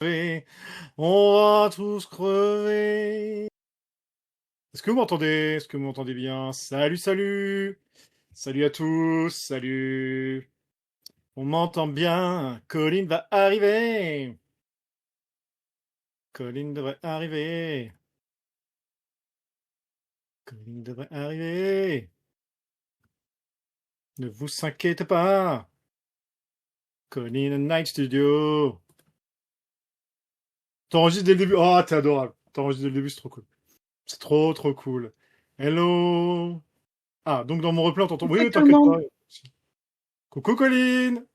crever. On va tous crever. Est-ce que vous m'entendez? Est-ce que vous m'entendez bien? Salut, salut! Salut à tous, salut! On m'entend bien. Colline va arriver. Colline devrait arriver. Colline devrait arriver. Ne vous inquiétez pas. Colline Night Studio. T'enregistres dès le début. Oh, t'es adorable. T'enregistres dès le début, c'est trop cool. C'est trop, trop cool. Hello. Ah, donc dans mon replay, on t'entend. Coucou Oui, tout le t'inquiète monde. pas. Coucou Colline.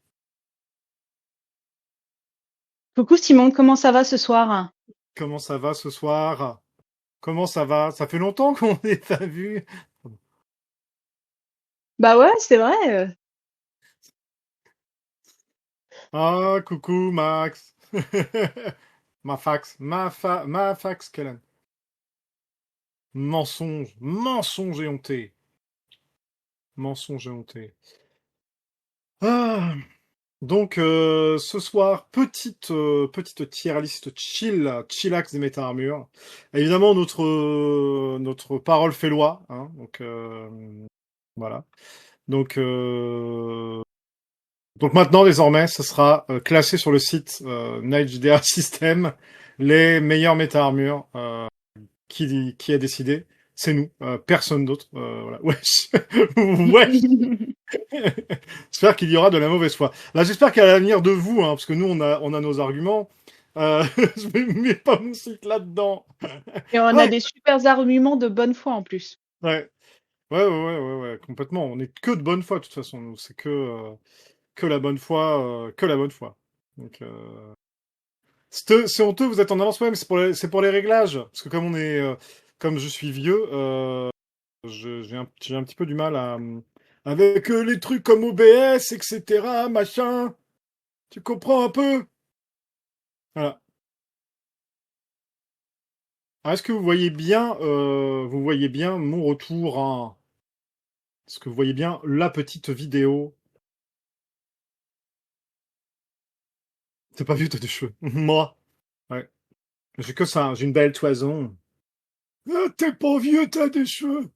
Coucou Simon, comment ça va ce soir? Comment ça va ce soir? Comment ça va? Ça fait longtemps qu'on n'est pas vu. Bah ouais, c'est vrai. Ah, coucou Max. Ma fax, Kellen. Mensonge et honté. Mensonge et honté. Ah. Donc ce soir, petite tier list chillax des méta-armures. Évidemment, notre parole fait loi, hein, donc voilà. Donc maintenant, désormais, ce sera classé sur le site Night JDR System les meilleures méta-armures. Qui a décidé? C'est nous, personne d'autre. Voilà. Wesh, wesh. J'espère qu'il y aura de la mauvaise foi. Là, j'espère qu'à l'avenir de vous, hein, parce que nous, on a nos arguments. Je ne mets pas mon site là-dedans. Et on a Ouais, des super arguments de bonne foi en plus. ouais, ouais, complètement. On est que de bonne foi, de toute façon. Nous, c'est que la bonne foi, que la bonne foi. Donc, c'est honteux, vous êtes en avance, ouais, mais c'est pour les réglages. Parce que comme je suis vieux, j'ai un petit peu du mal avec les trucs comme OBS, etc., machin. Tu comprends un peu? Voilà. Alors, est-ce que vous voyez bien mon retour, hein? Est-ce que vous voyez bien la petite vidéo? T'as pas vu, t'as des cheveux. Moi. Ouais. J'ai que ça, j'ai une belle toison. Ah, t'es pas vieux, t'as des cheveux.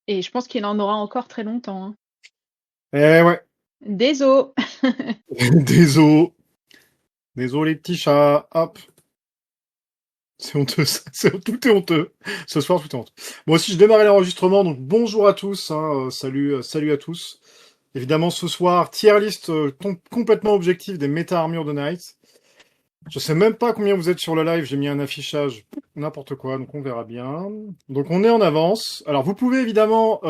Et je pense qu'il en aura encore très longtemps, hein. Eh ouais. Désolé. Désolé. Désolé, les petits chats. Hop. C'est honteux, ça. Tout est honteux. Ce soir, tout est honteux. Bon, aussi, je démarre l'enregistrement, donc bonjour à tous, hein, salut à tous. Évidemment, ce soir, tier list complètement objectif des méta-armures de Knights. Je sais même pas combien vous êtes sur le live, j'ai mis un affichage, n'importe quoi, donc on verra bien. Donc on est en avance. Alors vous pouvez évidemment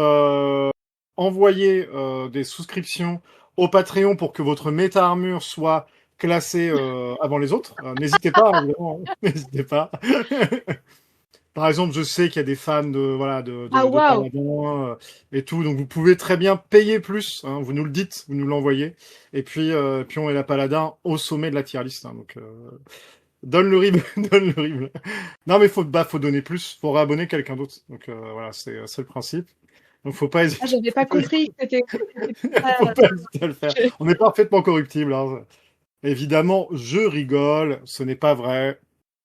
envoyer des souscriptions au Patreon pour que votre méta-armure soit classée avant les autres. N'hésitez pas, hein, évidemment, hein. N'hésitez pas. Par exemple, je sais qu'il y a des fans Ah de waouh. Paladin et tout, donc vous pouvez très bien payer plus, hein, vous nous le dites, vous nous l'envoyez, et puis on est la Paladin au sommet de la tier list, hein, donc donne le rib, donne le rib. Non mais faut donner plus, faut réabonner quelqu'un d'autre, donc voilà, c'est le principe. Donc faut pas Ah, hésiter, j'avais pas compris que c'était faut pas. pas hésiter à le faire. On est parfaitement corruptible, hein. Évidemment, je rigole, ce n'est pas vrai.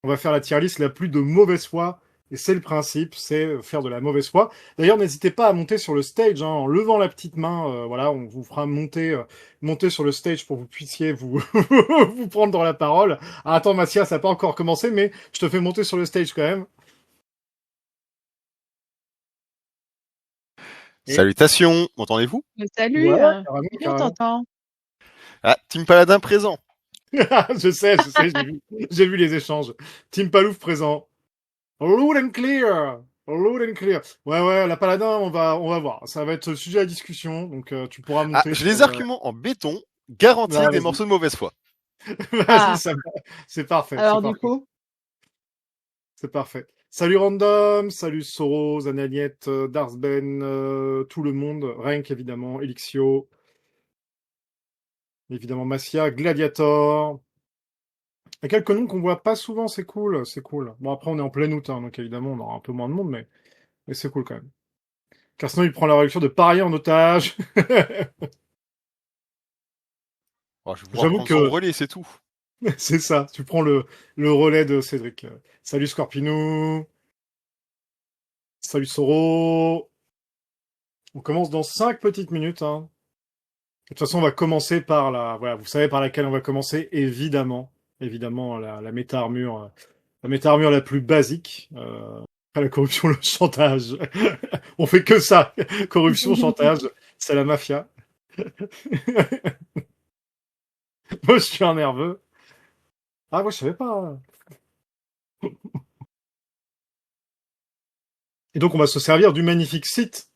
On va faire la tier list la plus de mauvaise foi, et c'est le principe, c'est faire de la mauvaise foi. D'ailleurs, n'hésitez pas à monter sur le stage, hein, en levant la petite main, voilà, on vous fera monter sur le stage pour que vous puissiez vous, vous prendre dans la parole. Ah, attends, Mathia, ça n'a pas encore commencé, mais je te fais monter sur le stage quand même. Et, Salutations, m'entendez-vous? Salut. ouais, carrément, Oui, on carrément. t'entend. Ah, Team Paladin présent. J'ai vu les échanges. Team Palouf présent. Loud and clear. Loud and clear. Ouais, la paladin, on va voir. Ça va être sujet à discussion, donc tu pourras Ah, monter j'ai sur. les arguments en béton, garantis Ah, avec des vas-y, morceaux de mauvaise foi. vas-y, Ah, ça va. C'est parfait, c'est alors du parfait, coup, c'est parfait. Salut Random, salut Soros, Ananiette, Darsben, tout le monde, Rank évidemment, Elixio, évidemment Massia, Gladiator. Il y a quelques noms qu'on voit pas souvent, c'est cool, c'est cool. Bon après on est en plein août, hein, donc évidemment on aura un peu moins de monde, mais c'est cool quand même. Car sinon il prend la réaction de parier en otage. Oh, je vais pouvoir J'avoue prendre son que relais, c'est tout. c'est ça. Tu prends le relais de Cédric. Salut Scorpinou. Salut Soro. On commence dans 5 petites minutes. Hein. De toute façon, on va commencer par voilà, vous savez par laquelle on va commencer, évidemment. Évidemment, la méta-armure. La méta-armure la plus basique. Après la corruption, le chantage. On fait que ça. Corruption, chantage. C'est la mafia. Moi, je suis un nerveux. Ah, moi, je savais pas. Et donc, on va se servir du magnifique site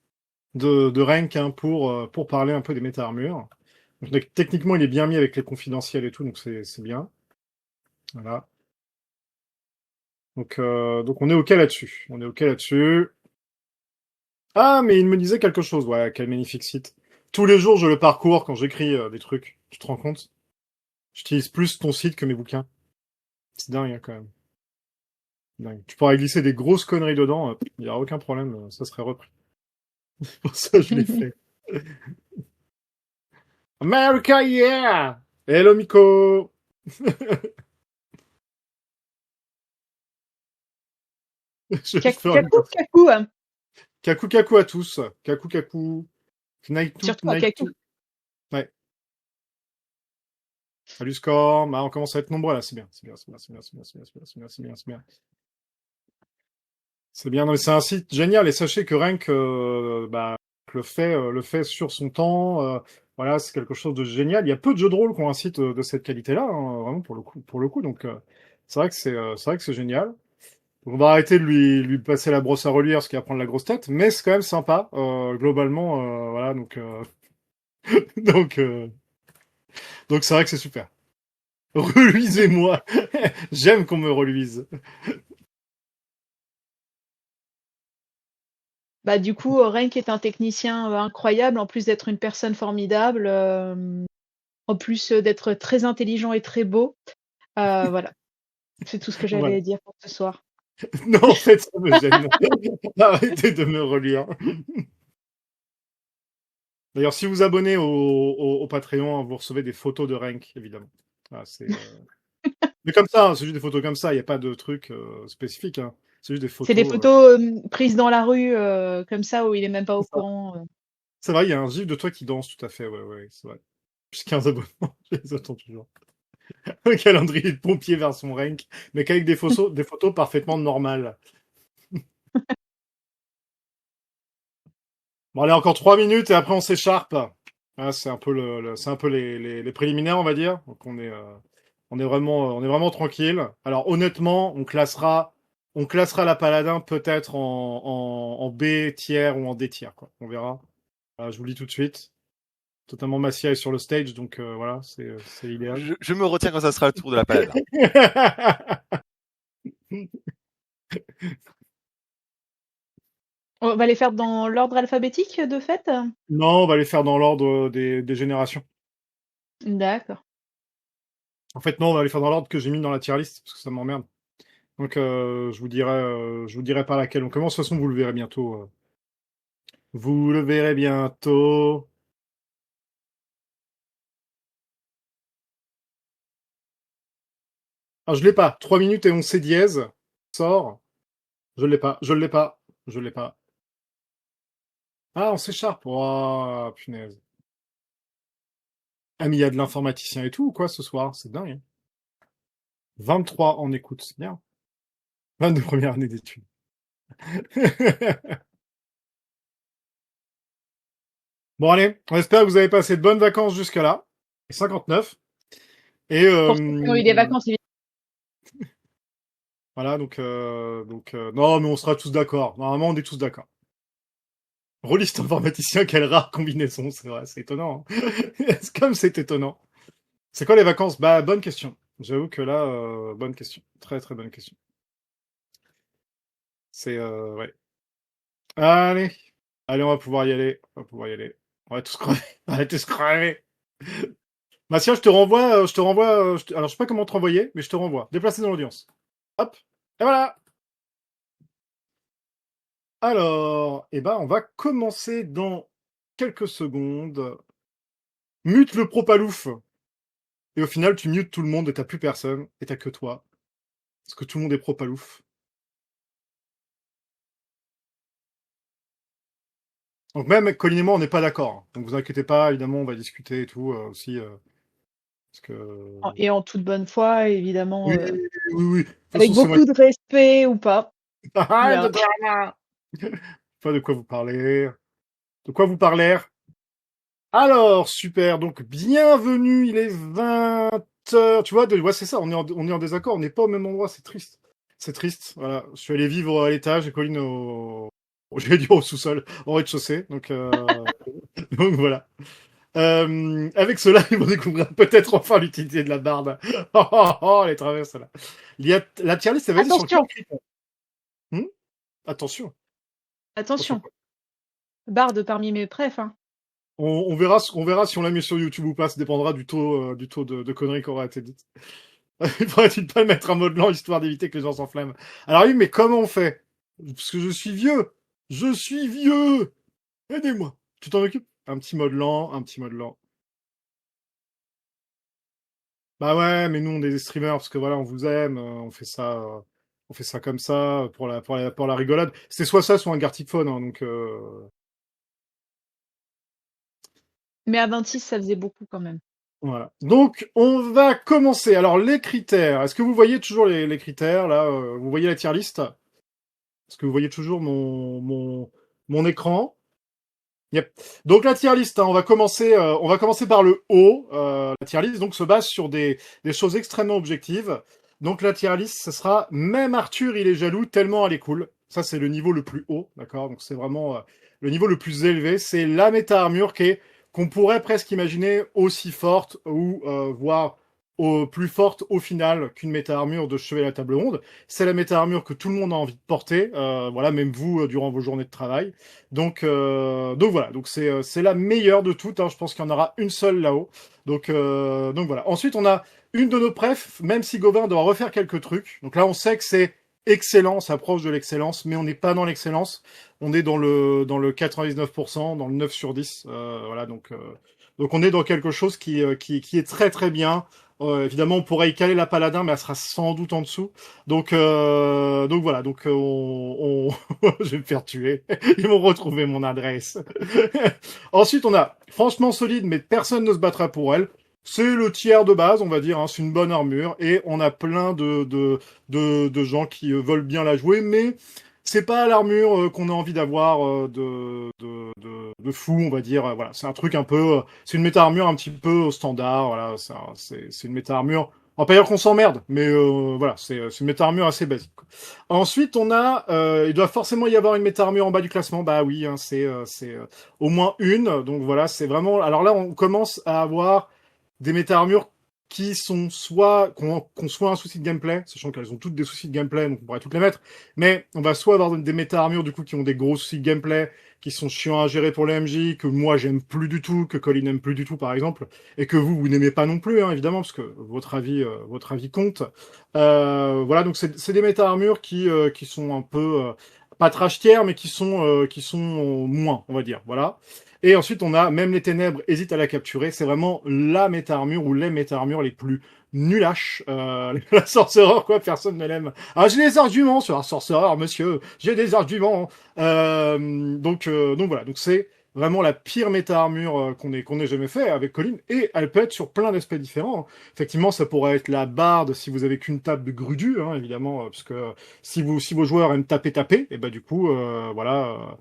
de Rank hein, pour parler un peu des méta-armures. Donc, techniquement, il est bien mis avec les confidentiels et tout, donc c'est bien. Voilà. Donc on est OK là-dessus. On est OK là-dessus. Ah, mais il me disait quelque chose. Ouais, quel magnifique site. Tous les jours, je le parcours quand j'écris des trucs. Tu te rends compte? J'utilise plus ton site que mes bouquins. C'est dingue, hein, quand même. Dingue. Tu pourrais glisser des grosses conneries dedans. Il n'y aura aucun problème. Ça serait repris. Pour ça, je l'ai fait. America, yeah! Hello, Miko! Je vais faire une- Kakou, hein. Kaku kaku à tous. Kaku kaku. Knaitu, Surtout à knaitu. Kakou. Ouais. Salut score. Bah, on commence à être nombreux là. C'est bien. C'est bien. C'est bien. C'est bien. C'est bien. C'est bien. C'est bien. C'est bien. C'est bien. C'est bien. C'est bien. Non, mais c'est un site génial. Et sachez que Rank, bah, le fait sur son temps. Voilà, c'est quelque chose de génial. Il y a peu de jeux de rôle qui ont un site de cette qualité-là, hein, vraiment pour le coup. Pour le coup. Donc, c'est vrai que c'est génial. On va arrêter de lui passer la brosse à relire, ce qui va prendre la grosse tête, mais c'est quand même sympa, globalement, voilà, donc, euh, donc c'est vrai que c'est super. Reluisez-moi. J'aime qu'on me reluise. Bah, du coup, Renk est un technicien incroyable, en plus d'être une personne formidable, en plus d'être très intelligent et très beau. Voilà, c'est tout ce que Voilà. j'avais à dire pour ce soir. Non, en fait, ça me gêne. Arrêtez de me relire. D'ailleurs, si vous abonnez au Patreon, vous recevez des photos de Rank, évidemment. Voilà, mais comme ça, hein, c'est juste des photos comme ça, il n'y a pas de truc spécifique. Hein. C'est juste des C'est des photos. photos prises dans la rue, comme ça, où il est même pas au C'est ça. courant. C'est vrai, il y a un gif de toi qui danse, tout à fait, ouais, ouais, c'est vrai. Plus 15 abonnements, je les attends toujours. Un calendrier de pompier vers son rank, mais qu'avec des photos parfaitement normales. Bon, allez, encore 3 minutes et après on s'écharpe. Ah, c'est un peu c'est un peu les préliminaires, on va dire. Donc on est vraiment tranquille. Alors honnêtement, on classera la Paladin peut-être en B tiers ou en D tiers, quoi. On verra. Voilà, je vous le dis tout de suite. Totalement Massia est sur le stage, donc voilà, c'est l'idéal. Je me retiens quand ça sera le tour de la paladin. On va les faire dans l'ordre alphabétique, de fait? Non, on va les faire dans l'ordre des générations. D'accord. En fait, non, on va les faire dans l'ordre que j'ai mis dans la tier list, parce que ça m'emmerde. Donc, je vous dirai par laquelle on commence. De toute façon, vous le verrez bientôt. Vous le verrez bientôt. Ah, je l'ai pas. 3 minutes et 11 C dièse. Sort. Je l'ai pas. Je l'ai pas. Je l'ai pas. Ah, on s'écharpe. Oh, punaise. Ah, mais il y a de l'informaticien et tout, ou quoi, ce soir? C'est dingue. Hein. 23 en écoute. C'est bien. 22 premières années d'études. Bon, allez. On espère que vous avez passé de bonnes vacances jusque-là. 59. Et, Pour ceux qui ont eu des vacances, évidemment. voilà, non, mais on sera tous d'accord. Normalement, on est tous d'accord. Rôliste informaticien, quelle rare combinaison, c'est vrai, c'est étonnant. Hein. Comme c'est étonnant. C'est quoi les vacances? Bah, bonne question. J'avoue que là, bonne question. Très, très bonne question. Ouais. Allez. Allez, on va pouvoir y aller. On va pouvoir y aller. On va tous crever. On va tous crever. Massia, je te renvoie, alors je sais pas comment te renvoyer, mais je te renvoie. Déplacer dans l'audience. Hop. Et voilà. Alors, eh ben, on va commencer dans quelques secondes. Mute le propalouf. et au final, tu mutes tout le monde et t'as plus personne, et t'as que toi. Parce que tout le monde est pro palouf. Donc même Colin et moi, on n'est pas d'accord. Hein. Donc vous inquiétez pas, évidemment, on va discuter et tout aussi. Parce que... Et en toute bonne foi, évidemment, Oui, oui, oui. De toute avec façon, c'est moi beaucoup de respect ou pas. Ah, Voilà. pas de quoi vous parler. De quoi vous parler? Alors, super. Donc, bienvenue. Il est 20h. Tu vois, ouais, c'est ça. On est en désaccord. On n'est pas au même endroit. C'est triste. C'est triste. Voilà. Je suis allé vivre à l'étage et Colline j'allais dire au sous-sol, au rez-de-chaussée. Donc, donc voilà. Avec cela, ils vont découvrir peut-être enfin l'utilité de la barde. Oh, oh, oh, les traverses là. Il y a la tier list est basée sur quel Attention, critère? Attention. Attention. attention. Barde parmi mes prefs, hein. On verra si on l'a mis sur YouTube ou pas. Ça dépendra du taux de conneries qui aura été dites. Il faudrait-il pas le mettre en mode lent histoire d'éviter que les gens s'enflamment. Alors oui, mais comment on fait? Parce que je suis vieux. Je suis vieux. Aidez-moi. Tu t'en occupes? Un petit mode lent, un petit mode lent. Bah ouais, mais nous on est des streamers parce que voilà, on vous aime, on fait ça comme ça pour la rigolade. C'est soit ça, soit un Gartic Phone, hein, donc Mais à 26, ça faisait beaucoup quand même. voilà. Donc on va commencer. Alors les critères. Est-ce que vous voyez toujours les critères là vous voyez la tier list? Est-ce que vous voyez toujours mon écran? Yep. Donc la tier list, hein, on va commencer par le haut. La tier list donc se base sur des choses extrêmement objectives. Donc la tier list, ce sera même Arthur, il est jaloux tellement elle est cool. Ça c'est le niveau le plus haut, d'accord. Donc c'est vraiment le niveau le plus élevé. C'est la méta armure qu'on pourrait presque imaginer aussi forte ou voire plus forte au final qu'une méta armure de chevet à la table ronde. C'est la méta armure que tout le monde a envie de porter. Voilà, même vous durant vos journées de travail. Donc voilà, donc c'est la meilleure de toutes. Hein. Je pense qu'il y en aura une seule là-haut. Donc voilà. Ensuite, on a une de nos prefs, même si Gauvin doit refaire quelques trucs. Donc là, on sait que c'est excellent, on s'approche de l'excellence, mais on n'est pas dans l'excellence. On est dans le 99%, dans le 9 sur 10. Voilà, donc on est dans quelque chose qui est très très bien. Évidemment, on pourrait y caler la paladin, mais elle sera sans doute en dessous. Donc voilà, je vais me faire tuer. Ils vont retrouver mon adresse. Ensuite, on a franchement solide, mais personne ne se battra pour elle. C'est le tiers de base, on va dire. Hein, c'est une bonne armure et on a plein de gens qui veulent bien la jouer, mais c'est pas l'armure qu'on a envie d'avoir de fou, on va dire. Voilà, c'est un truc un peu, c'est une méta armure un petit peu au standard. Voilà, c'est une méta armure. On va pas dire qu'on s'emmerde, mais voilà, c'est une méta armure assez basique. Quoi. Ensuite, on a, il doit forcément y avoir une méta armure en bas du classement. Bah oui, hein, c'est au moins une. Donc voilà, c'est vraiment. Alors là, on commence à avoir des méta-armures qui sont soit, qu'on soit un souci de gameplay, sachant qu'elles ont toutes des soucis de gameplay, donc on pourrait toutes les mettre, mais on va soit avoir des méta-armures, du coup, qui ont des gros soucis de gameplay, qui sont chiants à gérer pour les MJ, que moi j'aime plus du tout, que Colin n'aime plus du tout, par exemple, et que vous n'aimez pas non plus, hein, évidemment, parce que votre avis compte. Voilà, donc c'est des méta-armures qui sont un peu, pas trash tier, mais qui sont moins, on va dire, voilà. Et ensuite, on a, même les ténèbres hésitent à la capturer. C'est vraiment la méta-armure ou les méta-armures les plus nulaches. La sorcereur, quoi, personne ne l'aime. Ah, j'ai des arguments sur la sorcereur, monsieur. J'ai des arguments. Donc voilà. Donc c'est vraiment la pire méta-armure qu'on ait jamais fait avec Colin. Et elle peut être sur plein d'aspects différents. Effectivement, ça pourrait être la barde si vous avez qu'une table de grudu, hein, évidemment, parce que si vos joueurs aiment taper, et ben du coup, voilà.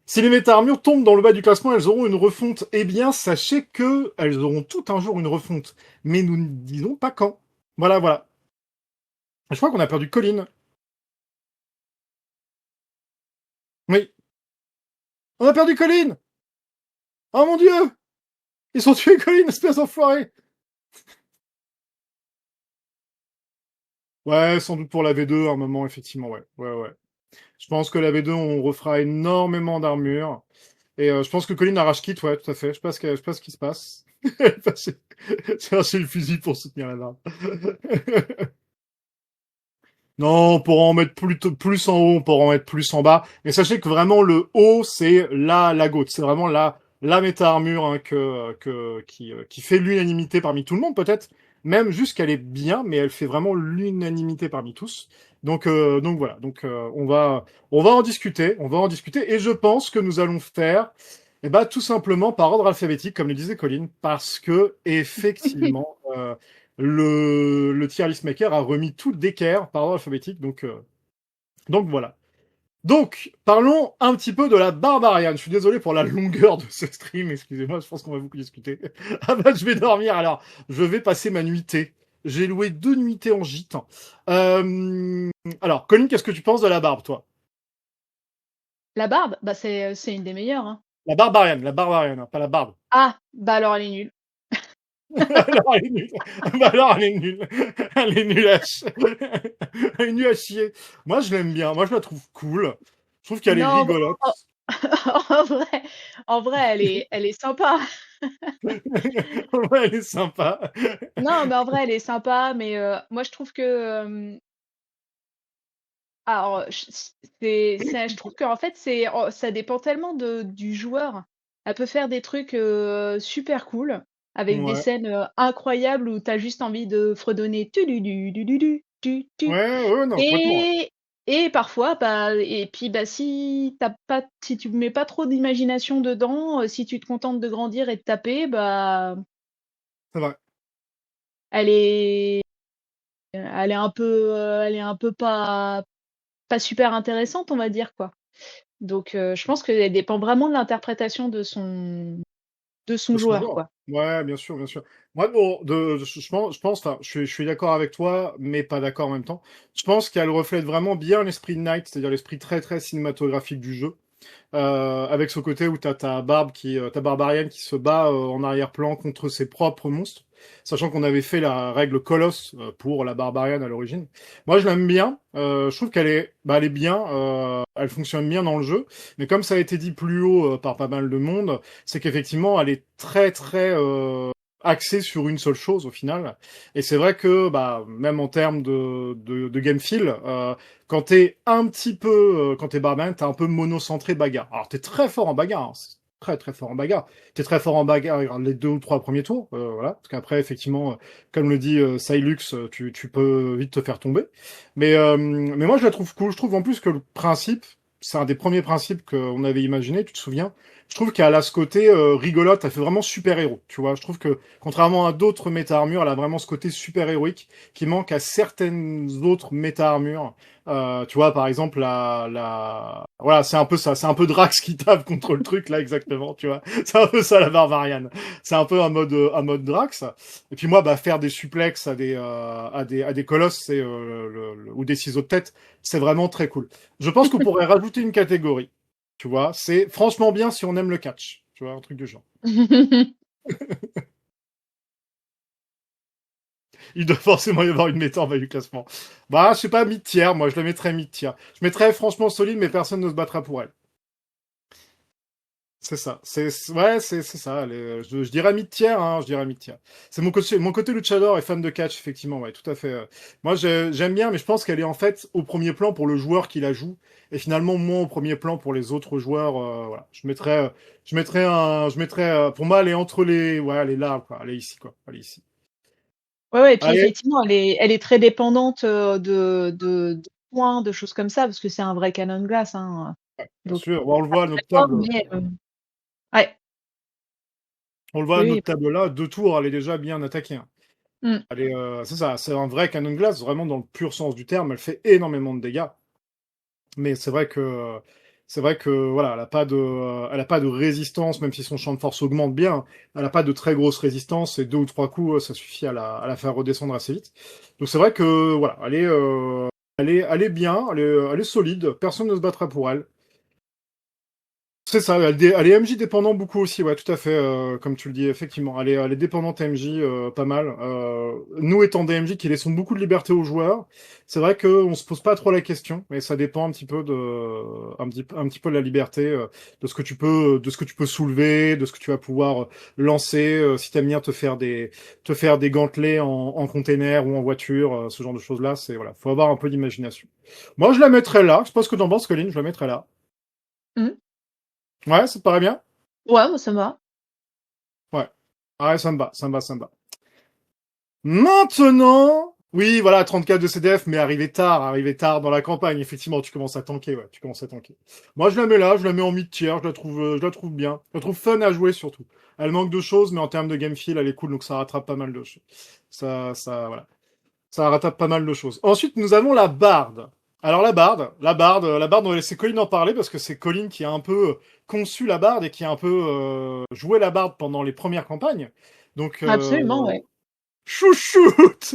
Si les méta-armures tombent dans le bas du classement, elles auront une refonte. Eh bien, sachez que elles auront tout un jour une refonte. Mais nous ne disons pas quand. Voilà, voilà. Je crois qu'on a perdu Colin. Oui. On a perdu Colin. Oh mon dieu. Ils sont tués Colin, espèce d'enfoiré. Ouais, sans doute pour la V2, à un moment, effectivement, ouais. Ouais, ouais. Je pense que la V2, on refera énormément d'armure. Et je pense que Colin arrache kit, ouais, tout à fait. Je sais pas ce qui se passe. C'est le fusil pour soutenir la barbe. Non, on pourra en mettre plus en haut, on pourra en mettre plus en bas. Mais sachez que vraiment le haut, c'est la goat. C'est vraiment la la méta-armure hein, qui fait l'unanimité parmi tout le monde, peut-être. Même juste qu'elle est bien, mais elle fait vraiment l'unanimité parmi tous. Donc voilà. On va en discuter. On va en discuter. Et je pense que nous allons faire, tout simplement par ordre alphabétique, comme le disait Colin, parce que effectivement, le tier list maker a remis tout d'équerre par ordre alphabétique. Donc voilà. Donc, parlons un petit peu de la Barbarian. Je suis désolé pour la longueur de ce stream, excusez-moi, je pense qu'on va beaucoup discuter. Je vais dormir alors. Je vais passer ma nuitée. J'ai loué 2 nuitées en gîte. Alors, Colin, qu'est-ce que tu penses de la barbe, toi? La barbe, c'est une des meilleures, hein. La Barbarian, hein, pas la barbe. Ah, alors elle est nulle. Alors, elle est nulle. Alors, elle est nulle. Elle est nulle à chier. Elle est nulle à chier. Moi, je l'aime bien. Moi, je la trouve cool. Je trouve qu'elle est Non, rigolote. en vrai, elle est sympa. Ouais, elle est sympa. Non, mais en vrai, elle est sympa, mais moi je trouve que alors je trouve qu'en fait ça dépend tellement du joueur. Elle peut faire des trucs super cool avec des Ouais. scènes incroyables où t'as juste envie de fredonner tu du du du du tu tu Ouais, non, complètement. Ouais. et parfois et puis si tu mets pas trop d'imagination dedans, si tu te contentes de grandir et de taper, C'est vrai. elle est elle est un peu pas super intéressante, on va dire, quoi. Donc, je pense qu'elle dépend vraiment de l'interprétation de son De son joueur, genre. quoi. Ouais, bien sûr, bien sûr. Moi, bon, je pense, enfin, je suis d'accord avec toi, mais pas d'accord en même temps. Je pense qu'elle reflète vraiment bien l'esprit de Knight, c'est-à-dire l'esprit très, très cinématographique du jeu. Avec ce côté où t'as ta barbarienne qui se bat en arrière-plan contre ses propres monstres, sachant qu'on avait fait la règle Colosse pour la barbarienne à l'origine. Moi, je l'aime bien. Je trouve elle est bien. Elle fonctionne bien dans le jeu. Mais comme ça a été dit plus haut par pas mal de monde, c'est qu'effectivement, elle est très très axée sur une seule chose au final. Et c'est vrai que même en termes de game feel, quand t'es un petit peu, quand t'es barman, t'es un peu monocentré bagarre. Alors t'es très fort en bagarre, hein, c'est très très fort en bagarre. T'es très fort en bagarre les 2 ou 3 premiers tours, voilà. Parce qu'après, effectivement, comme le dit Silux, tu peux vite te faire tomber. Mais moi je la trouve cool. Je trouve en plus que le principe, c'est un des premiers principes qu'on avait imaginé, tu te souviens? Je trouve qu'elle a ce côté rigolote, elle fait vraiment super-héros, tu vois. Je trouve que, contrairement à d'autres méta-armures, elle a vraiment ce côté super-héroïque qui manque à certaines autres méta-armures. Tu vois, par exemple, voilà, c'est un peu ça, c'est un peu Drax qui tape contre le truc, là, exactement, tu vois. C'est un peu ça, la Barbarian. C'est un peu un mode Drax. Et puis moi, faire des suplexes à des colosses, ou des ciseaux de tête, c'est vraiment très cool. Je pense qu'on pourrait rajouter une catégorie. Tu vois, c'est franchement bien si on aime le catch. Tu vois, un truc du genre. Il doit forcément y avoir une méta en bas du classement. Je sais pas, mid-tier, moi, je la mettrais mid-tier. Je mettrais franchement solide, mais personne ne se battra pour elle. C'est ça. C'est ça. Je dirais mid-tier, hein, je dirais mid-tier. C'est mon côté luchador et fan de catch, effectivement, ouais, tout à fait. Moi, j'aime bien, mais je pense qu'elle est en fait au premier plan pour le joueur qui la joue, et finalement moins au premier plan pour les autres joueurs. Voilà. Pour moi, elle est entre ouais, elle est là, quoi. Elle est ici, quoi. Elle est ici. Ouais, et puis Allez. effectivement, elle est très dépendante de points, de choses comme ça, parce que c'est un vrai canon glace, hein. Bien Donc, sûr, on le voit à notre d'accord, table. mais ouais, On le voit à oui, notre table là, 2 tours, elle est déjà bien attaquée, hein. oui. C'est ça, c'est un vrai canon glace, vraiment dans le pur sens du terme. Elle fait énormément de dégâts. Mais c'est vrai que voilà, elle a pas de résistance, même si son champ de force augmente bien. Elle a pas de très grosse résistance et 2 ou 3 coups, ça suffit à la faire redescendre assez vite. Donc c'est vrai que voilà, elle est bien, elle est solide. Personne ne se battra pour elle. C'est ça, elle est MJ dépendant beaucoup aussi, ouais, tout à fait, comme tu le dis, effectivement. Elle est dépendante MJ, pas mal. Nous, étant des MJ qui laissons beaucoup de liberté aux joueurs, c'est vrai qu'on se pose pas trop la question, mais ça dépend un petit peu un petit peu de la liberté, de ce que tu peux soulever, de ce que tu vas pouvoir lancer, si t'aimes bien te faire des gantelets en container ou en voiture, ce genre de choses-là, voilà, faut avoir un peu d'imagination. Moi, je la mettrais là, je sais pas ce que t'en penses, Colin, je la mettrais là. Mmh. Ouais, ça te paraît bien? Ouais, moi ça me va. Ouais, ça me va, ça me va, ça me va. Maintenant, oui, voilà, 34 de CDF, mais arrivé tard dans la campagne. Effectivement, tu commences à tanker, ouais, tu commences à tanker. Moi, je la mets là, je la mets en mid-tier, je la trouve bien. Je la trouve fun à jouer surtout. Elle manque de choses, mais en termes de game feel, elle est cool, donc ça rattrape pas mal de choses. Voilà. Ça rattrape pas mal de choses. Ensuite, nous avons la barde. Alors la barde, on va laisser Colline en parler parce que c'est Colline qui a un peu conçu la barde et qui a un peu joué la barde pendant les premières campagnes. Donc, Absolument, ouais. chouchoute.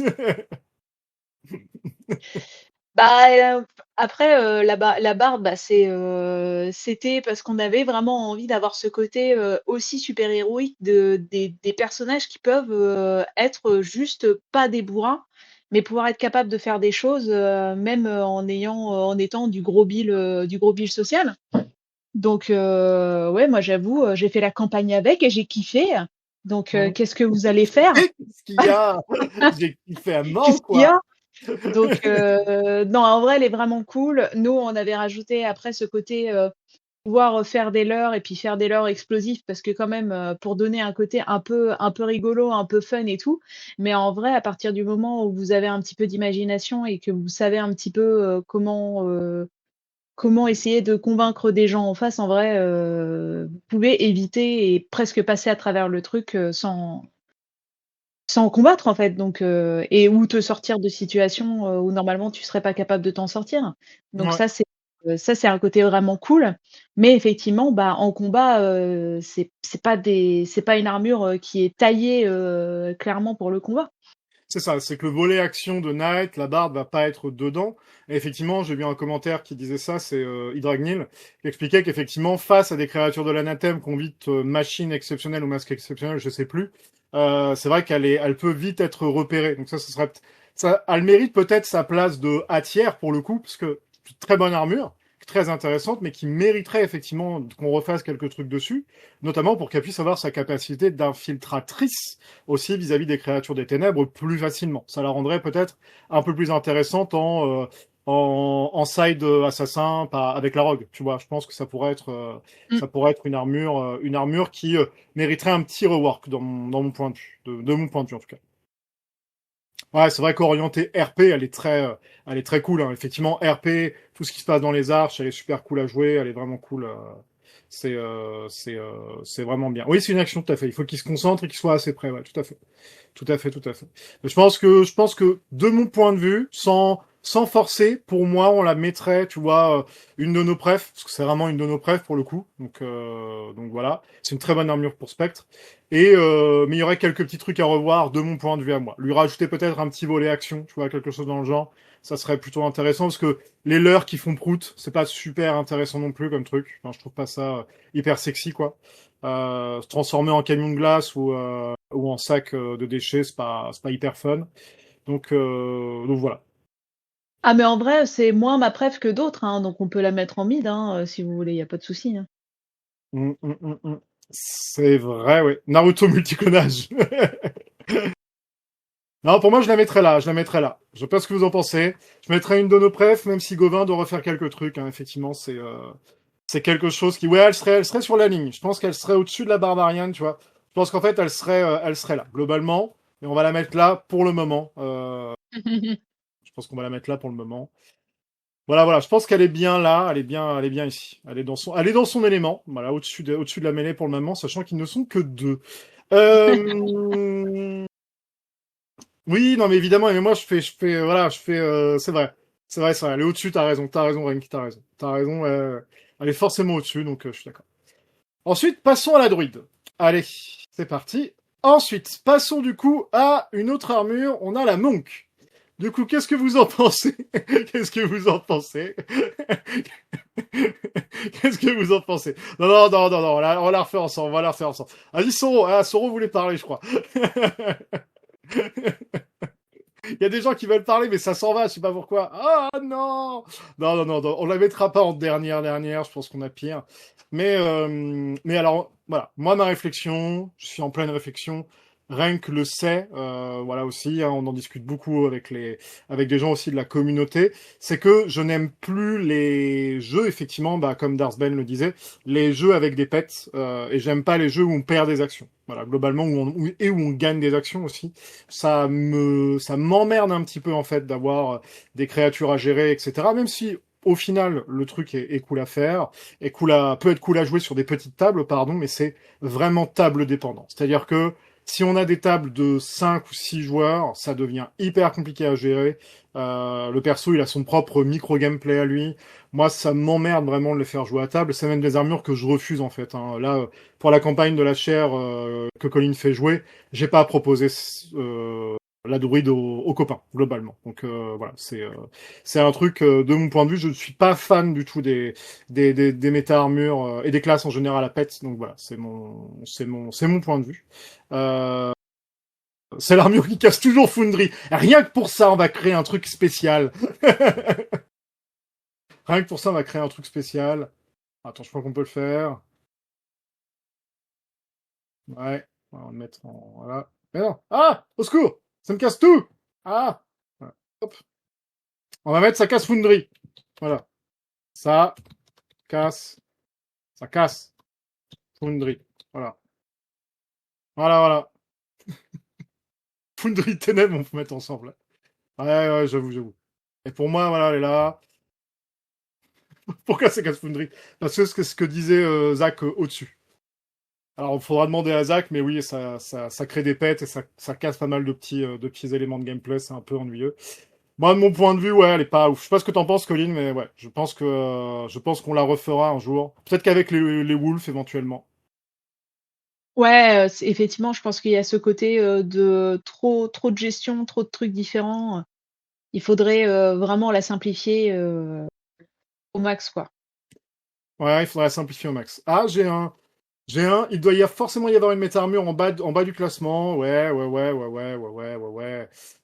Bah, après, la barbe, bah, c'était parce qu'on avait vraiment envie d'avoir ce côté, aussi super héroïque des personnages qui peuvent, être juste pas des bourrins, mais pouvoir être capables de faire des choses, même, en étant du gros bill social. Donc, ouais, moi j'avoue, j'ai fait la campagne avec et j'ai kiffé. Donc, qu'est-ce que vous allez faire? Qu'est-ce qu'il y a? J'ai kiffé à mort, Qu'est-ce qu'il y quoi. a? Donc, non, en vrai, elle est vraiment cool. Nous, on avait rajouté après ce côté pouvoir faire des leurres et puis faire des leurres explosifs parce que quand même, pour donner un côté un peu rigolo, un peu fun et tout. Mais en vrai, à partir du moment où vous avez un petit peu d'imagination et que vous savez un petit peu comment essayer de convaincre des gens en face, en vrai, vous pouvez éviter et presque passer à travers le truc sans combattre en fait, donc et ou te sortir de situations, où normalement tu serais pas capable de t'en sortir. Donc Ouais. ça c'est un côté vraiment cool. Mais effectivement, bah, en combat, c'est pas une armure, qui est taillée, clairement pour le combat. C'est ça, c'est que le volet action de Knight, la barbe va pas être dedans. Et effectivement, j'ai vu un commentaire qui disait ça, c'est Hydragnil, qui expliquait qu'effectivement, face à des créatures de l'anathème qu'on vite machine exceptionnelle ou masque exceptionnel, je sais plus, c'est vrai elle peut vite être repérée. Donc ça, elle mérite peut-être sa place de A tiers pour le coup, parce que c'est une très bonne armure, très intéressante, mais qui mériterait effectivement qu'on refasse quelques trucs dessus, notamment pour qu'elle puisse avoir sa capacité d'infiltratrice aussi vis-à-vis des créatures des ténèbres plus facilement. Ça la rendrait peut-être un peu plus intéressante en side assassin avec la rogue. Tu vois, je pense que Mmh. ça pourrait être une armure qui mériterait un petit rework dans mon point de vue, de mon point de vue en tout cas. Ouais, c'est vrai qu'orientée RP, elle est très cool. Hein. Effectivement, RP, tout ce qui se passe dans les arches, elle est super cool à jouer, elle est vraiment cool. C'est vraiment bien. Oui, c'est une action tout à fait. Il faut qu'il se concentre et qu'il soit assez près. Ouais, tout à fait. Tout à fait, tout à fait. Mais je pense que de mon point de vue, sans forcer, pour moi, on la mettrait, tu vois, une de nos prefs, parce que c'est vraiment une de nos prefs pour le coup. Donc voilà, c'est une très bonne armure pour Spectre. Mais il y aurait quelques petits trucs à revoir de mon point de vue à moi. Lui rajouter peut-être un petit volet action, tu vois, quelque chose dans le genre. Ça serait plutôt intéressant parce que les leurs qui font prout, c'est pas super intéressant non plus comme truc. Enfin, je trouve pas ça hyper sexy, quoi. Se transformer en camion de glace ou en sac de déchets, c'est pas hyper fun. Donc voilà. Ah mais en vrai, c'est moins ma préf que d'autres, hein, donc on peut la mettre en mid, hein, si vous voulez, il y a pas de souci, hein. Mm. C'est vrai, ouais. Naruto multiclonage. Non, pour moi, je la mettrais là. Je la mettrais là. Je sais pas ce que vous en pensez. Je mettrais une de nos prefs, même si Gauvin doit refaire quelques trucs. Hein. Effectivement, c'est quelque chose qui, ouais, elle serait sur la ligne. Je pense qu'elle serait au-dessus de la barbarienne, tu vois. Je pense qu'en fait, elle serait là, globalement. Et on va la mettre là pour le moment. Je pense qu'on va la mettre là pour le moment. Voilà. Je pense qu'elle est bien là. Elle est bien ici. Elle est dans son élément. Voilà, au-dessus de la mêlée pour le moment, sachant qu'ils ne sont que deux. Euh... Oui, non, mais évidemment, mais moi, voilà, c'est vrai, elle est au-dessus, t'as raison, Renki, t'as raison, elle est forcément au-dessus, donc je suis d'accord. Ensuite, passons à la druide. Allez, c'est parti. Ensuite, passons du coup à une autre armure, on a la monk. Du coup, qu'est-ce que vous en pensez? Qu'est-ce que vous en pensez? Qu'est-ce que vous en pensez? Non, on la refait ensemble, on va la refaire ensemble. Vas-y, Soro voulait parler, je crois. Il y a des gens qui veulent parler, mais ça s'en va, je sais pas pourquoi. Ah non, non, on la mettra pas en dernière. Je pense qu'on a pire. Mais alors, voilà. Moi, ma réflexion, je suis en pleine réflexion. Rank le sait, voilà aussi, hein, on en discute beaucoup avec des gens aussi de la communauté, c'est que je n'aime plus les jeux, effectivement, bah, comme Darsben le disait, les jeux avec des pets, et j'aime pas les jeux où on perd des actions. Voilà, globalement, et où on gagne des actions aussi. Ça m'emmerde un petit peu, en fait, d'avoir des créatures à gérer, etc. Même si, au final, le truc est cool à faire, peut être cool à jouer sur des petites tables, pardon, mais c'est vraiment table dépendant. C'est-à-dire que si on a des tables de 5 ou 6 joueurs, ça devient hyper compliqué à gérer. Le perso, il a son propre micro-gameplay à lui. Moi, ça m'emmerde vraiment de les faire jouer à table. C'est même des armures que je refuse, en fait, hein. Là, pour la campagne de la chair que Colin fait jouer, j'ai pas proposé la druide aux copains, globalement. Donc voilà, c'est un truc, de mon point de vue, je ne suis pas fan du tout des méta-armures et des classes en général à pet. Donc voilà, c'est mon point de vue. Euh, c'est l'armure qui casse toujours Foundry. Rien que pour ça, on va créer un truc spécial. Rien que pour ça, on va créer un truc spécial. Attends, je crois qu'on peut le faire. Ouais, on va le mettre en... Voilà. Mais non. Ah! Au secours! Ça me casse tout! Ah! Voilà. Hop. On va mettre ça casse Foundry. Voilà. Ça casse. Ça casse Foundry. Voilà. Voilà, voilà. Foundry Ténèbres, on peut mettre ensemble. Ouais, ouais, j'avoue. Et pour moi, voilà, elle est là. Pourquoi c'est casse Foundry? Parce que c'est ce que disait Zach au-dessus. Alors, il faudra demander à Zach, mais oui, ça crée des pets et ça casse pas mal de petits éléments de gameplay, c'est un peu ennuyeux. Moi, de mon point de vue, ouais, elle est pas ouf. Je sais pas ce que t'en penses, Colin, mais ouais, je pense qu'on la refera un jour. Peut-être qu'avec les Wolves, éventuellement. Ouais, effectivement, je pense qu'il y a ce côté de trop de gestion, trop de trucs différents. Il faudrait vraiment la simplifier au max, quoi. Ouais, il faudrait la simplifier au max. Ah, il doit forcément y avoir une méta-armure en bas du classement. Ouais.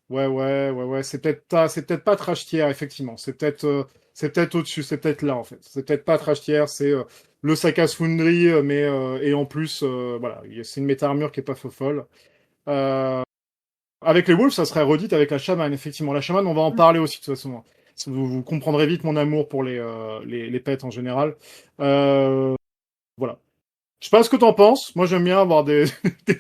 Ouais. C'est peut-être pas trash tier, effectivement. C'est peut-être au-dessus, c'est peut-être là, en fait. C'est peut-être pas trash tier, c'est le Sakas Foundry, mais, et en plus, voilà, c'est une méta-armure qui est pas folle. Euh, avec les Wolves, ça serait redite avec la chamane, effectivement. La chamane, on va en parler aussi, de toute façon. Vous comprendrez vite mon amour pour les pets en général. Voilà. Je sais pas ce que t'en penses. Moi, j'aime bien avoir des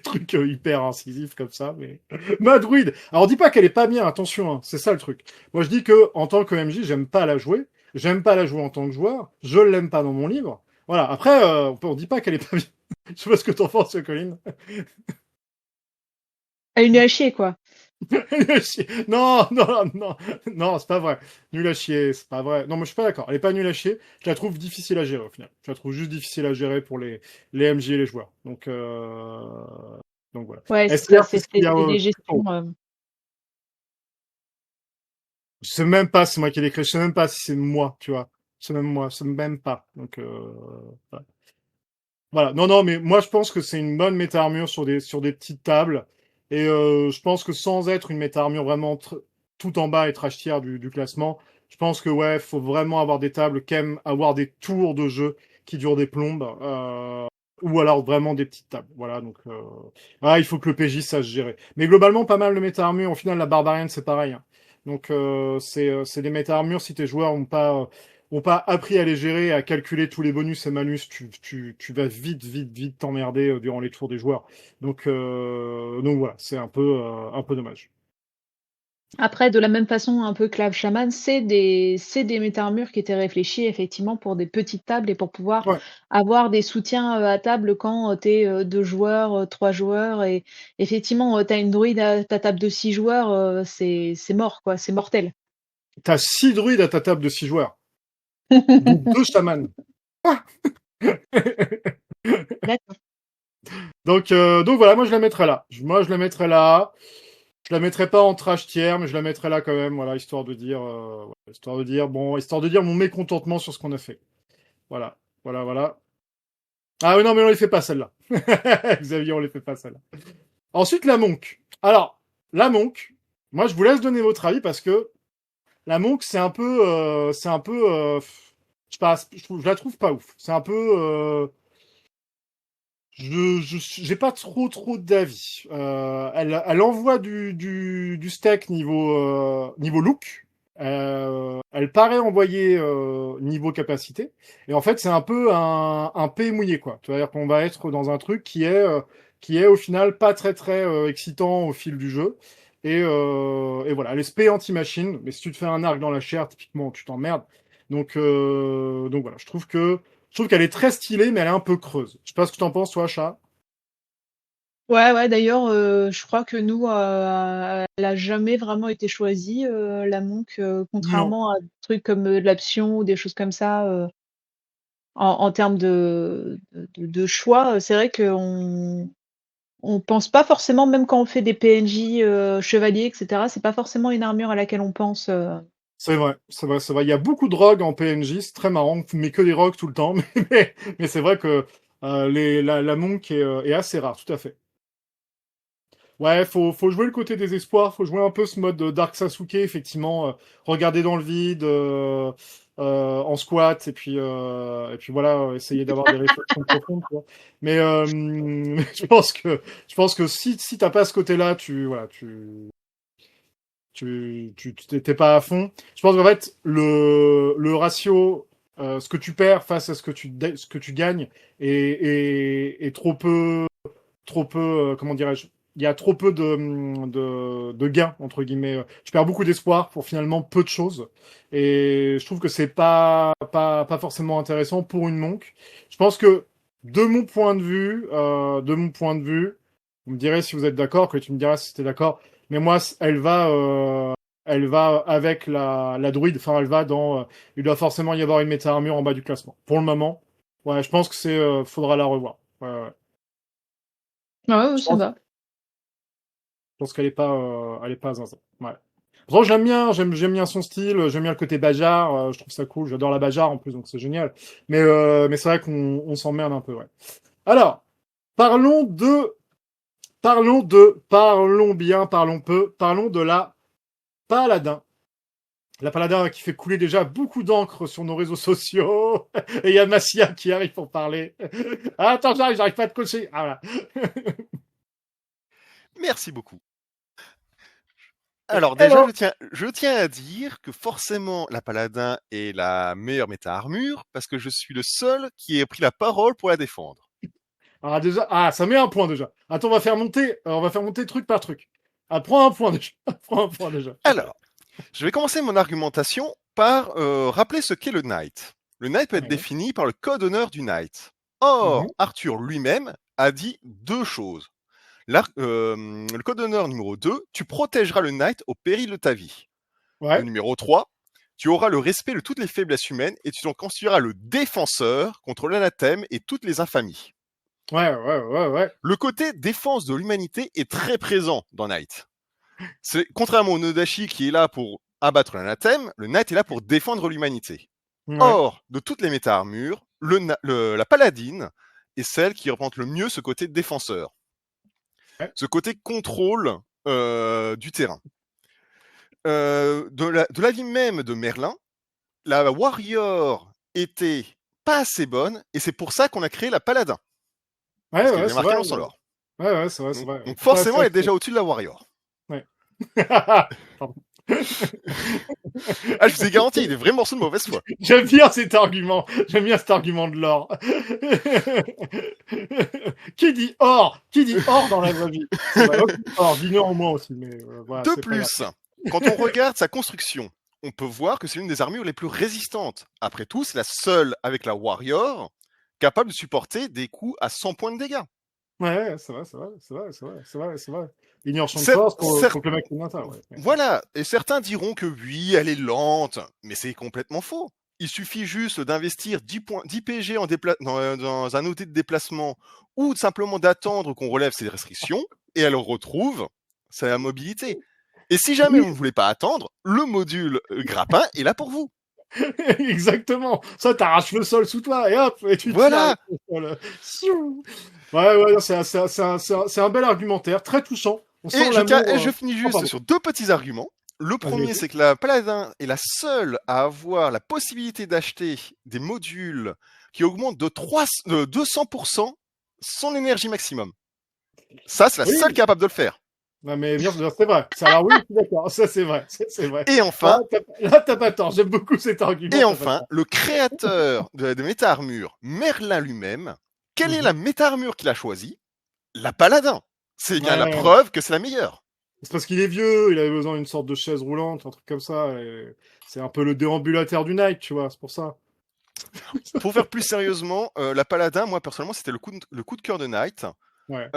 trucs hyper incisifs comme ça, mais... Ma druide. Alors, dis pas qu'elle est pas bien, attention, hein. C'est ça le truc. Moi, je dis que, en tant que MJ, j'aime pas la jouer. J'aime pas la jouer en tant que joueur. Je l'aime pas dans mon livre. Voilà. Après, on dit pas qu'elle est pas bien. Je sais pas ce que t'en penses, Colin. Elle est nulle à chier, quoi. Nul à chier. Non, c'est pas vrai. Nul à chier, c'est pas vrai. Non, moi je suis pas d'accord. Elle est pas nulle à chier. Je la trouve difficile à gérer au final. Je la trouve juste difficile à gérer pour les MJ et les joueurs. Donc voilà. Ouais, c'est ça, STR, c'est c'est ce qu'il y a. les gestions. Je sais même pas si c'est moi qui l'ai créé. Je sais même pas si c'est moi, tu vois. C'est même moi. Je sais même pas. Donc voilà. Voilà. Non, mais moi je pense que c'est une bonne méta-armure sur des petites tables. Et je pense que sans être une méta-armure vraiment tout en bas et trash tier du classement, je pense que ouais, faut vraiment avoir des tables qui aiment avoir des tours de jeu qui durent des plombes. Ou alors vraiment des petites tables. Voilà, donc il faut que le PJ sache gérer. Mais globalement, pas mal de méta-armure. Au final, la barbarienne, c'est pareil, hein. Donc c'est des méta-armures, si tes joueurs ont pas appris à les gérer, à calculer tous les bonus et malus, tu vas vite t'emmerder durant les tours des joueurs. Donc voilà, c'est un peu dommage. Après, de la même façon, un peu Clave Shaman, c'est des méta-armures qui étaient réfléchis effectivement pour des petites tables et pour pouvoir Ouais. avoir des soutiens à table quand t'es 2 joueurs, 3 joueurs. Et effectivement, t'as une druide à ta table de 6 joueurs, c'est mort, quoi, c'est mortel. T'as 6 druides à ta table de 6 joueurs. Donc 2 chamans. D'accord. Donc voilà, moi je la mettrais là. Moi je la mettrais là. Je la mettrais pas en trash tiers, mais je la mettrais là quand même, voilà, histoire de dire mon mécontentement sur ce qu'on a fait. Voilà. Ah oui, non, mais on les fait pas celle-là. Xavier, on les fait pas celle-là. Ensuite, la monk. Alors, la monk, moi je vous laisse donner votre avis parce que la monk, c'est un peu, je la trouve pas ouf. C'est un peu, J'ai pas trop d'avis. Elle envoie du steak niveau look. Elle paraît envoyer niveau capacité. Et en fait, c'est un peu un P mouillé, quoi. C'est-à-dire qu'on va être dans un truc qui est au final pas très excitant au fil du jeu. Et voilà, elle est spé anti-machine. Mais si tu te fais un arc dans la chair, typiquement, tu t'emmerdes. Donc voilà, je trouve qu'elle est très stylée, mais elle est un peu creuse. Je sais pas ce que tu en penses, toi, Chat. Ouais, d'ailleurs, je crois que nous, elle a jamais vraiment été choisie, la Monk, Non. contrairement à des trucs comme de l'Apsion ou des choses comme ça, en termes de choix. C'est vrai on pense pas forcément, même quand on fait des PNJ chevaliers, etc., c'est pas forcément une armure à laquelle on pense. C'est vrai, c'est vrai, c'est vrai. Il y a beaucoup de rogues en PNJ, c'est très marrant, on met que des rogues tout le temps, mais c'est vrai que la monk est assez rare, tout à fait. Ouais, faut jouer le côté des espoirs, faut jouer un peu ce mode Dark Sasuke, effectivement, regarder dans le vide, en squat, et puis voilà, essayer d'avoir des réflexions profondes, quoi. Mais je pense que si t'as pas ce côté-là, voilà, tu t'es pas à fond. Je pense qu'en fait, le ratio, ce que tu perds face à ce que tu gagnes est trop peu, comment dirais-je, il y a trop peu de gains, entre guillemets. Tu perds beaucoup d'espoir pour finalement peu de choses. Et je trouve que c'est pas forcément intéressant pour une monk. Je pense que, de mon point de vue, vous me direz si vous êtes d'accord, que tu me diras si tu es d'accord, mais moi, elle va avec la druide, enfin, elle va il doit forcément y avoir une méta-armure en bas du classement. Pour le moment, ouais, je pense que faudra la revoir. Ouais, ouais. Ouais, Je ça pense, va. je pense qu'elle est pas zinzin. Ouais. Pourtant, j'aime bien son style, j'aime bien le côté bajar, je trouve ça cool, j'adore la bajar en plus, donc c'est génial. Mais c'est vrai qu'on s'emmerde un peu, ouais. Alors, parlons parlons bien, parlons peu, parlons de la Paladin. La Paladin qui fait couler déjà beaucoup d'encre sur nos réseaux sociaux. Et il y a Massia qui arrive pour parler. Ah, attends, j'arrive pas à te cocher. Ah, voilà. Merci beaucoup. Alors déjà, Alors, je tiens à dire que forcément, la paladin est la meilleure méta-armure parce que je suis le seul qui ait pris la parole pour la défendre. déjà, ça met un point déjà. Attends, on va faire monter truc par truc. Ah, prends un point déjà. Prends un point déjà. Alors, je vais commencer mon argumentation par rappeler ce qu'est le Knight. Le Knight peut être Ouais. défini par le code honneur du Knight. Or, Mhm. Arthur lui-même a dit deux choses. Le code d'honneur numéro 2, tu protégeras le Knight au péril de ta vie. Le Ouais. numéro 3, tu auras le respect de toutes les faiblesses humaines et tu t'en constitueras le défenseur contre l'anathème et toutes les infamies. Ouais, ouais, ouais, ouais. Le côté défense de l'humanité est très présent dans Knight. Contrairement au Nodashi qui est là pour abattre l'anathème, le Knight est là pour défendre l'humanité. Ouais. Or, de toutes les méta-armures, la paladine est celle qui représente le mieux ce côté défenseur. Ouais. Ce côté contrôle du terrain. De l'avis même de Merlin, la warrior était pas assez bonne et c'est pour ça qu'on a créé la paladin. Ouais, Parce qu'il ouais, avait c'est marqué vrai. dans son lore. Ouais, ouais, c'est vrai, c'est Donc, vrai. donc Pas forcément, assez elle est déjà actif. au-dessus de la warrior. Ouais. Pardon. Ah, je vous ai garanti, il est vrai morceau de mauvaise foi. J'aime bien cet argument. J'aime bien cet argument de l'or. Qui dit or dans la vraie vie? C'est vrai. Ok, or, dis-le en moi aussi, mais voilà, De c'est pas grave. plus, quand on regarde sa construction, on peut voir que c'est l'une des armures les plus résistantes. Après tout, c'est la seule avec la warrior capable de supporter des coups à 100 points de dégâts. Ouais, c'est vrai, c'est vrai, c'est vrai, c'est vrai, c'est vrai, c'est vrai. Ignore champ de Certes, force pour que le mec ait une attaque, ouais. voilà, et certains diront que oui, elle est lente, mais c'est complètement faux. Il suffit juste d'investir 10 points, 10 PG dans un outil de déplacement ou simplement d'attendre qu'on relève ses restrictions et elle retrouve sa mobilité. Et si jamais Oui, vous ne voulez pas attendre, le module grappin est là pour vous. exactement. Ça, t'arraches le sol sous toi et hop, et tu tires avec Voilà. le sol. Siou. Ouais, ouais, c'est un bel argumentaire, très touchant. On sent Et l'amour. je finis Oh, juste pardon. sur deux petits arguments. Le Vas-y, premier, vas-y. c'est que la Paladin est la seule à avoir la possibilité d'acheter des modules qui augmentent de 200% son énergie maximum. Ça, c'est la Oui. seule capable de le faire. Non, mais bien sûr, c'est vrai. Alors oui, je suis d'accord. Ça, c'est vrai. C'est vrai. Et enfin, Là, t'as pas tort. J'aime beaucoup cet argument. et t'as pas enfin, tort. le créateur de méta-armure, Merlin lui-même, quelle est Mhm. la méta-armure qu'il a choisie? La Paladin. C'est bien la Ouais. preuve que c'est la meilleure. C'est parce qu'il est vieux. Il avait besoin d'une sorte de chaise roulante, un truc comme ça. Et c'est un peu le déambulateur du Nike, tu vois. C'est pour ça. Pour faire plus sérieusement, la Paladin, moi personnellement, c'était le coup de cœur de Knight. Ouais.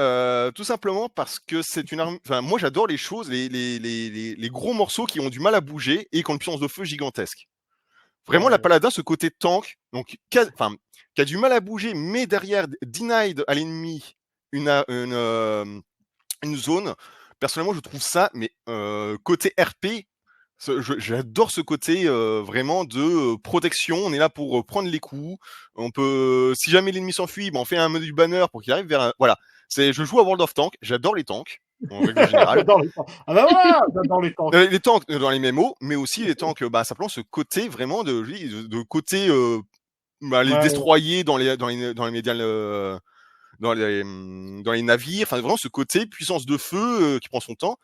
Tout simplement parce que c'est une arme. Enfin, moi j'adore les choses, les gros morceaux qui ont du mal à bouger et qui ont une puissance de feu gigantesque. Vraiment, la Ouais. Paladin, ce côté tank, donc qui a du mal à bouger, mais derrière denied à l'ennemi une zone. Personnellement, je trouve ça, mais côté RP, j'adore ce côté vraiment de protection. On est là pour prendre les coups. On peut, si jamais l'ennemi s'enfuit, on fait un mode du banner pour qu'il arrive vers. Voilà. Je joue à World of Tanks. J'adore les tanks en règle générale. J'adore les tanks. Ah bah voilà, j'adore les tanks. Les tanks dans les MMO, mais aussi les tanks, simplement ce côté vraiment de côté les destroyer dans les médias. Dans les navires, enfin vraiment ce côté puissance de feu qui prend son temps.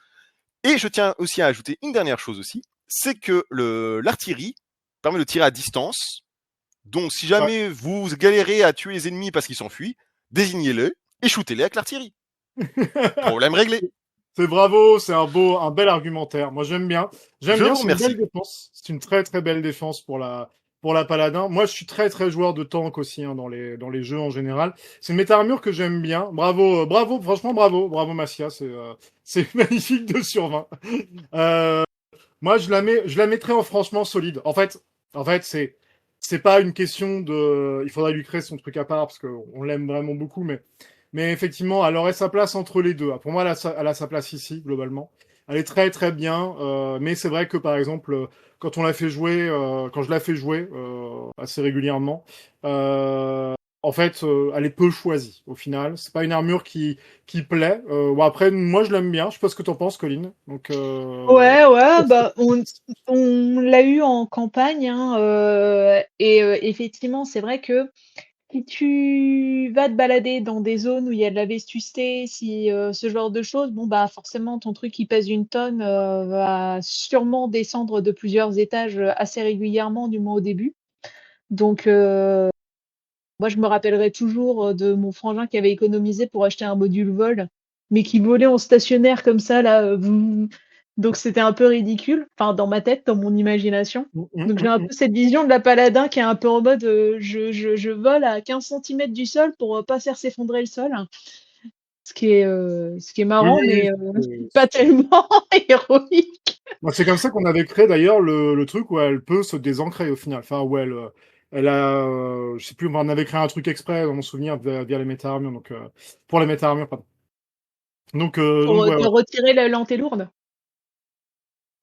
Et je tiens aussi à ajouter une dernière chose aussi, c'est que l'artillerie permet de tirer à distance. Donc si jamais vous galérez à tuer les ennemis parce qu'ils s'enfuient, désignez-les et shootez-les avec l'artillerie. Problème réglé. C'est bravo, c'est un bel argumentaire. Moi, j'aime bien. Je vous C'est une remercie. belle défense. C'est une très très belle défense pour la Paladin. Moi, je suis très très joueur de tank aussi hein, dans les jeux en général. C'est une méta-armure que j'aime bien. Bravo, bravo, franchement bravo Massia. C'est magnifique 2 sur 20. Moi, je la mettrais en franchement solide. En fait, c'est pas une question de. Il faudrait lui créer son truc à part parce qu'on l'aime vraiment beaucoup, mais effectivement, elle aurait sa place entre les deux. Pour moi, elle a sa place ici, globalement. Elle est très très bien, mais c'est vrai que par exemple, quand on l'a fait jouer, quand je la fais jouer assez régulièrement, en fait, elle est peu choisie au final. C'est pas une armure qui plaît. Bon, après, moi, je l'aime bien. Je sais pas ce que t'en penses, Colline. Donc, Ouais, bah on l'a eu en campagne, hein, et effectivement, c'est vrai que si tu vas te balader dans des zones où il y a de la vétusté, si ce genre de choses, bon bah forcément ton truc qui pèse une tonne va sûrement descendre de plusieurs étages assez régulièrement, du moins au début. Donc moi je me rappellerai toujours de mon frangin qui avait économisé pour acheter un module vol, mais qui volait en stationnaire comme ça là. Donc c'était un peu ridicule, enfin dans ma tête, dans mon imagination. Donc j'ai un peu cette vision de la paladin qui est un peu en mode je vole à 15 centimètres du sol pour pas faire s'effondrer le sol. Ce qui est oui, marrant, oui, mais oui. pas tellement héroïque. Moi, c'est comme ça qu'on avait créé d'ailleurs le truc où elle peut se désancrer au final. Enfin, où elle a, je sais plus, on avait créé un truc exprès dans mon souvenir via les méta-armures, donc pour les méta-armures, pardon. Pour Donc ouais, te retirer la lentille lourde.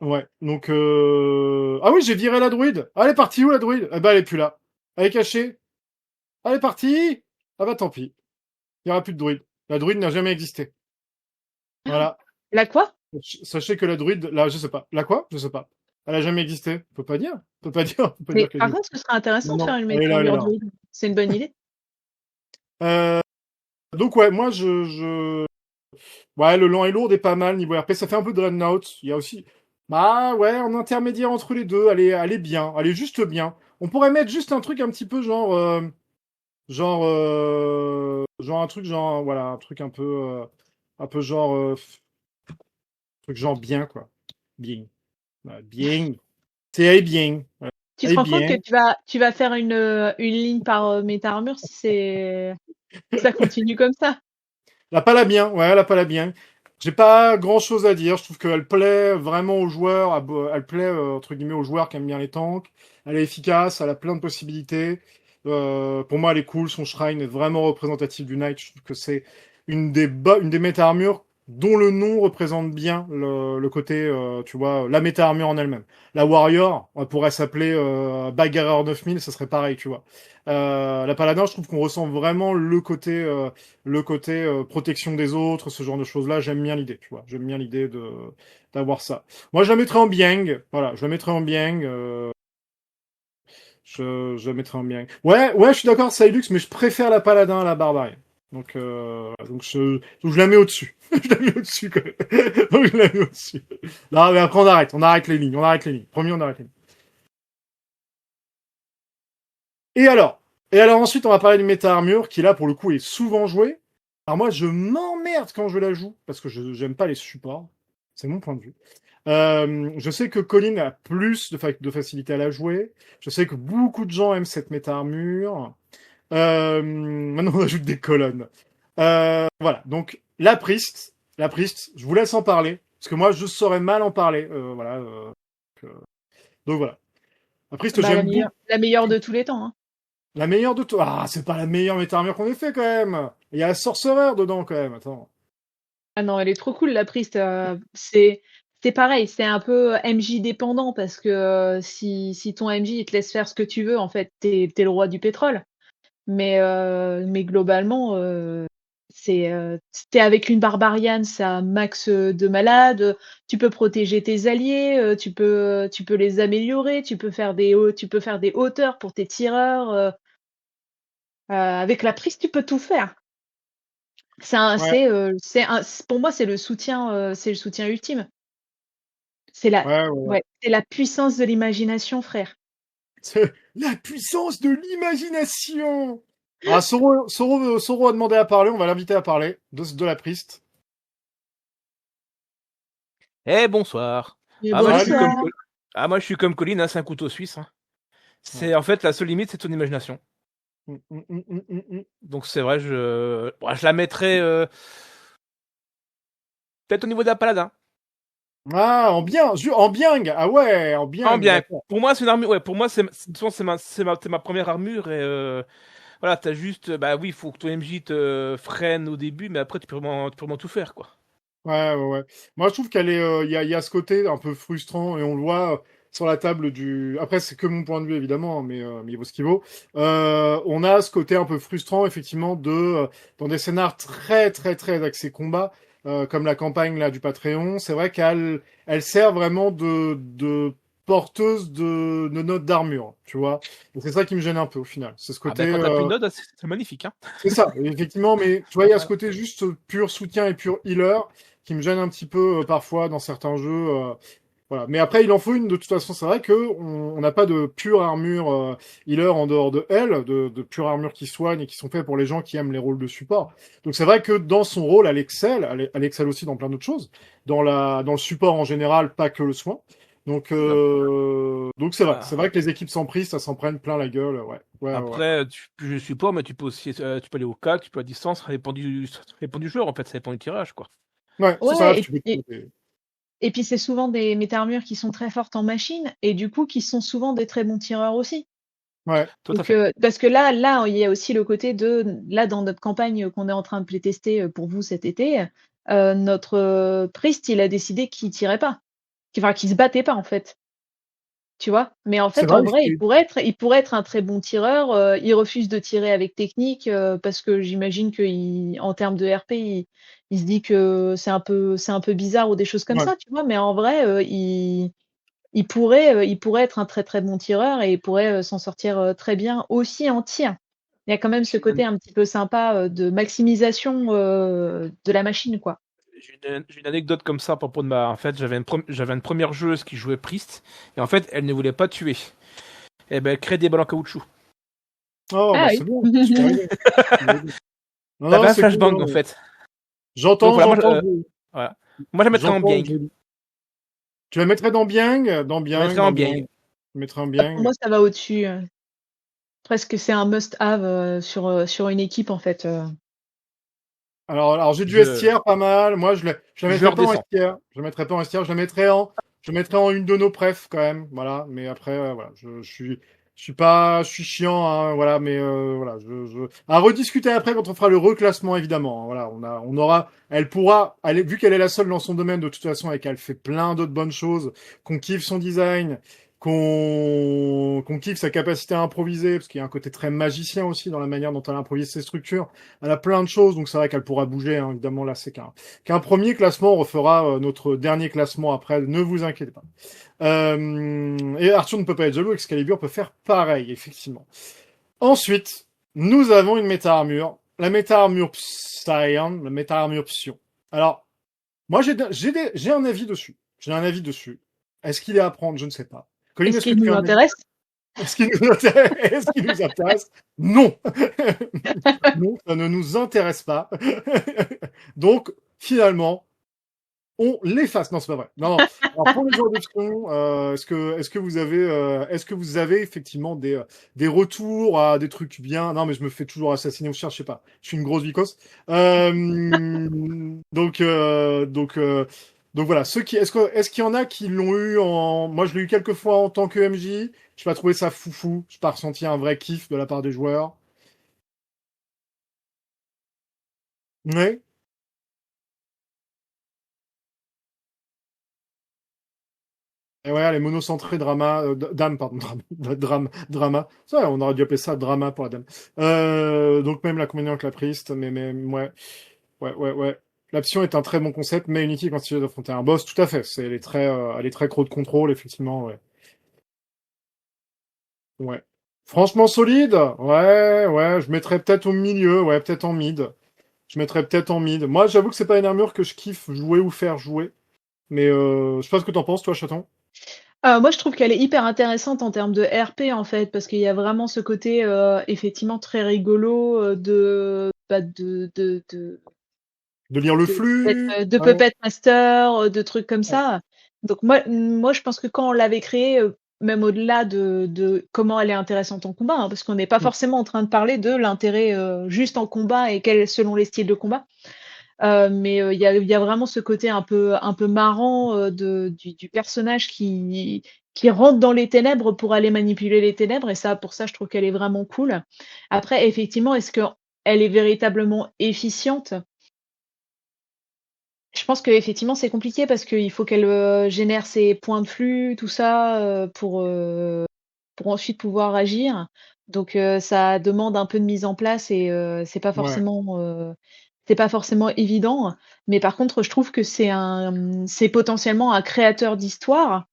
ouais. Donc ah oui, j'ai viré la druide. Ah, elle est partie où la druide? Eh ben, elle est plus là. Elle est cachée. Ah, elle est partie. Ah bah tant pis. Il y aura plus de druide. La druide n'a jamais existé. Voilà. La quoi? Sachez que la druide, là, je sais pas. La quoi? Je sais pas. Elle a jamais existé. On peut pas dire. On peut pas dire. On peut pas Mais dire qu'elle par existe. contre, ce serait intéressant Non, de faire non. une Elle est là, elle est méta-armure là. druide. C'est une bonne idée. Euh, donc ouais, moi ouais, le lent et lourd est pas mal niveau RP. Ça fait un peu Dreadnought. Il y a aussi, bah ouais, en intermédiaire entre les deux, elle est bien, elle est juste bien. On pourrait mettre juste un truc un petit peu genre un truc genre voilà, un peu genre truc genre bien quoi, bien, voilà, bien. C'est bien, voilà. Tu te Elle est rends compte que bien. tu vas faire une ligne par méta-armure si ça continue comme ça. La pale à bien, ouais, la pale à bien. J'ai pas grand chose à dire. Je trouve qu'elle plaît vraiment aux joueurs. Elle plaît, entre guillemets, aux joueurs qui aiment bien les tanks. Elle est efficace, elle a plein de possibilités. Pour moi, elle est cool. Son shrine est vraiment représentatif du Knight. Je trouve que c'est une des méta-armures dont le nom représente bien le côté, tu vois, la méta-armure en elle-même. La Warrior, on pourrait s'appeler Bagarreur 9000, ça serait pareil, tu vois. La Paladin, je trouve qu'on ressent vraiment le côté protection des autres, ce genre de choses-là, j'aime bien l'idée, tu vois. J'aime bien l'idée de d'avoir ça. Moi, je la mettrais en Bieng, voilà, je la mettrais en Bieng. Je la mettrais en Bieng. Ouais, je suis d'accord, Sailux, mais je préfère la Paladin à la Barbarian. Donc je la mets au-dessus. Je la mets au-dessus, quand même. Donc je la mets au-dessus. Non, mais après, on arrête les lignes. Promis, on arrête les lignes. Et alors, ensuite, on va parler du méta-armure, qui là, pour le coup, est souvent joué. Alors moi, je m'emmerde quand je la joue, parce que j'aime pas les supports. C'est mon point de vue. Je sais que Colin a plus de facilité à la jouer. Je sais que beaucoup de gens aiment cette méta-armure. Maintenant, on ajoute des colonnes. Voilà, donc la Priest, je vous laisse en parler, parce que moi, je saurais mal en parler. Voilà. Donc voilà. La Priest, Bah, j'aime beaucoup. la meilleure de tous les temps. Hein. La meilleure de tout. Ah, c'est pas la meilleure méta-armure qu'on ait fait, quand même. Il y a la sorcereur dedans, quand même. Attends. Ah non, elle est trop cool, la Priest. C'est pareil, c'est un peu MJ dépendant parce que si ton MJ il te laisse faire ce que tu veux, en fait, t'es le roi du pétrole. Mais globalement, t'es avec une barbariane, ça max de malade. Tu peux protéger tes alliés, tu peux les améliorer, tu peux faire des hauteurs pour tes tireurs. Avec la Priest, tu peux tout faire. Ouais, Pour moi, c'est le soutien ultime. ouais. C'est la puissance de l'imagination, frère. C'est la puissance de l'imagination. Ah, Soro a demandé à parler, on va l'inviter à parler de la Priest. Eh bonsoir. Et Ah moi je suis Salut. comme bonsoir. moi je suis comme Colline, hein, c'est un couteau suisse. Hein. C'est en fait la seule limite, c'est ton imagination. Donc c'est vrai, je la mettrais peut-être au niveau d'un paladin. Ah, en bien. Ah ouais, en bien. En bien. D'accord. Pour moi c'est une armure. Ouais, pour moi c'est ma première armure et voilà, t'as juste bah oui, il faut que ton MJ te freine au début, mais après tu peux vraiment tout faire quoi. Ouais. Moi, je trouve qu'elle est, il y a ce côté un peu frustrant et on le voit sur la table du. Après, c'est que mon point de vue évidemment, hein, mais il vaut ce qu'il vaut. On a ce côté un peu frustrant effectivement dans des scénars très axés combat, comme la campagne là du Patreon. C'est vrai elle sert vraiment de porteuse de notes d'armure, tu vois. Et c'est ça qui me gêne un peu au final. C'est ce Ah ben côté. quand t'as plus de notes, c'est magnifique hein. C'est ça, effectivement, mais tu vois, il y a ce côté juste pur soutien et pur healer qui me gêne un petit peu parfois dans certains jeux. Voilà. Mais après, il en faut une de toute façon. C'est vrai que on n'a pas de pure armure healer en dehors de elle, de pure armure qui soigne et qui sont faits pour les gens qui aiment les rôles de support. Donc c'est vrai que dans son rôle, elle excelle aussi dans plein d'autres choses, dans le support en général, pas que le soin. Donc c'est vrai. Ah. C'est vrai que les équipes sans prise, ça s'en prenne plein la gueule. Ouais. Après, je support, mais tu peux aussi tu peux aller au calque, tu peux à distance, ça dépend du joueur en fait, ça dépend du tirage quoi. Ouais, c'est ça. Ouais, Tu peux et puis c'est souvent des méta-armures qui sont très fortes en machine et du coup qui sont souvent des très bons tireurs aussi. Ouais. Tout à Donc, fait. parce que là, il y a aussi le côté là, dans notre campagne qu'on est en train de playtester pour vous cet été, notre Priest, il a décidé qu'il tirait pas. Qu'il se battait pas, en fait. Tu vois? Mais en C'est fait, vrai, en vrai, il pourrait être un très bon tireur. Il refuse de tirer avec technique parce que j'imagine qu'en termes de RP, il se dit que c'est un peu bizarre ou des choses comme ouais. ça, tu vois? Mais en vrai, il pourrait être un très très bon tireur et il pourrait s'en sortir très bien aussi en tir. Il y a quand même ce côté un petit peu sympa de maximisation de la machine, quoi. J'ai une anecdote comme ça à propos de en fait, j'avais une première joueuse qui jouait Priest et en fait, elle ne voulait pas tuer. Et ben, elle crée des balles en caoutchouc. Oh, Ah bah oui. c'est bon. Super idée. Non, T'avais un c'est flashbang cool. en fait. J'entends, Donc voilà, j'entends. moi je la mettrais en J'entends. bien. Tu la mettrais dans Biang? Je la mettrais en bien. Tu mettrais en Pour Biang. moi, ça va au-dessus. Presque, c'est un must-have sur une équipe, en fait. Alors j'ai du Je S-tier pas mal. Moi, je la mettrais pas en redescends. S-tier. Je la mettrais pas en S-tier. Je la mettrais en une de nos prefs quand même. Voilà. Mais après, voilà. Je suis chiant, hein, voilà. Mais voilà. À rediscuter après quand on fera le reclassement, évidemment. Hein, voilà. Elle pourra, vu qu'elle est la seule dans son domaine de toute façon et qu'elle fait plein d'autres bonnes choses, qu'on kiffe son design, qu'on kiffe sa capacité à improviser, parce qu'il y a un côté très magicien aussi dans la manière dont elle improvise ses structures. Elle a plein de choses, donc c'est vrai qu'elle pourra bouger, hein, évidemment, là, c'est qu'un premier classement. On refera notre dernier classement après, ne vous inquiétez pas. Et Arthur ne peut pas être jaloux, Excalibur peut faire pareil, effectivement. Ensuite, nous avons une méta-armure la méta-armure Psy, la méta-armure Psion. Alors, moi, j'ai un avis dessus. J'ai un avis dessus. Est-ce qu'il est à prendre? Je ne sais pas. Colline, Est-ce est-ce que qu'il tu nous as un avis? intéresse? Est-ce qu'il nous intéresse? Est-ce qu'il nous intéresse? Non. Non, ça ne nous intéresse pas. Donc, finalement, on l'efface. Non, c'est pas vrai. Non, non. Alors, pour les joueurs d'option, est-ce que vous avez effectivement des retours à des trucs bien? Non, mais je me fais toujours assassiner au chien, je sais pas. Je suis une grosse vicose. Donc, donc voilà. Est-ce qu'il y en a qui l'ont eu moi, je l'ai eu quelques fois en tant que MJ. Je pas trouvé ça foufou. Je pas ressenti un vrai kiff de la part des joueurs. Ouais. Et ouais, les monocentrés drama, dame, pardon, drama. Ça, on aurait dû appeler ça drama pour la dame. Donc même la combinaison avec la Priest, mais ouais. L'option est un très bon concept, mais Unity quand il d'affronter un boss, tout à fait. Elle est très creux de contrôle, effectivement, ouais. Ouais. Franchement solide, ouais, je mettrais peut-être au milieu, ouais, peut-être en mid. Je mettrais peut-être en mid. Moi, j'avoue que c'est pas une armure que je kiffe jouer ou faire jouer. Mais je sais pas ce que t'en penses, toi, Chaton. Moi, je trouve qu'elle est hyper intéressante en termes de RP, en fait, parce qu'il y a vraiment ce côté, effectivement très rigolo, De lire le flux. de Ouais. Puppet Master, de trucs comme Ouais. ça. Donc moi, je pense que quand on l'avait créée, même au-delà de comment elle est intéressante en combat, hein, parce qu'on n'est pas Mm. forcément en train de parler de l'intérêt, juste en combat et selon les styles de combat. Mais il y a vraiment ce côté un peu marrant, du personnage qui rentre dans les ténèbres pour aller manipuler les ténèbres, et ça, pour ça, je trouve qu'elle est vraiment cool. Après, effectivement, est-ce qu'elle est véritablement efficiente? Je pense qu'effectivement, c'est compliqué parce qu'il faut qu'elle génère ses points de flux, tout ça, pour ensuite pouvoir agir. Donc, ça demande un peu de mise en place et Ouais. c'est pas forcément évident. Mais par contre, je trouve que c'est potentiellement un créateur d'histoire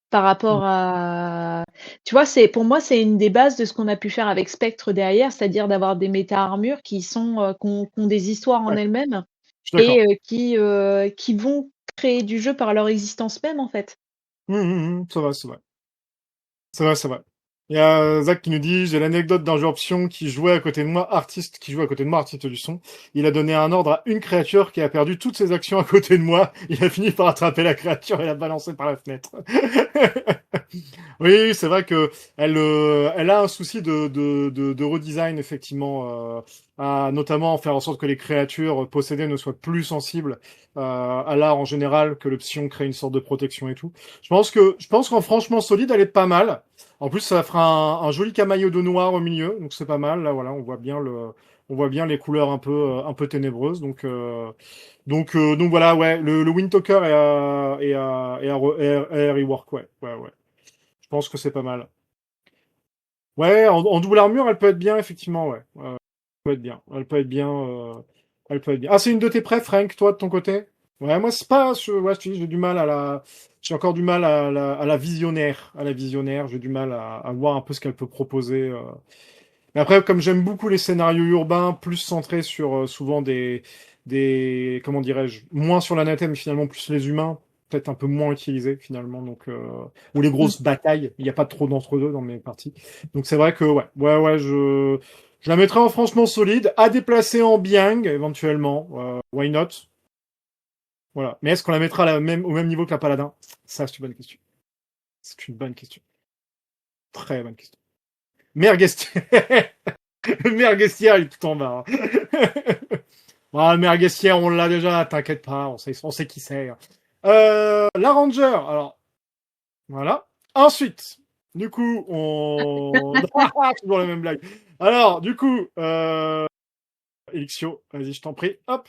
par Mm. rapport à. Tu vois, pour moi, c'est une des bases de ce qu'on a pu faire avec Spectre derrière, c'est-à-dire d'avoir des méta-armures qui ont des histoires en Ouais, elles-mêmes je suis et d'accord. qui vont créer du jeu par leur existence même, en fait. C'est vrai, c'est vrai. C'est vrai, c'est vrai. Il y a Zach qui nous dit, j'ai l'anecdote d'un joueur option qui jouait à côté de moi, artiste du son. Il a donné un ordre à une créature qui a perdu toutes ses actions à côté de moi. Il a fini par attraper la créature et la balancer par la fenêtre. Oui, c'est vrai que elle a un souci de redesign, effectivement, à notamment faire en sorte que les créatures possédées ne soient plus sensibles à l'art en général, que l'option crée une sorte de protection et tout. Je pense qu'en franchement solide, elle est pas mal. En plus, ça fera un joli camaillot de noir au milieu, donc c'est pas mal. Là, voilà, on voit bien les couleurs un peu ténébreuses. Donc voilà, ouais, le Windtalker est à rework, ouais. Je pense que c'est pas mal. Ouais, en double armure, elle peut être bien, effectivement, ouais. Elle peut être bien. Elle peut être bien. Elle peut être bien. Ah, c'est une de tes prêts, Frank, toi, de ton côté? Ouais, moi, c'est pas. Ouais, je te dis, j'ai du mal à la. J'ai encore du mal à la visionnaire. À la visionnaire, j'ai du mal à voir un peu ce qu'elle peut proposer. Mais après, comme j'aime beaucoup les scénarios urbains, plus centrés sur souvent comment dirais-je, moins sur l'anathème, finalement, plus les humains, peut-être un peu moins utilisés, finalement, ou les Mm. grosses batailles, il n'y a pas trop d'entre-deux dans mes parties. Donc c'est vrai que, ouais, je la mettrais en franchement solide, à déplacer en biang, éventuellement, why not? Voilà. Mais est-ce qu'on la mettra au même niveau que la paladin? Ça, c'est une bonne question. C'est une bonne question. Très bonne question. Merguestière. Merguestière, il est tout en bas. Hein. Ah, Merguestière, on l'a déjà, t'inquiète pas, on sait qui c'est. La Ranger, alors, voilà. Ensuite, du coup, on... toujours la même blague. Alors, du coup, Elixio, vas-y, je t'en prie. Hop.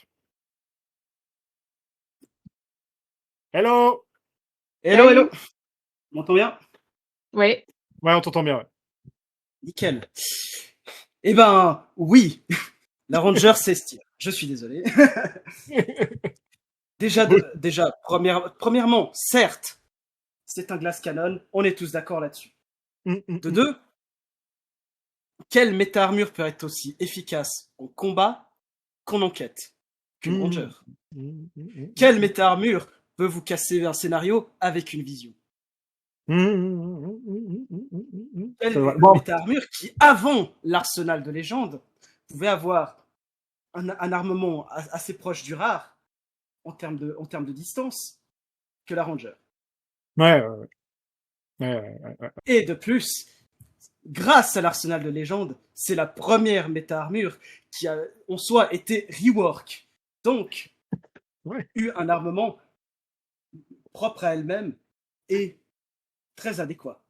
Hello. Hello, Salut! hello. On m'entend bien? Ouais. Ouais, on t'entend bien, ouais. Nickel. Eh ben, oui. La Ranger, c'est style. Je suis désolé. Oui. Déjà, premièrement, certes, c'est un glass cannon. On est tous d'accord là-dessus. De deux, quelle méta-armure peut être aussi efficace en combat qu'on enquête qu'une Mmh. ranger. Mmh. Quelle méta-armure peut vous casser un scénario avec une vision? C'est Quelle vrai. Bon, méta-armure qui, avant l'arsenal de légende, pouvait avoir un armement assez proche du rare en termes de distance que la ranger. ouais. Et de plus, grâce à l'arsenal de légende, c'est la première méta-armure qui a en soi été rework. Donc, Ouais. eu un armement propre à elle-même et très adéquat.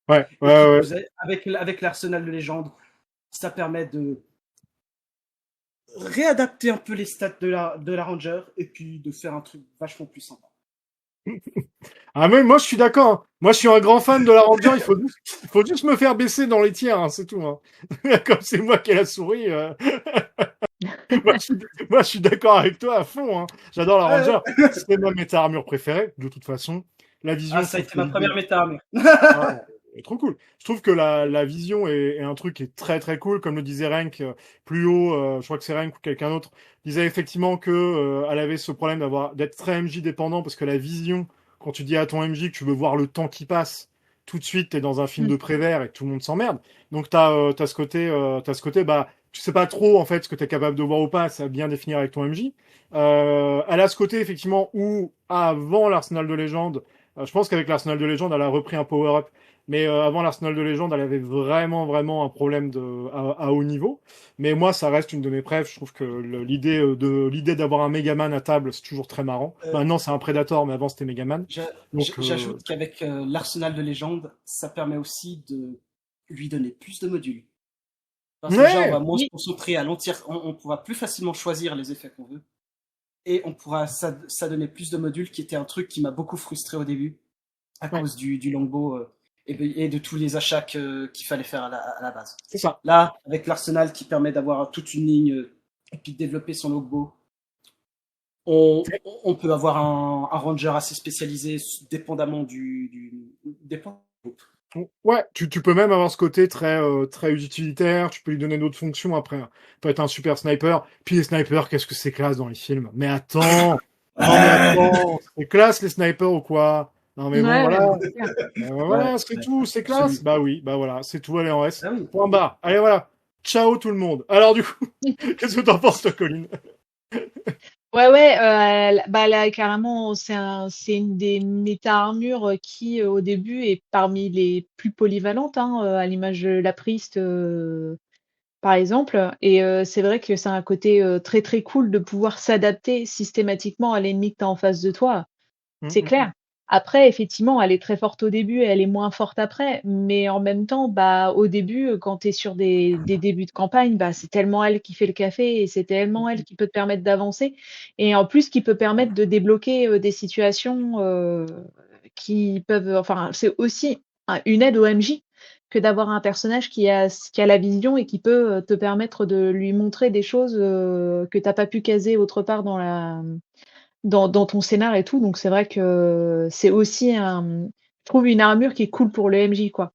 Ouais, Et ouais, qui ouais. plus est, avec l'arsenal de légende, ça permet de réadapter un peu les stats de la ranger et puis de faire un truc vachement plus sympa. Ah, mais moi, je suis d'accord. Hein. Moi, je suis un grand fan de la Ranger. Il faut juste me faire baisser dans les tiers, hein, c'est tout. Hein. Comme c'est moi qui ai la souris. Moi, je suis d'accord avec toi à fond. Hein. J'adore la Ranger. C'est ma méta-armure préférée, de toute façon. La vision, Ah, je ça a trouve été que ma l'idée- première méta-armure. Ah, c'est trop cool. Je trouve que la vision est un truc qui est très très cool, comme le disait Rank plus haut. Je crois que c'est Rank ou quelqu'un d'autre disait effectivement que elle avait ce problème d'être très MJ dépendant parce que la vision, quand tu dis à ton MJ que tu veux voir le temps qui passe, tout de suite t'es dans un film de Prévert et que tout le monde s'emmerde. Donc t'as ce côté bah tu sais pas trop en fait ce que t'es capable de voir ou pas, ça à bien définir avec ton MJ. Elle a ce côté effectivement où avant l'arsenal de légende je pense qu'avec l'Arsenal de légende, elle a repris un power-up. Mais avant l'Arsenal de légende, elle avait vraiment un problème à haut niveau. Mais moi, ça reste une de mes préfs. Je trouve que l'idée d'avoir un Megaman à table, c'est toujours très marrant. Maintenant, c'est un Predator, mais avant, c'était Megaman. Donc, J'ajoute qu'avec l'arsenal de légende, ça permet aussi de lui donner plus de modules. Parce que déjà, on ouais, va moins se concentrer à l'entière, on pourra plus facilement choisir les effets qu'on veut. Et on pourra s'adonner plus de modules, qui était un truc qui m'a beaucoup frustré au début, à Ouais. cause du longbow et de tous les achats qu'il fallait faire à la base. c'est ça. Là, avec l'arsenal qui permet d'avoir toute une ligne et puis de développer son longbow, on peut avoir un ranger assez spécialisé, dépendamment dépend du groupe. Ouais, tu peux même avoir ce côté très utilitaire, tu peux lui donner d'autres fonctions après. Ça peut être un super sniper. Puis les snipers, qu'est-ce que c'est classe dans les films. Mais attends! Non mais attends! C'est classe les snipers ou quoi? Non mais bon, Ouais, voilà. c'est clair. Voilà, c'est tout, c'est classe. Absolument. Bah oui, bah voilà, c'est tout, allez en S. Ah oui. Point barre. Allez voilà. Ciao tout le monde. Alors du coup, qu'est-ce que t'en penses toi, Colline? Ouais, bah là, carrément, c'est une des méta-armures qui, au début, est parmi les plus polyvalentes, hein, à l'image de la Priest, par exemple. Et c'est vrai que c'est un côté très très cool de pouvoir s'adapter systématiquement à l'ennemi que tu as en face de toi. C'est clair. Après, effectivement, elle est très forte au début et elle est moins forte après. Mais en même temps, bah, au début, quand tu es sur des débuts de campagne, bah, c'est tellement elle qui fait le café et c'est tellement elle qui peut te permettre d'avancer. Et en plus, qui peut permettre de débloquer des situations qui peuvent. Enfin, c'est aussi une aide au MJ que d'avoir un personnage qui a la vision et qui peut te permettre de lui montrer des choses que tu n'as pas pu caser autre part dans ton scénar et tout. Donc c'est vrai que c'est aussi je trouve une armure qui est cool pour le MJ, quoi.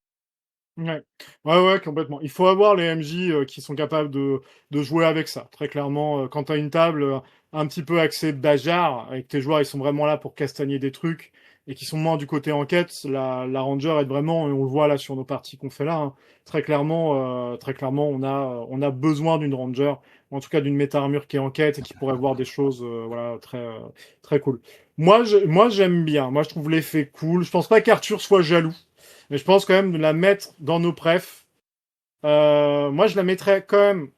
Ouais, complètement. Il faut avoir les MJ qui sont capables de jouer avec ça. Très clairement, quand tu as une table un petit peu axée bagarre, avec tes joueurs, ils sont vraiment là pour castagner des trucs et qui sont moins du côté enquête, la Ranger aide vraiment, et on le voit là sur nos parties qu'on fait là. Hein. Très clairement, on a besoin d'une Ranger, en tout cas d'une méta-armure qui est enquête et qui pourrait voir des choses voilà, très cool. Moi, j'aime bien. Moi, je trouve l'effet cool. Je pense pas qu'Arthur soit jaloux. Mais je pense quand même de la mettre dans nos prefs. Moi, je la mettrais quand même.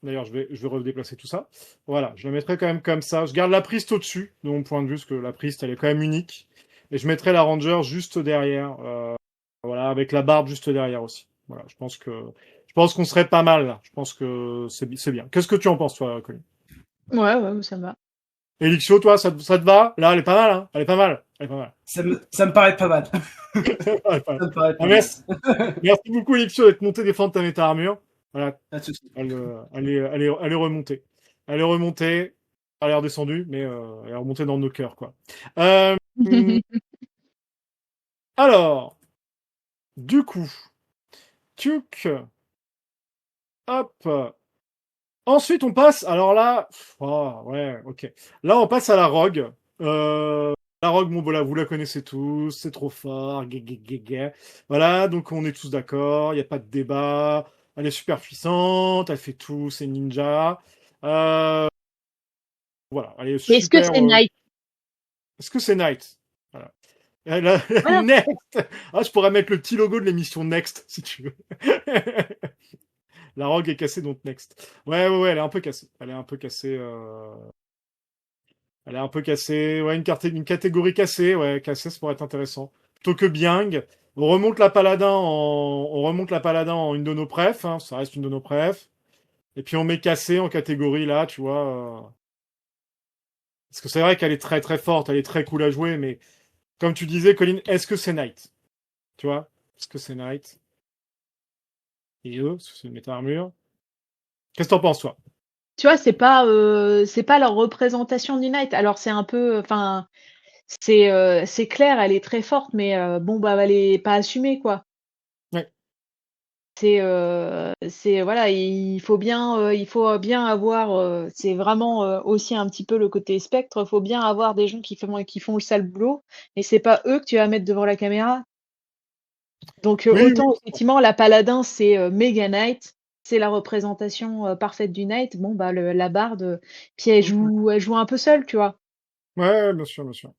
D'ailleurs, je vais redéplacer tout ça. Voilà, je la mettrais quand même comme ça. Je garde la Priest au-dessus, de mon point de vue, parce que la Priest, elle est quand même unique. Et je mettrais la Ranger juste derrière. Voilà, avec la barbe juste derrière aussi. Voilà, je pense qu'on serait pas mal là. Je pense que c'est bien. Qu'est-ce que tu en penses, toi, Colin? Ouais, ça me va. Elixio, toi, ça te va? Là, elle est pas mal, hein? Elle est pas mal. Elle est pas mal. Ça me paraît pas mal. Elle est pas mal. Ça me paraît pas Ah, mal. merci beaucoup, Elixio, d'être monté défendre ta méta-armure. Voilà, Pas de souci. elle est remontée. Elle est remontée. Elle est redescendue, mais elle est remontée dans nos cœurs, quoi. Euh, alors, du coup, Tuc, hop, Ensuite, on passe. Alors là, ouais, ok. Là, on passe à la Rogue. La Rogue, bon, voilà, vous la connaissez tous. C'est trop fort. Voilà, donc on est tous d'accord. Il n'y a pas de débat. Elle est super puissante. Elle fait tout. C'est ninja. Euh, voilà, elle est Mais est-ce que super. c'est Night? Est-ce que c'est Night? Voilà. Voilà. Next. Ah, je pourrais mettre le petit logo de l'émission Next, si tu veux. La Rogue est cassée, donc Next. Ouais, elle est un peu cassée. Elle est un peu cassée. Elle est un peu cassée. Ouais, une catégorie cassée. Ouais, cassée, ça pourrait être intéressant. Plutôt que Biang. On remonte la Paladin en une de nos prefs. Hein, ça reste une de nos prefs. Et puis on met cassée en catégorie là, tu vois. Parce que c'est vrai qu'elle est très très forte. Elle est très cool à jouer. Mais comme tu disais, Colin, est-ce que c'est Knight? Tu vois? Est-ce que c'est Knight? Et eux, est-ce que c'est une méta-armure? Qu'est-ce que t'en penses, toi? Tu vois, c'est pas leur représentation du Night. Alors c'est un peu, enfin, c'est clair, elle est très forte, mais bon bah elle est pas assumée quoi. Ouais. C'est voilà, il faut bien avoir. C'est vraiment aussi un petit peu le côté spectre. Il faut bien avoir des gens qui font le sale boulot, et c'est pas eux que tu vas mettre devant la caméra. Donc Oui, oui. autant effectivement la Paladin c'est Mega Knight, c'est la représentation parfaite du Knight. Bon bah la barde, puis elle joue un peu seule, tu vois. Ouais, bien sûr, bien sûr.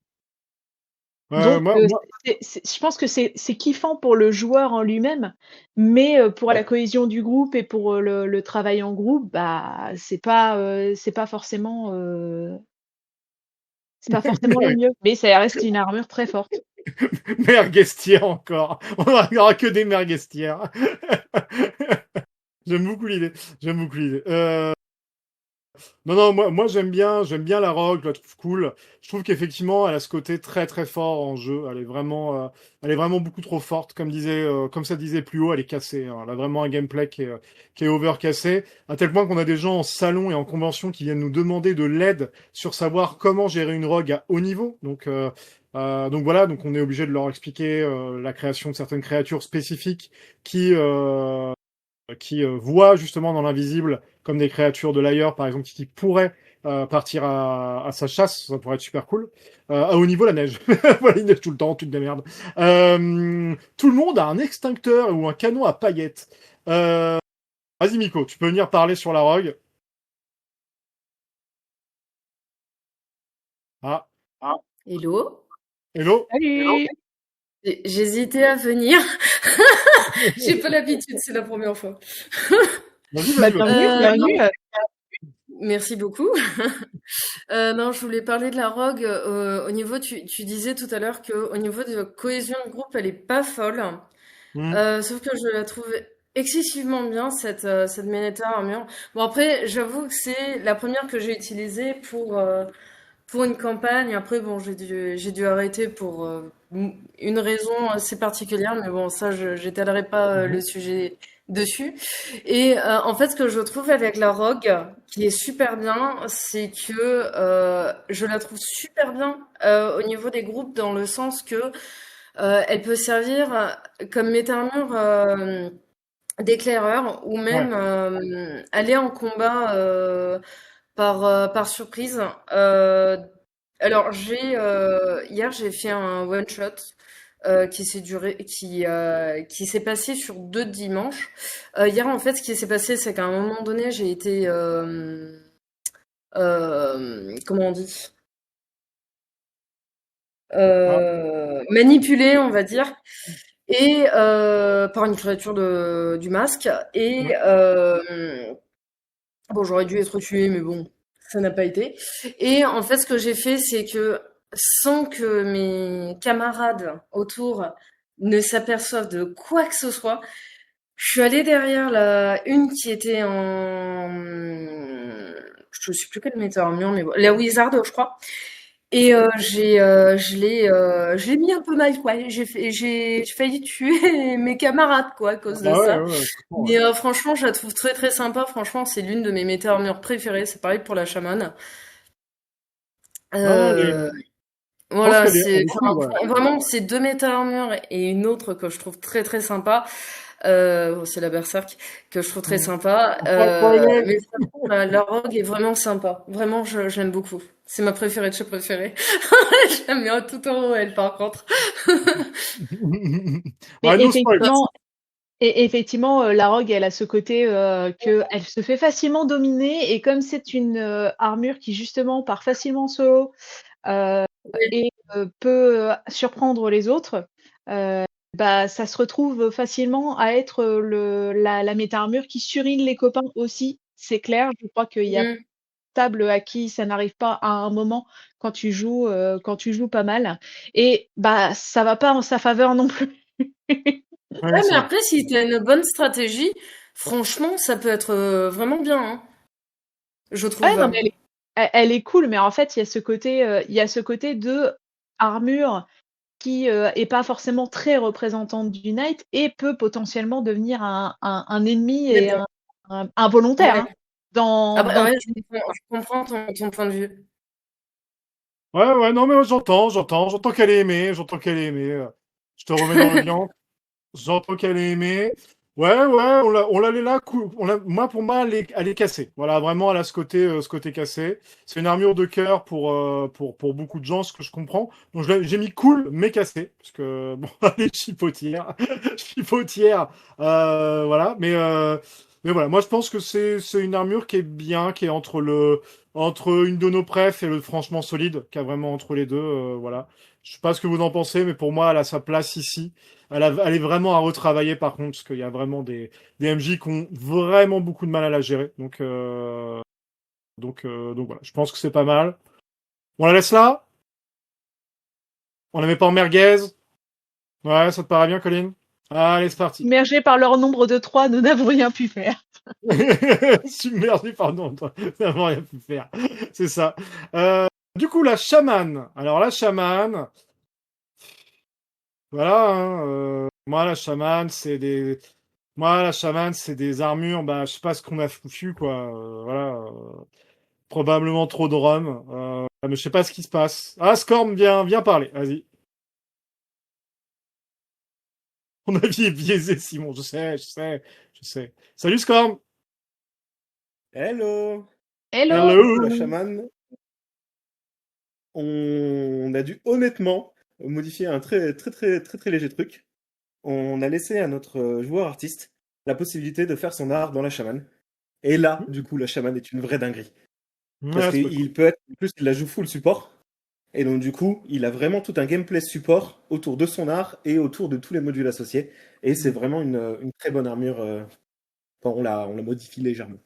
Ouais, Donc moi, je pense que c'est kiffant pour le joueur en lui-même, mais pour la cohésion du groupe et pour le travail en groupe, bah c'est pas forcément le mieux. Mais ça reste une armure très forte. mère Guestière encore. On n'aura que des mères Guestières. J'aime beaucoup l'idée. J'aime beaucoup l'idée. Non, moi j'aime bien la Rogue, je la trouve cool. Je trouve qu'effectivement, elle a ce côté très très fort en jeu. Elle est vraiment beaucoup trop forte. Comme ça disait plus haut, elle est cassée. Hein. Elle a vraiment un gameplay qui est overcassé, à tel point qu'on a des gens en salon et en convention qui viennent nous demander de l'aide sur savoir comment gérer une Rogue à haut niveau. Donc voilà, donc on est obligé de leur expliquer la création de certaines créatures spécifiques qui voient justement dans l'invisible comme des créatures de l'ailleurs, par exemple, qui pourraient partir à sa chasse, ça pourrait être super cool. À haut niveau, la neige. Voilà, il neige tout le temps, toute des merdes. Tout le monde a un extincteur ou un canon à paillettes. Vas-y, Miko, tu peux venir parler sur la Rogue. Ah, Hello. hello. Salut! J'hésitais à venir. J'ai pas l'habitude, c'est la première fois. Vas-y, Bah, vas-y. bienvenue. Merci beaucoup. Non, je voulais parler de la Rogue. Au niveau, tu disais tout à l'heure que au niveau de cohésion de groupe, elle est pas folle. Sauf que je la trouve excessivement bien cette Menetta armure. Bon après, j'avoue que c'est la première que j'ai utilisée pour une campagne. Après, bon, j'ai dû arrêter pour une raison assez particulière, mais bon, ça, j'étalerai pas le sujet dessus. Et en fait, ce que je trouve avec la Rogue, qui est super bien, c'est que je la trouve super bien au niveau des groupes, dans le sens que elle peut servir comme méta-armure d'éclaireur, ou même aller en combat par surprise. Alors hier j'ai fait un one shot qui s'est passé sur 2 dimanches. Hier en fait ce qui s'est passé c'est qu'à un moment donné j'ai été comment on dit manipulée on va dire et par une créature du masque et bon, j'aurais dû être tuée, mais bon, ça n'a pas été. Et en fait, ce que j'ai fait, c'est que sans que mes camarades autour ne s'aperçoivent de quoi que ce soit, je suis allée derrière une qui était je sais plus quelle méta armure, mais bon, la Wizard, je crois. Et je l'ai mis un peu mal, quoi. J'ai failli tuer mes camarades, quoi, à cause de Ah ça. ouais, Mais franchement, je la trouve très très sympa. Franchement, c'est l'une de mes méta-armures préférées. C'est pareil pour la chamane. Non, Euh, Voilà, qu'elle est, c'est elle est cool, ouais. vraiment c'est 2 méta-armures et une autre que je trouve très très sympa. C'est la Berserk que je trouve très sympa. Mais franchement, la Rogue est vraiment sympa. Vraiment, j'aime beaucoup. C'est ma préférée de chez préférée. J'aime bien tout en haut, elle, par contre. Mais Ouais, no spoil. effectivement, la Rogue, elle a ce côté que elle se fait facilement dominer, et comme c'est une armure qui justement part facilement solo et peut surprendre les autres, bah, ça se retrouve facilement à être la méta-armure qui surine les copains aussi. C'est clair, je crois qu'il y a Mm. table à qui ça n'arrive pas à un moment quand tu joues pas mal. Et bah, ça va pas en sa faveur non plus. Ouais, Ouais, c'est mais vrai. après, si t'as une bonne stratégie, franchement, ça peut être vraiment bien, hein, je Ouais, trouve. non, mais elle est cool, mais en fait, il y a ce côté de armure qui est pas forcément très représentante du knight et peut potentiellement devenir un ennemi Mais et bon, un volontaire, ouais. hein, dans, Après, dans... ouais, je comprends ton point de vue. Ouais, non, mais j'entends qu'elle est aimée, Je te remets dans l'audience. J'entends qu'elle est aimée. Ouais, on l'a là, cool. Pour moi, elle est cassée. Voilà, vraiment, elle a ce côté cassé. C'est une armure de cœur pour beaucoup de gens, ce que je comprends. Donc, j'ai mis cool, mais cassé. Parce que, bon, elle est chipotière. Chipotière. Voilà. Mais voilà, moi, je pense que c'est une armure qui est bien, qui est entre une de nos préf et le franchement solide, qui a vraiment entre les deux. Voilà. Je sais pas ce que vous en pensez, mais pour moi, elle a sa place ici. Elle est vraiment à retravailler par contre, parce qu'il y a vraiment des MJ qui ont vraiment beaucoup de mal à la gérer. Donc voilà, je pense que c'est pas mal. On la laisse là? On la met pas en merguez? Ouais, ça te paraît bien, Colline? Allez, c'est parti. Submergés par leur nombre de 3, nous n'avons rien pu faire. Submergé, pardon, toi. Ça n'a rien pu faire. C'est ça. Du coup, la chamane. Alors, la chamane, voilà, hein, moi, la chamane, c'est des armures, bah, je sais pas ce qu'on a foutu, quoi. Voilà. Probablement trop de rhum. Mais je sais pas ce qui se passe. Ah, Scorm, viens parler. Vas-y. Mon avis est biaisé, Simon. Je sais. Salut, Scorm. Hello! Hello! Du coup, la Hello. chamane, on a dû honnêtement modifier un très léger truc. On a laissé à notre joueur artiste la possibilité de faire son art dans la chamane. Et là, du coup, la chamane est une vraie dinguerie. Parce Ouais, c'est pas cool. qu'il peut être, en plus, il la joue full support. Et donc, du coup, il a vraiment tout un gameplay support autour de son art et autour de tous les modules associés. Et c'est vraiment une très bonne armure. Enfin, on l'a modifié légèrement.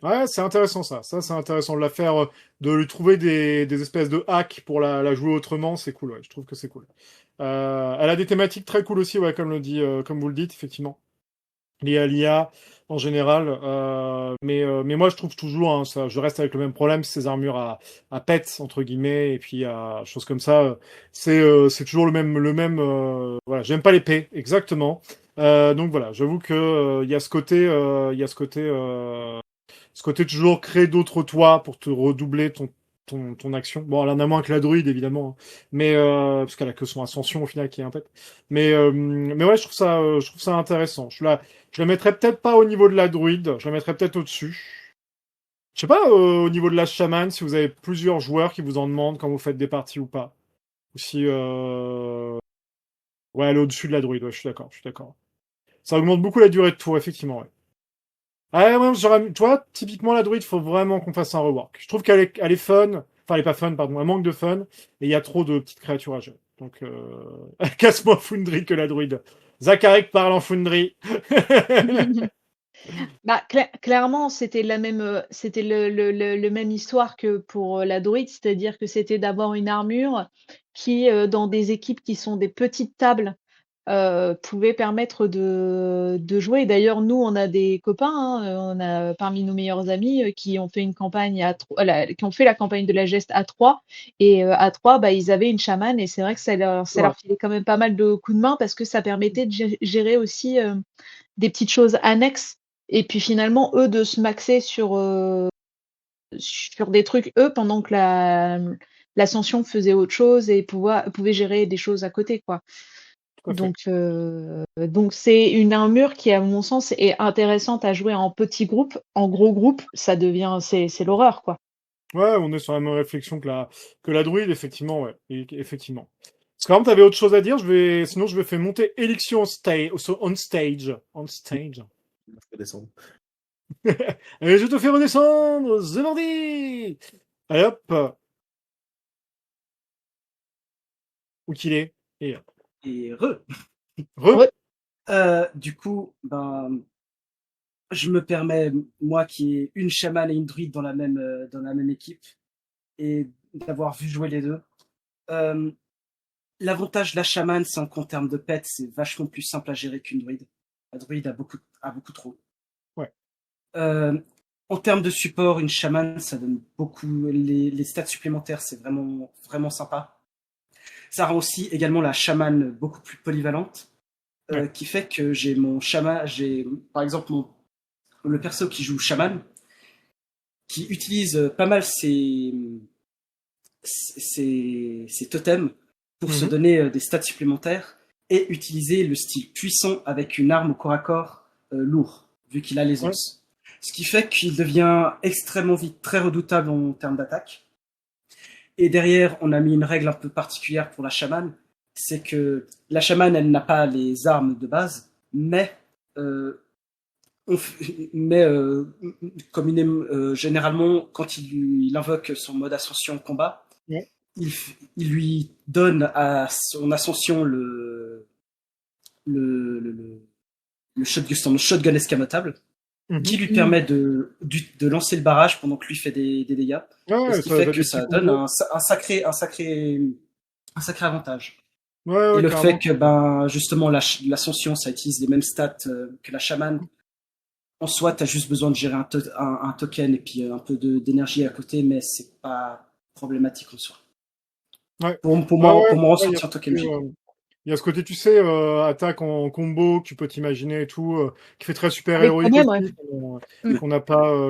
Ouais, c'est intéressant ça. Ça, c'est intéressant de la faire, de lui trouver des espèces de hacks pour la jouer autrement. C'est cool, ouais. Je trouve que c'est cool. Elle a des thématiques très cool aussi, ouais, comme vous le dites, effectivement. Liées à l'IA en général. Mais moi, je trouve toujours, hein, ça, je reste avec le même problème, ces armures à pets, entre guillemets, et puis à choses comme ça. C'est toujours voilà, j'aime pas l'épée, exactement. Donc voilà, j'avoue que il y a ce côté toujours créer d'autres toits pour te redoubler ton action. Bon, elle en a moins que la druide, évidemment, hein. Mais parce qu'elle a que son ascension au final qui est un pet. Mais ouais, je trouve ça intéressant. Je la mettrais peut-être pas au niveau de la druide, je la mettrais peut-être au-dessus. Je sais pas, au niveau de la chamane, si vous avez plusieurs joueurs qui vous en demandent quand vous faites des parties ou pas. Ou si, ouais, elle est au-dessus de la druide, ouais, je suis d'accord. Ça augmente beaucoup la durée de tour, effectivement, ouais. Ah ouais, tu vois, typiquement la druide, faut vraiment qu'on fasse un rework. Je trouve elle est fun, enfin elle est pas fun, pardon, elle manque de fun, et il y a trop de petites créatures à gérer. Donc, casse-moi Foundry que la druide. Zacharek parle en Foundry. Bah, clairement, c'était c'était le même histoire que pour la druide, c'est-à-dire que c'était d'avoir une armure qui, dans des équipes qui sont des petites tables, pouvait permettre de jouer. D'ailleurs, nous, on a des copains, hein, on a parmi nos meilleurs amis qui ont fait une campagne qui ont fait la campagne de la geste à 3. Et à 3, bah, ils avaient une chamane, et c'est vrai que ça Ouais. leur filait quand même pas mal de coups de main parce que ça permettait de gérer aussi des petites choses annexes. Et puis finalement, eux, de se maxer sur des trucs, eux, pendant que l'ascension faisait autre chose et pouvait gérer des choses à côté, quoi. Tout à fait. Donc c'est une armure qui, à mon sens, est intéressante à jouer en petit groupe. En gros groupe, ça devient, c'est l'horreur, quoi. Ouais, on est sur la même réflexion que la druide, effectivement, ouais. Effectivement. Parce que, quand même, t'avais autre chose à dire, sinon je vais faire monter Elixir on stage. On stage. Je vais descendre. Et je te fais redescendre, c'est mardi! Allez hop! Où qu'il est? Et hop. Et re. Re! Du coup, je me permets, moi qui ai une chamane et une druide dans la même équipe, et d'avoir vu jouer les deux. L'avantage de la chamane, c'est qu'en termes de pet, c'est vachement plus simple à gérer qu'une druide. La druide a beaucoup trop. Ouais. En termes de support, une chamane, ça donne beaucoup. Les stats supplémentaires, c'est vraiment, vraiment sympa. Ça rend aussi également la chamane beaucoup plus polyvalente, qui fait que j'ai par exemple le perso qui joue chaman, qui utilise pas mal ses totems pour se donner des stats supplémentaires et utiliser le style puissant avec une arme au corps à corps lourd, vu qu'il a les os. Ce qui fait qu'il devient extrêmement vite très redoutable en termes d'attaque. Et derrière, on a mis une règle un peu particulière pour la chamane, c'est que la chamane, elle n'a pas les armes de base, mais généralement, quand il invoque son mode ascension combat, il lui donne à son ascension le shotgun escamotable, qui lui permet de lancer le barrage pendant que lui fait des dégâts. Ce qui fait que ça donne un sacré avantage. Et le fait que justement l'ascension, ça utilise les mêmes stats que la chamane. En soi, tu as juste besoin de gérer un token et puis un peu d'énergie à côté, mais c'est pas problématique en soi. Ouais. Pour moi, ressentir token G. Il y a ce côté, tu sais, attaque en combo que tu peux t'imaginer et tout, qui fait très super héroïque aussi, qu'on n'a pas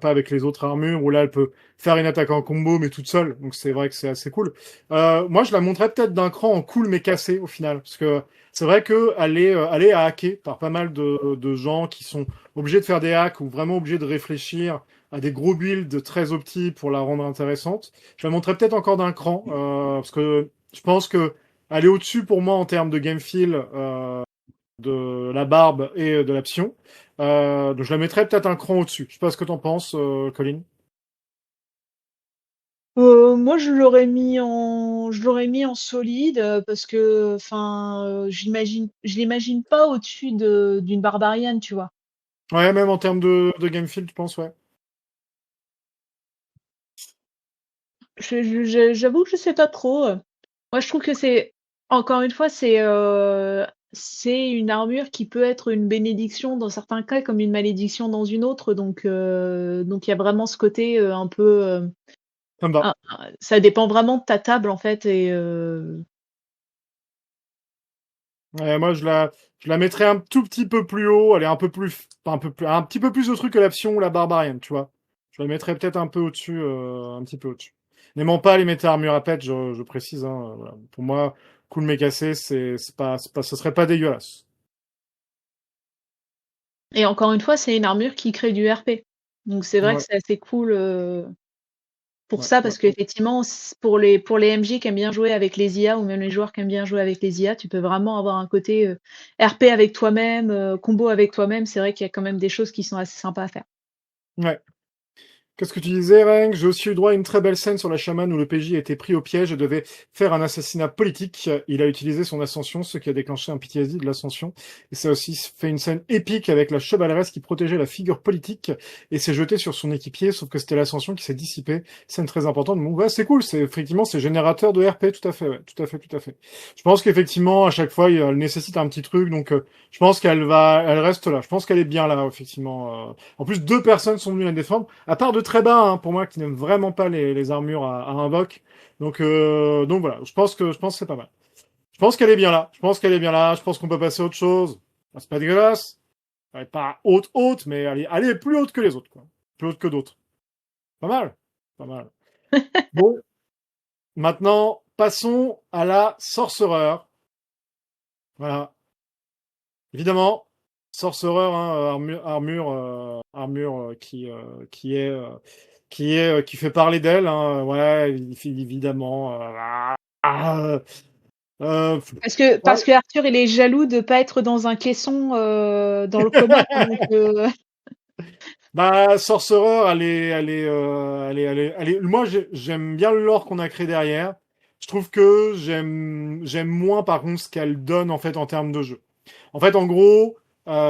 avec les autres armures, où là elle peut faire une attaque en combo mais toute seule, donc c'est vrai que c'est assez cool. Moi je la montrais peut-être d'un cran en cool mais cassé au final, parce que c'est vrai que elle est à hacker par pas mal de gens qui sont obligés de faire des hacks ou vraiment obligés de réfléchir à des gros builds très opti pour la rendre intéressante. Je la montrais peut-être encore d'un cran, parce que je pense que elle est au-dessus pour moi en termes de game feel de la barbe et de l'option. Donc je la mettrais peut-être un cran au-dessus. Je sais pas ce que t'en penses, Colin. Moi, je l'aurais mis en solide parce que, je l'imagine pas au-dessus d'une barbarienne, tu vois. Ouais, même en termes de game feel, tu penses, ouais. J'avoue que je sais pas trop. Moi, je trouve que encore une fois, c'est une armure qui peut être une bénédiction dans certains cas comme une malédiction dans une autre. Donc, il y a vraiment ce côté un peu. Ça dépend vraiment de ta table en fait Ouais, moi je la mettrais un tout petit peu plus haut. Elle est un petit peu plus de truc que l'option ou la barbarienne, tu vois. Je la mettrais peut-être un peu au-dessus, un petit peu au-dessus. N'aimant pas les mettre armure à pet, je précise. Hein, voilà. Pour moi, cool mais cassé, ce serait pas dégueulasse. Et encore une fois, c'est une armure qui crée du RP. Donc c'est vrai que c'est assez cool pour ça, parce qu'effectivement, pour les MJ qui aiment bien jouer avec les IA, ou même les joueurs qui aiment bien jouer avec les IA, tu peux vraiment avoir un côté RP avec toi-même, combo avec toi-même. C'est vrai qu'il y a quand même des choses qui sont assez sympas à faire. Ouais. Qu'est-ce que tu disais, Reng? J'ai aussi eu droit à une très belle scène sur la chamane où le PJ a été pris au piège et devait faire un assassinat politique. Il a utilisé son ascension, ce qui a déclenché un PTSD de l'ascension. Et ça a aussi fait une scène épique avec la chevaleresse qui protégeait la figure politique et s'est jetée sur son équipier, sauf que c'était l'ascension qui s'est dissipée. Scène très importante. Bon, ouais, c'est cool. Effectivement, c'est générateur de RP, tout à fait, ouais. Tout à fait. Je pense qu'effectivement, à chaque fois, elle nécessite un petit truc, donc, je pense elle reste là. Je pense qu'elle est bien là, effectivement. En plus, 2 personnes sont venues la défendre, à part de très bas, hein, pour moi, qui n'aime vraiment pas les armures à invoque. Donc voilà, je pense que c'est pas mal. Je pense qu'elle est bien là. Je pense qu'on peut passer à autre chose. C'est pas dégueulasse. Elle est pas haute, mais elle est plus haute que les autres, quoi. Plus haute que d'autres. Pas mal. Bon, maintenant, passons à la Sorcerer. Voilà. Évidemment, Sorcerer, hein, armure qui fait parler d'elle. Hein, ouais, évidemment. Parce que Arthur, il est jaloux de pas être dans un caisson dans le coma pendant que... Bah, Sorcerer, moi, j'aime bien le lore qu'on a créé derrière. Je trouve que j'aime moins, par contre, ce qu'elle donne, en fait, en termes de jeu. En fait, en gros,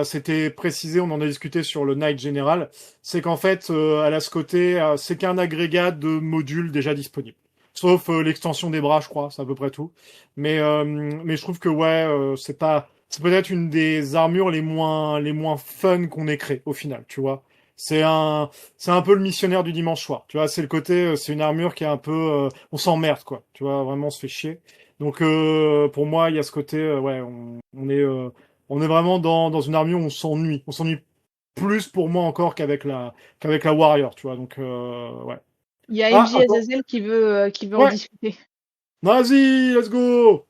c'était précisé, on en a discuté sur le Night General, c'est qu'en fait, elle a ce côté, c'est qu'un agrégat de modules déjà disponibles. Sauf l'extension des bras, je crois, c'est à peu près tout. Mais je trouve que, ouais, c'est peut-être une des armures les moins fun qu'on ait créé, au final, tu vois. C'est un peu le missionnaire du dimanche soir. Tu vois, c'est le côté, c'est une armure qui est un peu, on s'emmerde, quoi. Tu vois, vraiment, on se fait chier. Donc, pour moi, il y a ce côté, ouais, on est vraiment dans une armure où on s'ennuie. On s'ennuie plus pour moi encore qu'avec la Warrior, tu vois. Donc, ouais. Il y a MJ Azazel qui veut en discuter. Vas-y, let's go!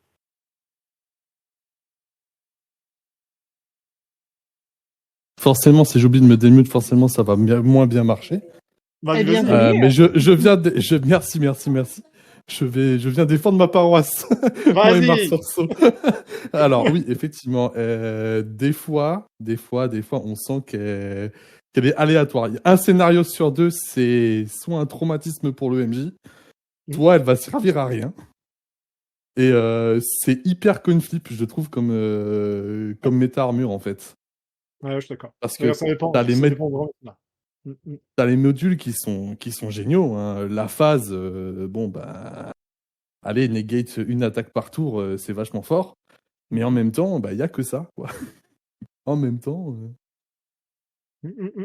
Forcément, si j'oublie de me démute, forcément, ça va moins bien marcher. Vas-y. Mais je viens merci. Je viens défendre ma paroisse. Moi et Mars Orso. Alors oui, effectivement, des fois, on sent qu'elle est aléatoire. Un scénario sur deux, c'est soit un traumatisme pour le MJ, soit elle va servir à rien. Et c'est hyper coin flip, je trouve, comme méta armure en fait. Ouais, je suis d'accord. Parce que t'as les modules qui sont géniaux. Hein. La phase, allez, negate une attaque par tour, c'est vachement fort. Mais en même temps, il y a que ça, quoi. En même temps.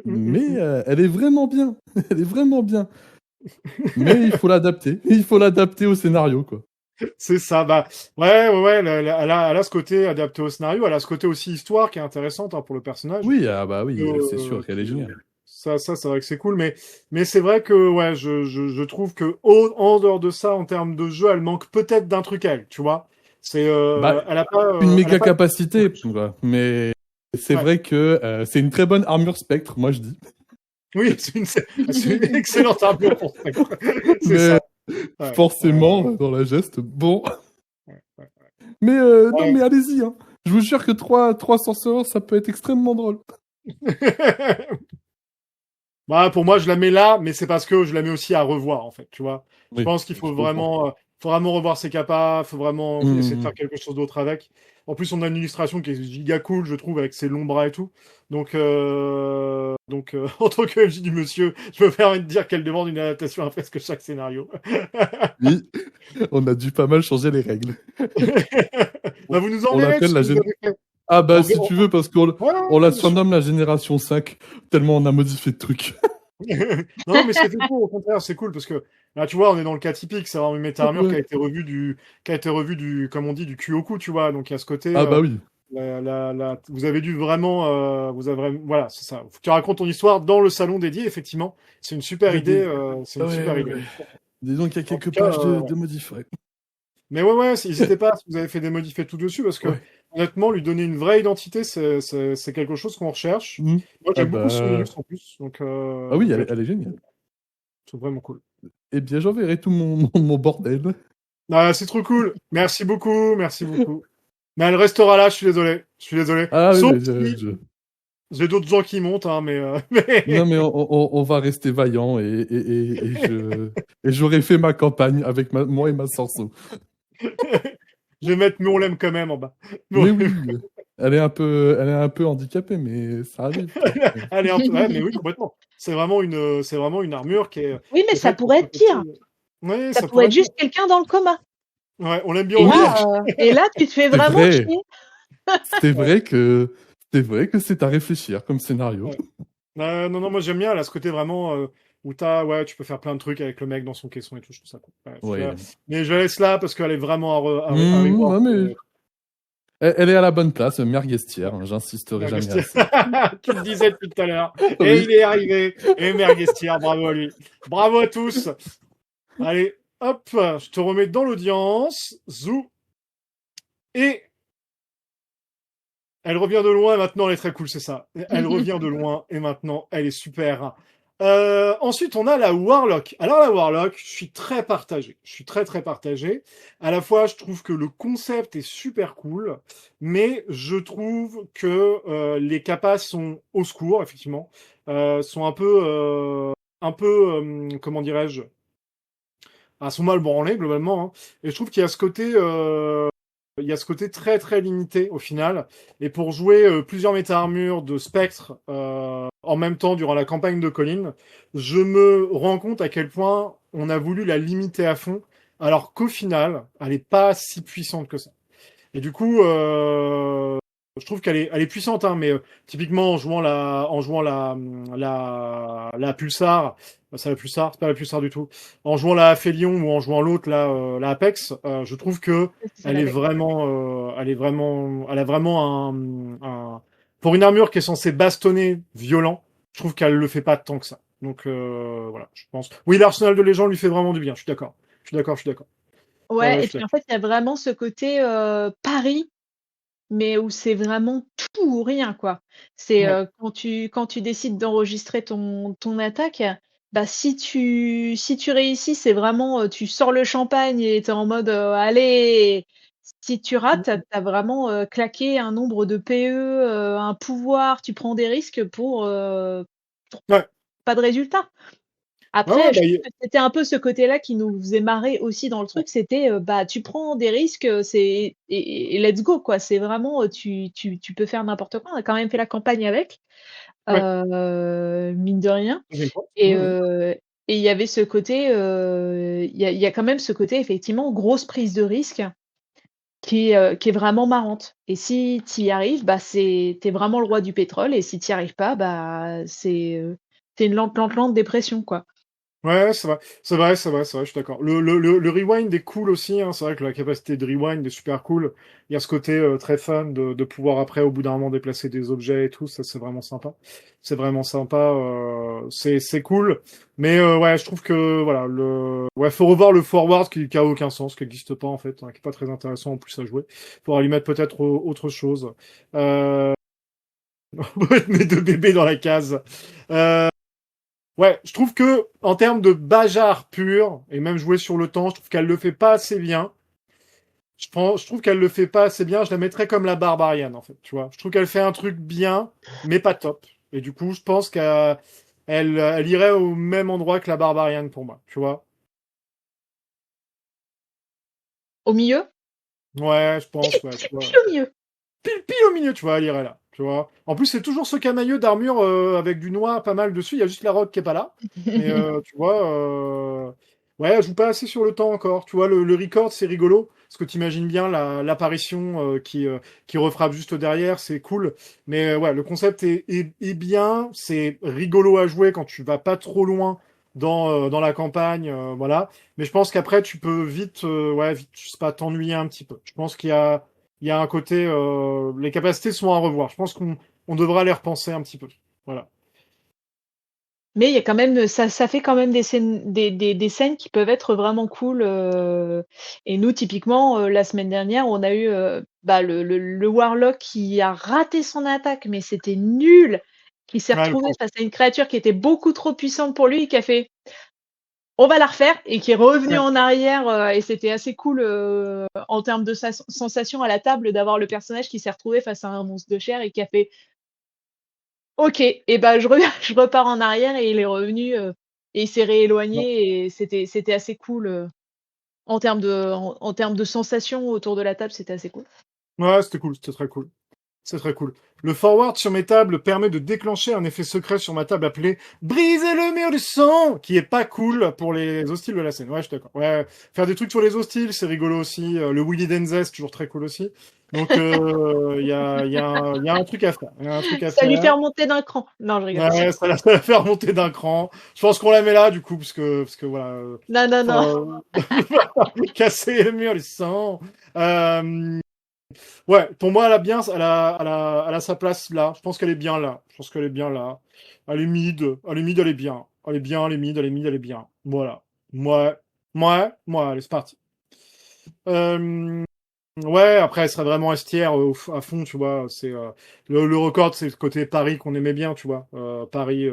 Mais elle est vraiment bien. Elle est vraiment bien. Mais il faut l'adapter. Il faut l'adapter au scénario, quoi. C'est ça, ouais, elle a ce côté adapté au scénario, elle a ce côté aussi histoire qui est intéressante, hein, pour le personnage. Oui, c'est sûr qu'elle est géniale. Ça, c'est vrai que c'est cool, mais c'est vrai que, ouais, je trouve que, en dehors de ça, en termes de jeu, elle manque peut-être d'un truc, tu vois. C'est, elle a pas, une méga capacité, quoi. Mais c'est vrai que, c'est une très bonne armure spectre, moi je dis. Oui, c'est une excellente armure pour spectre. C'est ça. Ouais, forcément, dans la geste, bon. Mais non, mais allez-y, hein. Je vous jure que 3 sorcereurs, ça peut être extrêmement drôle. Pour moi, je la mets là, mais c'est parce que je la mets aussi à revoir, en fait, tu vois. Oui, je pense qu'il faut vraiment revoir ses capas, faut vraiment essayer de faire quelque chose d'autre avec. En plus, on a une illustration qui est giga cool, je trouve, avec ses longs bras et tout. Donc, en tant que MJ du monsieur, je me permets de dire qu'elle demande une adaptation à presque chaque scénario. Oui, on a dû pas mal changer les règles. Vous nous enverrez si tu veux, parce qu'on la surnomme la génération 5, tellement on a modifié de trucs. Non, mais c'était cool, au contraire, c'est cool, parce que là, tu vois, on est dans le cas typique, c'est vraiment une méta-armure qui a été revue du, comme on dit, du cul au cou, tu vois, donc il y a ce côté... oui. Vous avez dû vraiment... voilà, c'est ça. Tu racontes ton histoire dans le salon dédié, effectivement. C'est une super idée. Idée. Disons qu'il y a quelques pages de modifs, ouais. Mais ouais, n'hésitez pas, si vous avez fait des modifs et tout dessus, parce que honnêtement, lui donner une vraie identité, c'est quelque chose qu'on recherche. Moi, j'aime beaucoup son Linux en plus. Donc, oui, elle est géniale. C'est vraiment cool. Eh bien, j'enverrai tout mon bordel. C'est trop cool. Merci beaucoup. Mais elle restera là, je suis désolé. Sauf j'ai d'autres gens qui montent, hein, mais... Non, mais on va rester vaillant et j'aurai fait ma campagne avec moi et ma sorceau. Je vais mettre mais on l'aime quand même en bas. Oui. Elle est un peu handicapée, mais ça arrive. Elle est un peu, mais oui, complètement. C'est vraiment une armure qui est... Oui, mais ça pourrait être pire. Oui, ça pourrait être juste quelqu'un dans le coma. Ouais, on l'aime bien. Et là, tu te fais vraiment chier. C'est vrai que c'est à réfléchir comme scénario. Non, moi j'aime bien. Elle a ce côté vraiment où tu peux faire plein de trucs avec le mec dans son caisson et tout. Je trouve ça cool. Mais je la laisse là parce qu'elle est vraiment à revoir. Mais... Elle est à la bonne place, Merguestière. Hein, j'insisterai jamais. Tu le disais depuis tout à l'heure. Et il est arrivé. Et Merguestière, bravo à lui. Bravo à tous. Allez, hop, je te remets dans l'audience. Zou. Et elle revient de loin et maintenant elle est très cool, c'est ça. Elle revient de loin et maintenant elle est super. Ensuite, on a la Warlock. Alors la Warlock, je suis très partagé. Je suis très partagé. À la fois, je trouve que le concept est super cool, mais je trouve que les capas sont au secours, effectivement. Sont un peu, comment dirais-je, sont mal branlés globalement. Hein. Et je trouve qu'il y a ce côté très limité au final. Et pour jouer plusieurs méta-armures de spectre en même temps durant la campagne de Colin, je me rends compte à quel point on a voulu la limiter à fond, alors qu'au final, elle est pas si puissante que ça. Et du coup, je trouve qu'elle est puissante, hein, mais typiquement en jouant la Pulsar, c'est la Pulsar, c'est pas la Pulsar du tout. En jouant la Aphelion ou en jouant l'autre, la Apex, je trouve que elle a vraiment pour une armure qui est censée bastonner violent, je trouve qu'elle le fait pas tant que ça. Donc voilà, je pense. Oui, l'arsenal de légende lui fait vraiment du bien. Je suis d'accord. Ouais, et puis en fait, il y a vraiment ce côté pari, mais où c'est vraiment tout ou rien, quoi. C'est quand tu décides d'enregistrer ton attaque, bah si tu réussis, c'est vraiment tu sors le champagne et t'es en mode allez. Si tu rates, t'as vraiment claqué un nombre de PE, un pouvoir, tu prends des risques pour pas de résultat. Après, je trouve que c'était un peu ce côté-là qui nous faisait marrer aussi dans le truc, c'était bah tu prends des risques, et let's go quoi. C'est vraiment tu peux faire n'importe quoi. On a quand même fait la campagne avec, mine de rien. Et il y avait ce côté, il y a quand même ce côté effectivement grosse prise de risque qui est vraiment marrante. Et si tu y arrives, bah t'es vraiment le roi du pétrole. Et si tu y arrives pas, bah c'est une lente dépression quoi. Ouais, c'est vrai, je suis d'accord. Le rewind est cool aussi, hein. C'est vrai que la capacité de rewind est super cool. Il y a ce côté très fun de pouvoir après, au bout d'un moment, déplacer des objets et tout. Ça, c'est vraiment sympa. C'est cool. Mais ouais, je trouve que voilà, faut revoir le forward qui a aucun sens, qui n'existe pas en fait, hein, qui est pas très intéressant en plus à jouer. Faudra lui mettre peut-être autre chose. On va mettre mes deux bébés dans la case. Ouais, je trouve que en termes de bagarre pure et même jouer sur le temps, je trouve qu'elle le fait pas assez bien. Je trouve qu'elle le fait pas assez bien. Je la mettrais comme la barbarienne en fait, tu vois. Je trouve qu'elle fait un truc bien, mais pas top. Et du coup, je pense elle irait au même endroit que la barbarienne pour moi, tu vois. Au milieu? Ouais, je pense. Ouais, tu vois. Pile au milieu. Pile au milieu, tu vois, elle irait là. Tu vois. En plus, c'est toujours ce camailleux d'armure avec du noir pas mal dessus. Il y a juste la robe qui est pas là. Mais tu vois, ouais, elle joue pas assez sur le temps encore. Tu vois, le record, c'est rigolo. Parce que t'imagines bien l'apparition qui refrappe juste derrière, c'est cool. Mais ouais, le concept est bien. C'est rigolo à jouer quand tu vas pas trop loin dans la campagne, voilà. Mais je pense qu'après, tu peux vite, je sais pas, t'ennuyer un petit peu. Je pense qu'il y a un côté, les capacités sont à revoir. Je pense qu'on devra les repenser un petit peu. Voilà. Mais il y a quand même, ça fait quand même des scènes, des scènes qui peuvent être vraiment cool. Et nous, typiquement, la semaine dernière, on a eu le Warlock qui a raté son attaque, mais c'était nul, qui s'est retrouvé face à une créature qui était beaucoup trop puissante pour lui, et qui a fait on va la refaire, et qui est revenu en arrière, et c'était assez cool en termes de sensation à la table d'avoir le personnage qui s'est retrouvé face à un monstre de chair et qui a fait OK, et ben je repars en arrière, et il est revenu, et il s'est rééloigné, et c'était assez cool, en termes de sensations autour de la table, c'était assez cool. Ouais, c'était cool, c'était très cool. C'est très cool. Le forward sur mes tables permet de déclencher un effet secret sur ma table appelé briser le mur du son, qui est pas cool pour les hostiles de la scène. Ouais, je suis d'accord. Ouais, faire des trucs sur les hostiles, c'est rigolo aussi. Le Willy Denzes, toujours très cool aussi. Donc, il y a un truc à faire. Ça lui fait remonter d'un cran. Non, je rigole. Ouais, ça la fait remonter d'un cran. Je pense qu'on la met là, du coup, parce que voilà. Non. Casser le mur du son. Ouais, pour moi, elle a sa place là. Je pense qu'elle est bien là. Elle est mid, elle est bien. Elle est bien, elle est mid, elle est bien. Voilà. Moi, Ouais, allez, c'est parti. Ouais, après, elle serait vraiment estière à fond, tu vois. C'est le record, c'est le côté Paris qu'on aimait bien, tu vois. Paris,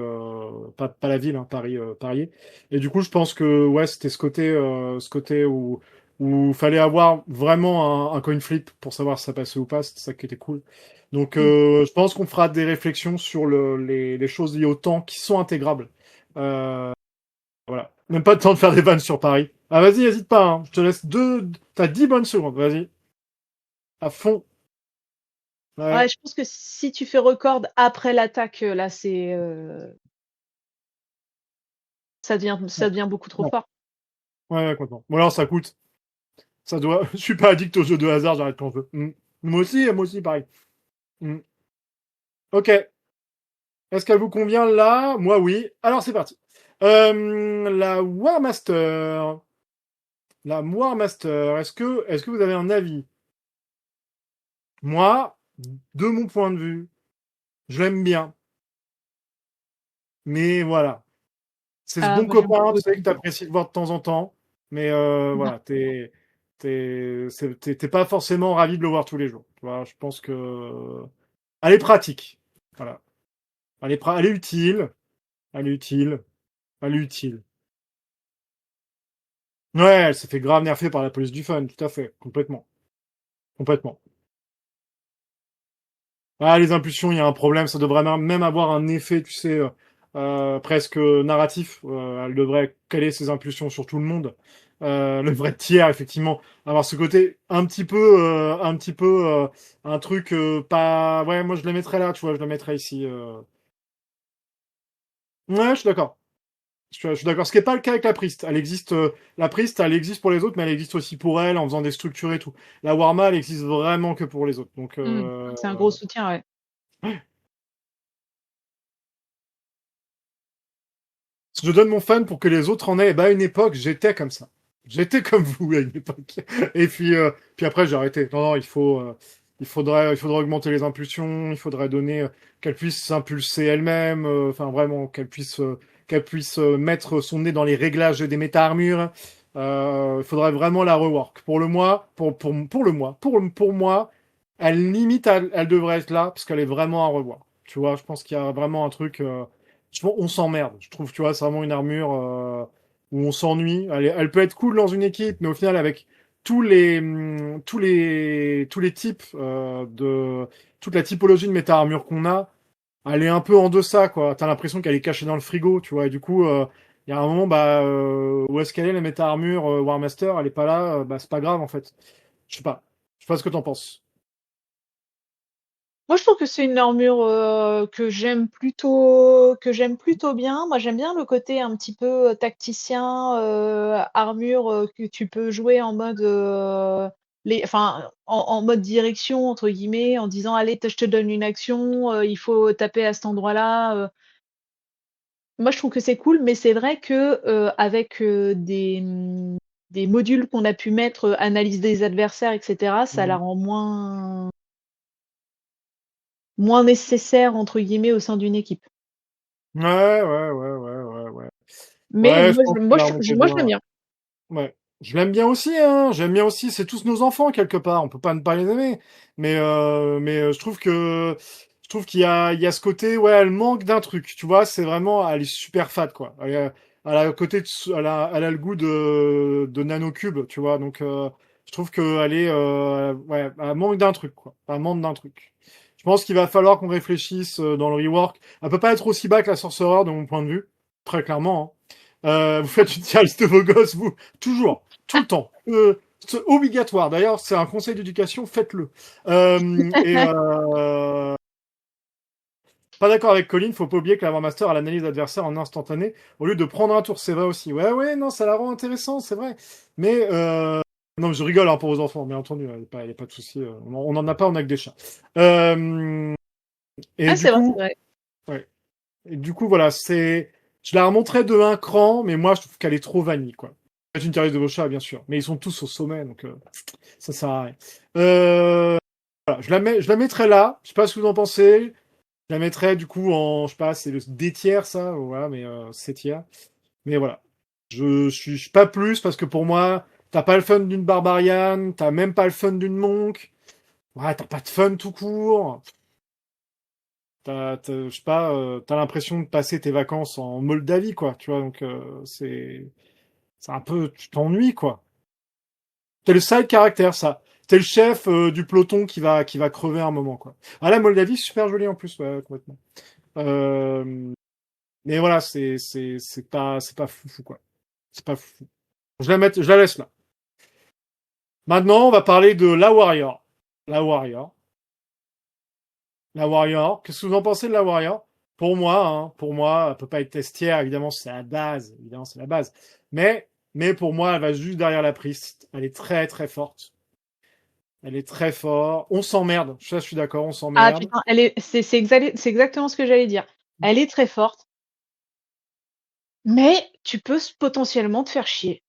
pas la ville, hein, Paris, Paris. Et du coup, je pense que ouais, c'était ce côté où fallait avoir vraiment un coin flip pour savoir si ça passait ou pas. C'était ça qui était cool. Donc, je pense qu'on fera des réflexions sur les choses liées au temps qui sont intégrables. Voilà. Même pas le temps de faire des vannes sur Paris. Ah, vas-y, hésite pas, hein. Je te laisse t'as 10 bonnes secondes, vas-y. À fond. Ouais. Ouais, je pense que si tu fais record après l'attaque, là, ça devient beaucoup trop fort. Ouais, complètement. Bon, alors, ça coûte. Ça doit. Je suis pas addict aux jeux de hasard, j'arrête quand je veux. Moi aussi, pareil. Ok. Est-ce qu'elle vous convient là? Moi, oui. Alors, c'est parti. La War Master. La War Master. Est-ce que vous avez un avis? Moi, de mon point de vue, je l'aime bien. Mais voilà. C'est ce bon copain, tu sais, que t'apprécies de voir de temps en temps. Mais voilà, t'es pas forcément ravi de le voir tous les jours. Tu vois, je pense que elle est pratique. Voilà. Elle est utile. Elle est utile. Elle est utile. Ouais, elle s'est fait grave nerfer par la police du fun, tout à fait. Complètement. Complètement. Ah, les impulsions, il y a un problème. Ça devrait même avoir un effet, tu sais, presque narratif. Elle devrait caler ses impulsions sur tout le monde. Le vrai tiers, effectivement, avoir ce côté un petit peu, un truc pas. Ouais, moi je le mettrais là, tu vois, je le mettrais ici. Ouais, je suis d'accord. Je suis d'accord. Ce qui n'est pas le cas avec la Priest. Elle existe, la Priest, elle existe pour les autres, mais elle existe aussi pour elle en faisant des structures et tout. La Warma, elle existe vraiment que pour les autres. Donc, c'est un gros soutien, ouais. Si je donne mon fan pour que les autres en aient, bah, à une époque, j'étais comme ça. J'étais comme vous à une époque. Et puis après, j'ai arrêté. Non, il faudrait augmenter les impulsions. Il faudrait donner qu'elle puisse s'impulser elle-même. Enfin, vraiment, qu'elle puisse mettre son nez dans les réglages des méta-armures. Il faudrait vraiment la rework. Pour le mois, pour moi, elle limite, elle devrait être là parce qu'elle est vraiment à revoir. Tu vois, je pense qu'il y a vraiment un truc. On s'emmerde. Je trouve, tu vois, c'est vraiment une armure où on s'ennuie. Elle peut être cool dans une équipe, mais au final, avec tous les types toute la typologie de méta-armure qu'on a, elle est un peu en deçà, quoi. T'as l'impression qu'elle est cachée dans le frigo, tu vois. Et du coup, il y a un moment, bah, où est-ce qu'elle est, la méta-armure War Master? Elle est pas là, bah, c'est pas grave, en fait. Je sais pas. Je sais pas ce que t'en penses. Moi, je trouve que c'est une armure que j'aime plutôt bien. Moi, j'aime bien le côté un petit peu tacticien, armure que tu peux jouer en mode en mode direction entre guillemets, en disant allez, je te donne une action, il faut taper à cet endroit-là. Moi, je trouve que c'est cool, mais c'est vrai que avec des modules qu'on a pu mettre, analyse des adversaires, etc., ça la rend moins nécessaire entre guillemets au sein d'une équipe. Ouais. Mais Ouais, je pense moi qu'il a je remonté l'aime bien. bien. Ouais. Je l'aime bien aussi, hein. J'aime bien aussi. C'est tous nos enfants quelque part. On peut pas ne pas les aimer. Mais je je trouve il y a ce côté, ouais, elle manque d'un truc. Tu vois, c'est vraiment, elle est super fat, quoi. Elle a le côté, elle a le goût de nanocube, tu vois. Donc, je trouve qu'elle est, ouais, elle manque d'un truc, quoi. Elle manque d'un truc. Je pense qu'il va falloir qu'on réfléchisse dans le rework. Elle peut pas être aussi bas que la Sorcerer, de mon point de vue. Très clairement, hein. Vous faites une tier list de vos gosses, vous. Toujours. Tout le temps. C'est obligatoire. D'ailleurs, c'est un conseil d'éducation, faites-le. Pas d'accord avec Colin, faut pas oublier que la War Master a l'analyse d'adversaire en instantané au lieu de prendre un tour, c'est vrai aussi. Ouais, non, ça la rend intéressant, c'est vrai. Mais non, mais je rigole hein, pour vos enfants, bien entendu, il n'y a pas de souci. On n'en a pas, on a que des chats. Et du coup, vrai. Ouais. Et du coup, voilà, je la remonterais de un cran, mais moi, je trouve qu'elle est trop vanille, quoi. C'est une tier list de vos chats, bien sûr. Mais ils sont tous au sommet, donc ça sert à rien. Voilà, je la mettrais là. Je sais pas ce que vous en pensez. Je la mettrais, du coup, je sais pas, c'est le D tiers, ça. Voilà, mais C tiers. Mais voilà. Je suis pas plus parce que pour moi, t'as pas le fun d'une barbariane, t'as même pas le fun d'une monk. Ouais, t'as pas de fun tout court. Je sais pas, t'as l'impression de passer tes vacances en Moldavie, quoi. Tu vois, donc c'est un peu, tu t'ennuies, quoi. T'es le side caractère, ça. T'es le chef du peloton qui va crever un moment, quoi. Ah, la Moldavie, super jolie en plus, ouais, complètement. Mais voilà, c'est pas fou, quoi. C'est pas fou. Je la laisse là. Maintenant, on va parler de la Warrior. La Warrior. La Warrior. Qu'est-ce que vous en pensez de la Warrior? Pour moi, elle peut pas être testière, évidemment, c'est la base. Évidemment, c'est la base. Mais pour moi, elle va juste derrière la Priest. Elle est très, très forte. Elle est très forte. On s'emmerde. Ça, je suis d'accord, on Ah s'emmerde. putain, c'est exactement ce que j'allais dire. Elle est très forte, mais tu peux potentiellement te faire chier.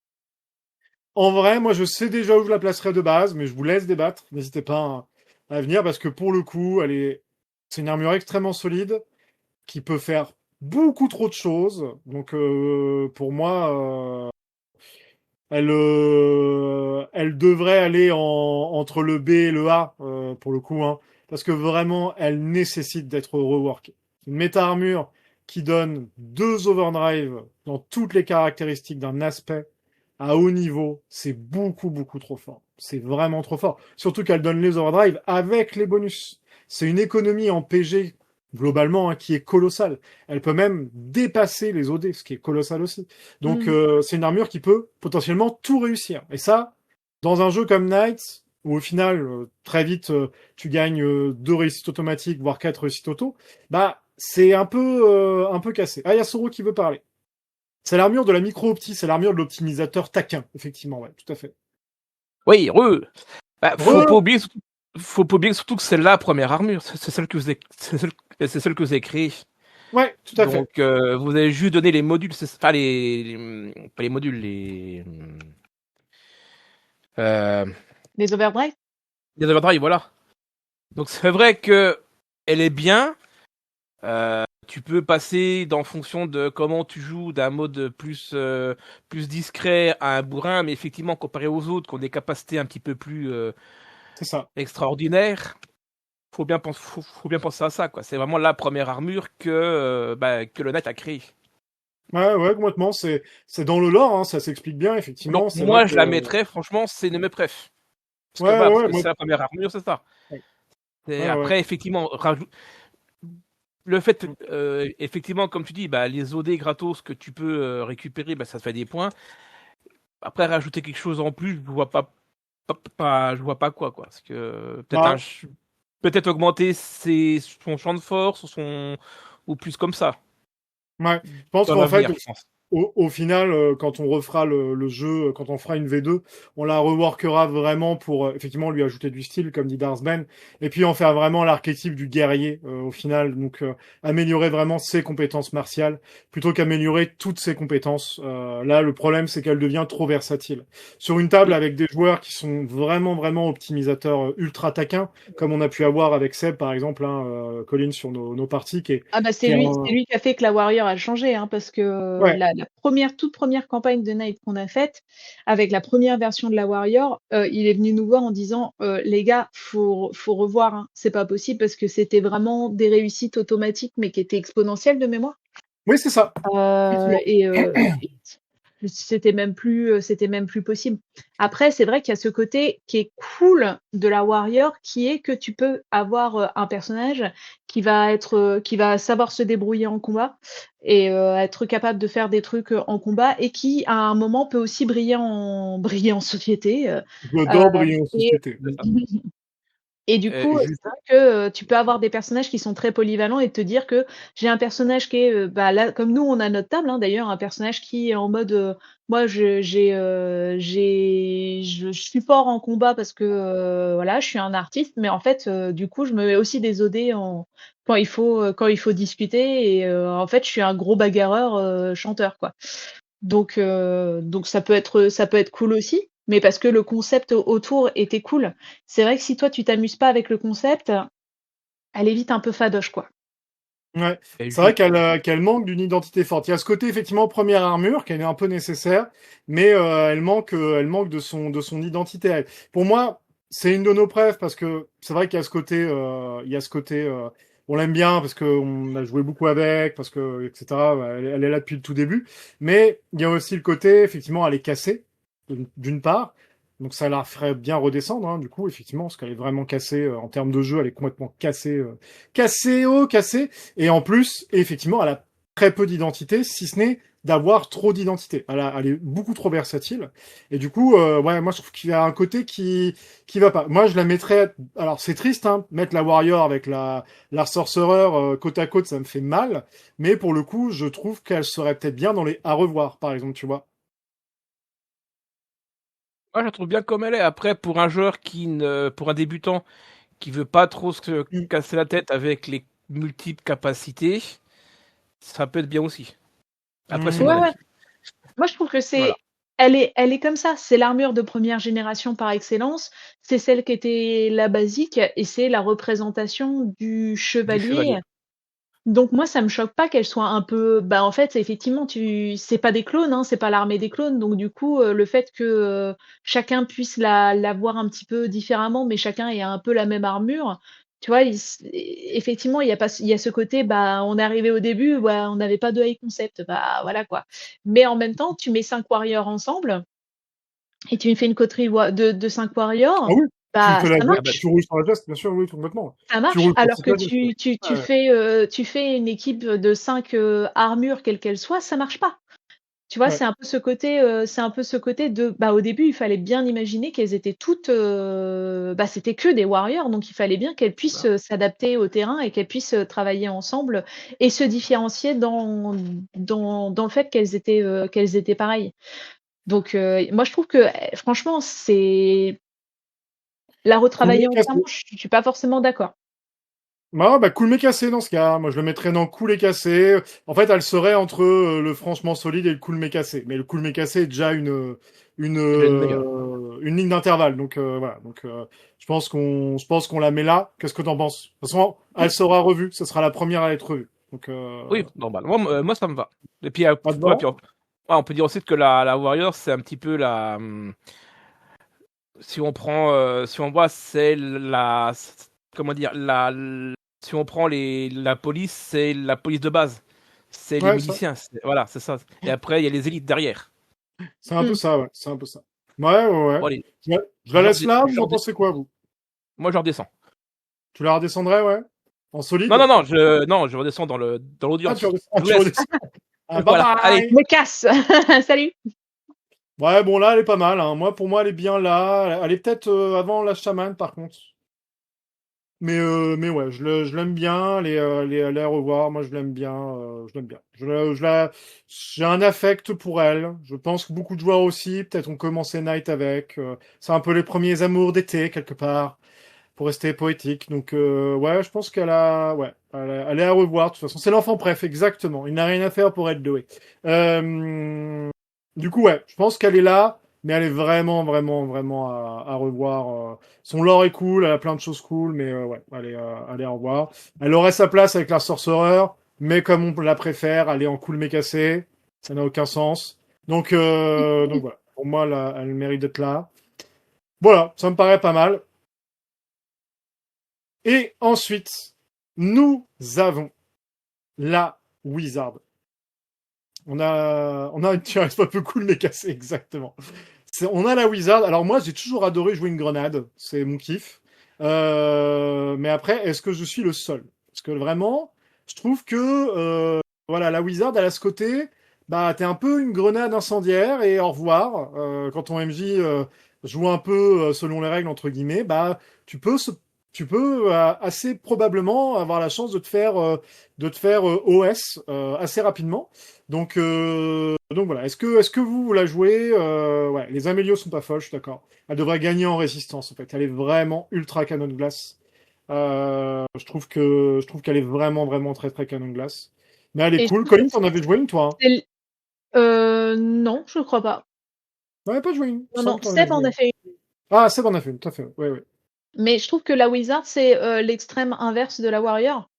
En vrai, moi, je sais déjà où je la placerai de base, mais je vous laisse débattre. N'hésitez pas à venir parce que pour le coup, c'est une armure extrêmement solide qui peut faire beaucoup trop de choses. Donc, pour moi, elle devrait aller entre le B et le A pour le coup, hein, parce que vraiment, elle nécessite d'être reworkée. Une méta-armure qui donne 2 overdrive dans toutes les caractéristiques d'un aspect à haut niveau, c'est beaucoup, beaucoup trop fort. C'est vraiment trop fort. Surtout qu'elle donne les overdrive avec les bonus. C'est une économie en PG, globalement, hein, qui est colossale. Elle peut même dépasser les OD, ce qui est colossal aussi. Donc, c'est une armure qui peut potentiellement tout réussir. Et ça, dans un jeu comme Knights, où au final, très vite, tu gagnes 2 réussites automatiques, voire 4 réussites auto, bah, c'est un peu cassé. Ah, il y a Soro qui veut parler. C'est l'armure de la micro-opti, c'est l'armure de l'optimisateur taquin, effectivement, ouais, tout à fait. Oui, bah, faut pas oublier surtout que c'est la première armure, c'est celle que vous avez créée. Ouais, tout à fait. Donc vous avez juste donné les modules, pas les modules, Les overdrive. Les overdrive, voilà. Donc c'est vrai que elle est bien. Tu peux passer en fonction de comment tu joues d'un mode plus discret à un bourrin, mais effectivement comparé aux autres qui ont des capacités un petit peu plus c'est ça. extraordinaires, faut bien penser à ça, quoi. C'est vraiment la première armure que le Knight a créée. Ouais, complètement. C'est dans le lore, hein, ça s'explique bien, effectivement. Donc moi je la mettrais, franchement, c'est une de mes préf. Parce que c'est la première armure, c'est ça. Ouais. Après, effectivement, le fait, effectivement, comme tu dis, les OD gratos que tu peux récupérer, ça te fait des points. Après, rajouter quelque chose en plus, je vois pas quoi. Parce que peut-être augmenter son champ de force ou plus comme ça. Ouais, je pense qu'en fait, au final, quand on refera le jeu, quand on fera une V2, on la reworkera vraiment pour effectivement lui ajouter du style, comme dit Darsben, et puis en faire vraiment l'archétype du guerrier au final. Donc améliorer vraiment ses compétences martiales plutôt qu'améliorer toutes ses compétences. Là, le problème, c'est qu'elle devient trop versatile. Sur une table avec des joueurs qui sont vraiment, vraiment optimisateurs ultra taquins, comme on a pu avoir avec Seb, par exemple, hein, Colin, sur nos parties. C'est lui qui a fait que la Warrior a changé, hein, parce que la toute première campagne de Knight qu'on a faite, avec la première version de la Warrior, il est venu nous voir en disant les gars, faut revoir, hein, c'est pas possible parce que c'était vraiment des réussites automatiques mais qui étaient exponentielles de mémoire. Oui, c'est ça. C'était même plus possible. Après, c'est vrai qu'il y a ce côté qui est cool de la Warrior, qui est que tu peux avoir un personnage qui va savoir se débrouiller en combat et être capable de faire des trucs en combat et qui, à un moment, peut aussi briller en société. J'adore briller en société. Et du coup, c'est vrai que tu peux avoir des personnages qui sont très polyvalents et te dire que j'ai un personnage qui est, là, comme nous, on a notre table, hein, d'ailleurs, un personnage qui est en mode, moi, je suis fort en combat parce que, voilà, je suis un artiste, mais en fait, du coup, je me mets aussi des OD quand il faut discuter et en fait, je suis un gros bagarreur chanteur, quoi. Donc ça peut être cool aussi. Mais parce que le concept autour était cool. C'est vrai que si toi, tu t'amuses pas avec le concept, elle est vite un peu fadoche, quoi. Ouais, c'est vrai qu'elle manque d'une identité forte. Il y a ce côté effectivement première armure qui est un peu nécessaire, mais elle manque de son identité. Pour moi, c'est une de nos préf parce que c'est vrai qu'il y a ce côté, on l'aime bien parce que on a joué beaucoup avec, parce que etc. Elle est là depuis le tout début, mais il y a aussi le côté effectivement elle est cassée d'une part. Donc ça la ferait bien redescendre, hein, du coup, effectivement, parce qu'elle est vraiment cassée en termes de jeu, elle est complètement cassée, cassée. Et en plus, effectivement, elle a très peu d'identité, si ce n'est d'avoir trop d'identité. Elle est beaucoup trop versatile. Et du coup, ouais, moi je trouve qu'il y a un côté qui va pas. Moi, je la mettrais. Alors c'est triste, hein, mettre la Warrior avec la Sorcerer côte à côte, ça me fait mal. Mais pour le coup, je trouve qu'elle serait peut-être bien dans les à revoir, par exemple, tu vois. Moi, je la trouve bien comme elle est. Après, pour un joueur pour un débutant qui veut pas trop se casser la tête avec les multiples capacités, ça peut être bien aussi. Après, c'est mon avis. Moi, je trouve que elle est comme ça. C'est l'armure de première génération par excellence. C'est celle qui était la basique et c'est la représentation du chevalier. Donc moi, ça me choque pas qu'elle soit un peu. Bah en fait, effectivement, c'est pas des clones, hein, c'est pas l'armée des clones. Donc du coup, le fait que chacun puisse la voir un petit peu différemment, mais chacun ait un peu la même armure. Tu vois, effectivement, il y a ce côté, bah, on est arrivé au début, bah, on n'avait pas de high concept, bah, voilà quoi. Mais en même temps, tu mets 5 warriors ensemble et tu me fais une coterie de 5 warriors. Ah oui, bah, ça marche. tu roules sur la veste, bien sûr, oui, complètement. Ça marche, alors que tu fais une équipe de 5 armures, quelle qu'elle soit, ça marche pas. Tu vois, c'est un peu ce côté de, bah, au début, il fallait bien imaginer qu'elles étaient toutes, bah, c'était que des warriors, donc il fallait bien qu'elles puissent s'adapter au terrain et qu'elles puissent travailler ensemble et se différencier dans le fait qu'elles étaient pareilles. Donc, moi, je trouve que, franchement, c'est la retravailler entièrement, je suis pas forcément d'accord. Bah, cool mais cassé dans ce cas. Moi, je le mettrais dans cool et cassé. En fait, elle serait entre le franchement solide et le cool mais cassé. Mais le cool mais cassé est déjà une ligne d'intervalle. Donc voilà. Donc je pense qu'on la met là. Qu'est-ce que t'en penses? De toute façon, elle sera revue. Ce sera la première à être revue. Donc oui, normal. Moi, ça me va. Et puis, on peut dire aussi que la Warrior, c'est un petit peu la. Si on voit, c'est la. Comment dire, si on prend la police, c'est la police de base. C'est les miliciens. Voilà, c'est ça. Et après, il y a les élites derrière. C'est un peu ça, ouais. C'est un peu ça. Ouais. Bon, allez, je la laisse là, vous en pensez quoi, vous? Moi, je redescends. Tu la redescendrais, ouais? En solide? Non, je redescends dans l'audience. Tu redescends. Voilà. Allez, je me casse. Salut. Ouais, bon, là, elle est pas mal. Hein. Moi, pour moi, elle est bien là. Elle est peut-être avant la chamane, par contre. Mais ouais, je l'aime bien. Elle est à revoir. Moi, je l'aime bien. Je l'aime bien. J'ai un affect pour elle. Je pense que beaucoup de joueurs aussi. Peut-être ont commencé Night avec. C'est un peu les premiers amours d'été, quelque part. Pour rester poétique. Donc, ouais, je pense qu'elle a... Ouais, elle est à revoir. De toute façon, c'est l'enfant préf, exactement. Il n'a rien à faire pour être doué. Du coup, ouais, je pense qu'elle est là, mais elle est vraiment à revoir. Son lore est cool, elle a plein de choses cool, mais ouais, elle est à revoir. Elle aurait sa place avec la Sorcerer, mais comme on la préfère, elle est en cool mais cassé. Ça n'a aucun sens. Donc voilà. Pour moi, là, elle mérite d'être là. Voilà, ça me paraît pas mal. Et ensuite, nous avons la Wizard. On a une tier un peu cool mais cassé, exactement. On a la Wizard. Alors moi, j'ai toujours adoré jouer une grenade. C'est mon kiff. Mais après, est-ce que je suis le seul? Parce que vraiment, je trouve que voilà, la Wizard, elle a ce côté, bah, t'es un peu une grenade incendiaire et au revoir. Quand ton MJ joue un peu selon les règles, entre guillemets, bah, tu peux assez probablement avoir la chance de te faire OS assez rapidement. Donc voilà. Est-ce que vous la jouez? Ouais, les Amélios sont pas folles, je suis d'accord. Elle devrait gagner en résistance en fait. Elle est vraiment ultra canon de glace. Je trouve qu'elle est vraiment très très canon de glace. Mais elle est cool. Colin, t'en avais joué une toi? Non, je crois pas. On n'avait pas joué une. Non, Seb en a fait une. Ah, Seb en a fait une, tout à fait. Ouais. Mais je trouve que la Wizard, c'est l'extrême inverse de la Warrior.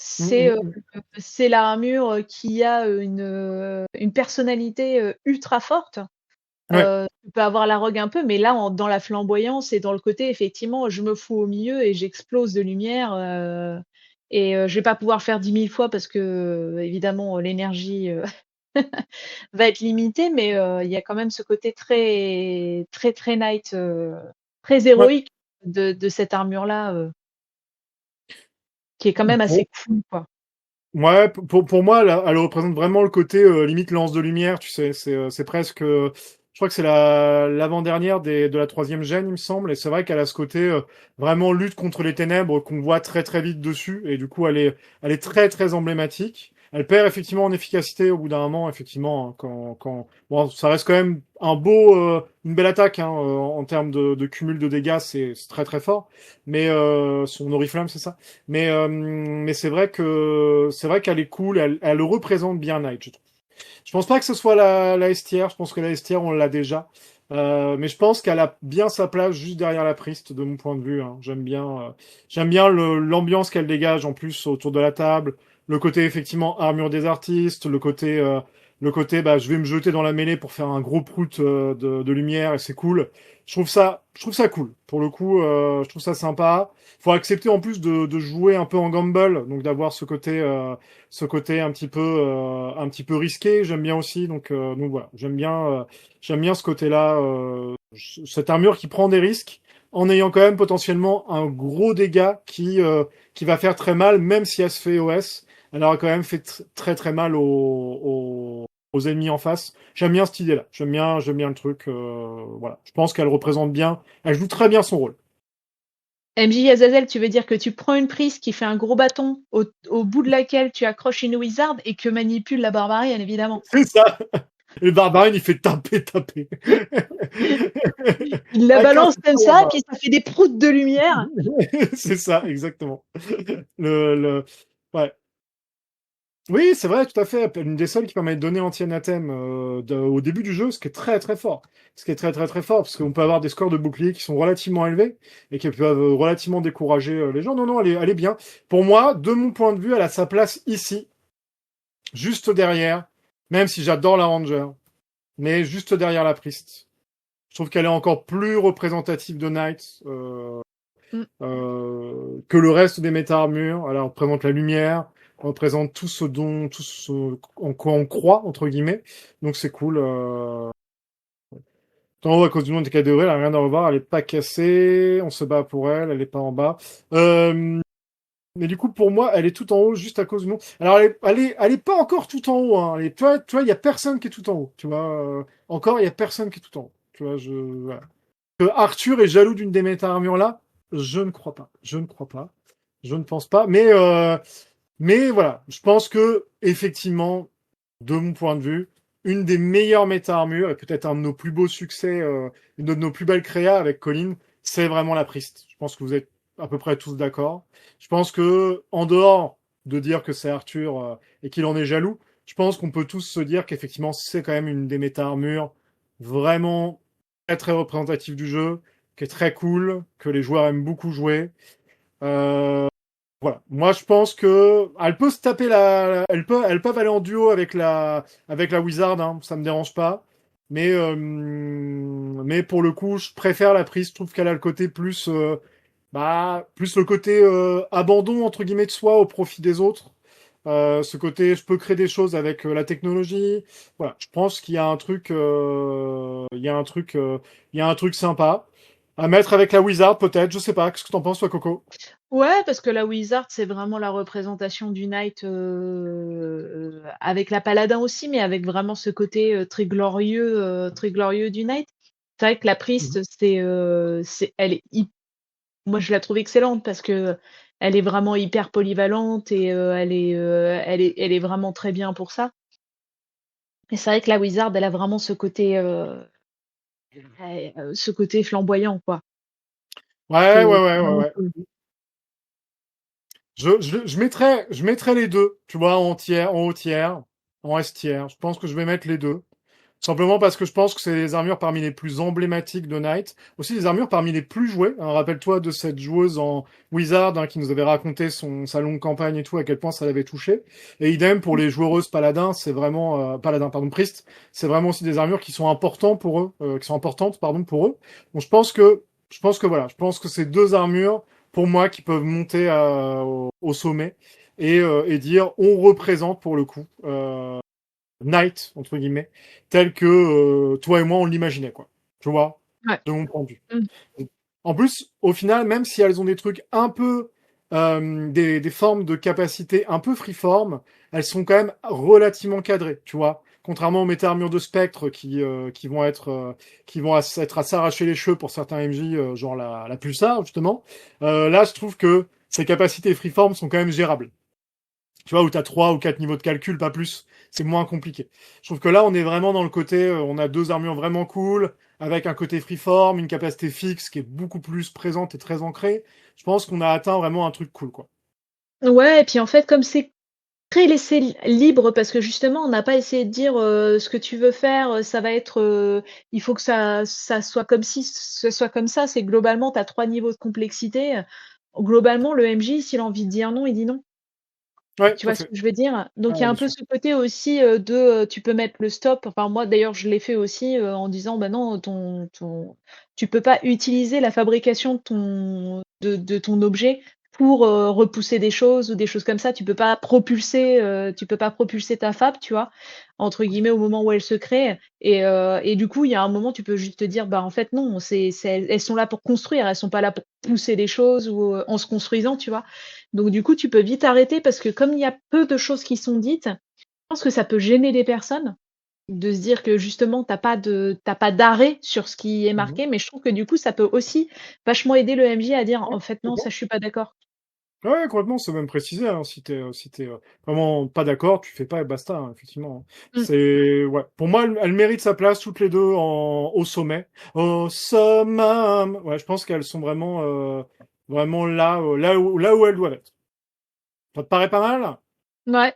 c'est l'armure qui a une personnalité ultra forte. Tu peux avoir la rogue un peu, mais là, dans la flamboyance et dans le côté, effectivement, je me fous au milieu et j'explose de lumière. Je vais pas pouvoir faire 10 000 fois parce que, évidemment, l'énergie va être limitée, mais il y a quand même ce côté très, très, très Knight, très héroïque de cette armure-là, qui est quand même assez cool, quoi. Ouais, pour moi, elle représente vraiment le côté limite lance de lumière, tu sais, c'est presque, je crois que c'est l'avant-dernière de la 3e gêne, il me semble, et c'est vrai qu'elle a ce côté vraiment lutte contre les ténèbres qu'on voit très très vite dessus, et du coup elle est très très emblématique. Elle perd effectivement en efficacité au bout d'un moment, effectivement, hein, bon, ça reste quand même une belle attaque hein, en termes de cumul de dégâts, c'est très très fort, mais son Oriflamme, c'est ça. Mais c'est vrai qu'elle est cool, elle représente bien Knight, je trouve. Je pense pas que ce soit la estière, je pense que la estière, on l'a déjà. Mais je pense qu'elle a bien sa place juste derrière la Priest, de mon point de vue. Hein. J'aime bien l'ambiance qu'elle dégage en plus autour de la table. Le côté, effectivement, armure des artistes. Le côté, bah, je vais me jeter dans la mêlée pour faire un gros prout de lumière et c'est cool. Je trouve ça cool. Pour le coup, je trouve ça sympa. Faut accepter en plus de jouer un peu en gamble, donc d'avoir ce côté un petit peu risqué. J'aime bien aussi, donc voilà, j'aime bien ce côté-là, cette armure qui prend des risques en ayant quand même potentiellement un gros dégât qui va faire très mal, même si elle se fait OS. Elle aura quand même fait très très mal aux ennemis en face. J'aime bien cette idée-là. J'aime bien le truc. Voilà. Je pense qu'elle représente bien. Elle joue très bien son rôle. MJ Azazel, tu veux dire que tu prends une prise qui fait un gros bâton au bout de laquelle tu accroches une wizard et que manipule la barbarienne, évidemment. C'est ça. Le barbarienne, il fait taper. Il la balance comme ça, puis ça fait des proutes de lumière. C'est ça, exactement. Ouais. Oui, c'est vrai, tout à fait. Une des seules qui permet de donner anti-anathème au début du jeu, ce qui est très très fort. Ce qui est très très très fort, parce qu'on peut avoir des scores de bouclier qui sont relativement élevés et qui peuvent relativement décourager les gens. Non, elle est bien. Pour moi, de mon point de vue, elle a sa place ici, juste derrière, même si j'adore la Ranger, mais juste derrière la Priest. Je trouve qu'elle est encore plus représentative de Knight que le reste des méta-armures. Elle représente la lumière, représente tout ce en quoi on croit, entre guillemets. Donc c'est cool. En haut, à cause du nom des catégories, elle a rien à revoir, elle est pas cassée, on se bat pour elle est pas en bas. Mais du coup, pour moi, elle est tout en haut juste à cause du nom. Alors, elle est pas encore tout en haut, hein. Tu vois, il y a personne qui est tout en haut, tu vois. Encore, il y a personne qui est tout en haut. Tu vois, voilà. Que Arthur est jaloux d'une des méta-armures là, je ne crois pas. Je ne pense pas. Mais voilà, je pense que effectivement, de mon point de vue, une des meilleures méta-armures et peut-être un de nos plus beaux succès, une de nos plus belles créas avec Colin, c'est vraiment la Priest. Je pense que vous êtes à peu près tous d'accord. Je pense que en dehors de dire que c'est Arthur et qu'il en est jaloux, je pense qu'on peut tous se dire qu'effectivement c'est quand même une des méta-armures vraiment très très représentative du jeu, qui est très cool, que les joueurs aiment beaucoup jouer. Voilà. Moi, je pense que elle peut se taper elles peuvent aller en duo avec la Wizard, hein, ça me dérange pas. Mais pour le coup, je préfère la prise. Je trouve qu'elle a le côté plus plus le côté abandon entre guillemets de soi au profit des autres. Ce côté, je peux créer des choses avec la technologie. Voilà, je pense qu'il y a un truc, il y a un truc sympa à mettre avec la Wizard peut-être. Je sais pas. Qu'est-ce que t'en penses, toi, Coco? Ouais, parce que la Wizard, c'est vraiment la représentation du Knight avec la Paladin aussi, mais avec vraiment ce côté très glorieux du Knight. C'est vrai que la Priest, moi je la trouve excellente parce que elle est vraiment hyper polyvalente et elle est vraiment très bien pour ça. Et c'est vrai que la Wizard, elle a vraiment ce côté flamboyant, quoi. Ouais. Je mettrais les deux, tu vois, en haut tiers, en S tiers. Je pense que je vais mettre les deux. Simplement parce que je pense que c'est les armures parmi les plus emblématiques de Knight. Aussi les armures parmi les plus jouées. Hein, rappelle-toi de cette joueuse en Wizard qui nous avait raconté sa longue campagne et tout, à quel point ça l'avait touché. Et idem pour les joueuses paladins, c'est vraiment... priest. C'est vraiment aussi des armures qui sont importantes pour eux. Pour eux. Donc je pense que c'est 2 armures, pour moi, qui peuvent monter au sommet et dire on représente pour le coup Knight, entre guillemets, tel que toi et moi on l'imaginait, quoi. Tu vois, de mon point de vue. En plus, au final, même si elles ont des trucs un peu des formes de capacité un peu freeform, elles sont quand même relativement cadrées, tu vois. Contrairement aux méta-armures de spectre qui vont être à s'arracher les cheveux pour certains MJ, genre la pulsar justement. Là, je trouve que ces capacités freeform sont quand même gérables. Tu vois, où t'as 3 ou 4 niveaux de calcul, pas plus. C'est moins compliqué. Je trouve que là, on est vraiment dans le côté, on a 2 armures vraiment cool, avec un côté freeform, une capacité fixe qui est beaucoup plus présente et très ancrée. Je pense qu'on a atteint vraiment un truc cool, quoi. Ouais, et puis en fait, comme c'est très laissé libre, parce que justement, on n'a pas essayé de dire ce que tu veux faire, ça va être, il faut que ça soit comme ci, ce soit comme ça. C'est globalement, tu as 3 niveaux de complexité. Globalement, le MJ, s'il a envie de dire non, il dit non. Ouais, Tu vois ce que je veux dire? Donc il y a un peu sûr. ce côté aussi tu peux mettre le stop. Enfin, moi, d'ailleurs, je l'ai fait aussi en disant, bah non, tu peux pas utiliser la fabrication de ton objet pour repousser des choses ou des choses comme ça. Tu peux pas propulser ta fab, tu vois, entre guillemets, au moment où elle se crée. Et du coup, il y a un moment, tu peux juste te dire, bah en fait, non, elles sont là pour construire, elles sont pas là pour pousser des choses ou en se construisant, tu vois. Donc du coup, tu peux vite arrêter parce que comme il y a peu de choses qui sont dites, je pense que ça peut gêner des personnes de se dire que justement, t'as pas d'arrêt sur ce qui est marqué, mais je trouve que du coup, ça peut aussi vachement aider le MJ à dire en fait non, ça je suis pas d'accord. Ouais, complètement, c'est même précisé, hein, si t'es vraiment pas d'accord, tu fais pas et basta, hein, effectivement. Ouais. Pour moi, elle mérite sa place toutes les deux au sommet. Au summum. Ouais, je pense qu'elles sont vraiment là où elles doivent être. Ça te paraît pas mal? Ouais.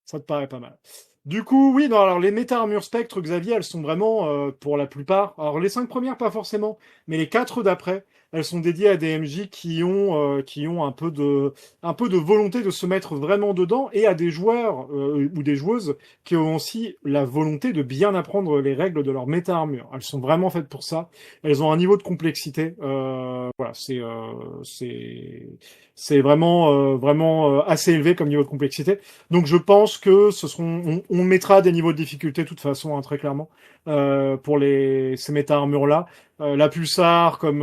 Ça te paraît pas mal. Du coup, oui, non, alors les méta-armures spectre, Xavier, elles sont vraiment, pour la plupart, alors les 5 premières, pas forcément, mais les 4 d'après, elles sont dédiées à des MJ qui ont un peu de volonté de se mettre vraiment dedans, et à des joueurs ou des joueuses qui ont aussi la volonté de bien apprendre les règles de leur méta-armure. Elles sont vraiment faites pour ça. Elles ont un niveau de complexité, voilà, c'est vraiment assez élevé comme niveau de complexité. Donc je pense que on mettra des niveaux de difficulté de toute façon, hein, très clairement, pour ces méta-armures-là. La Pulsar comme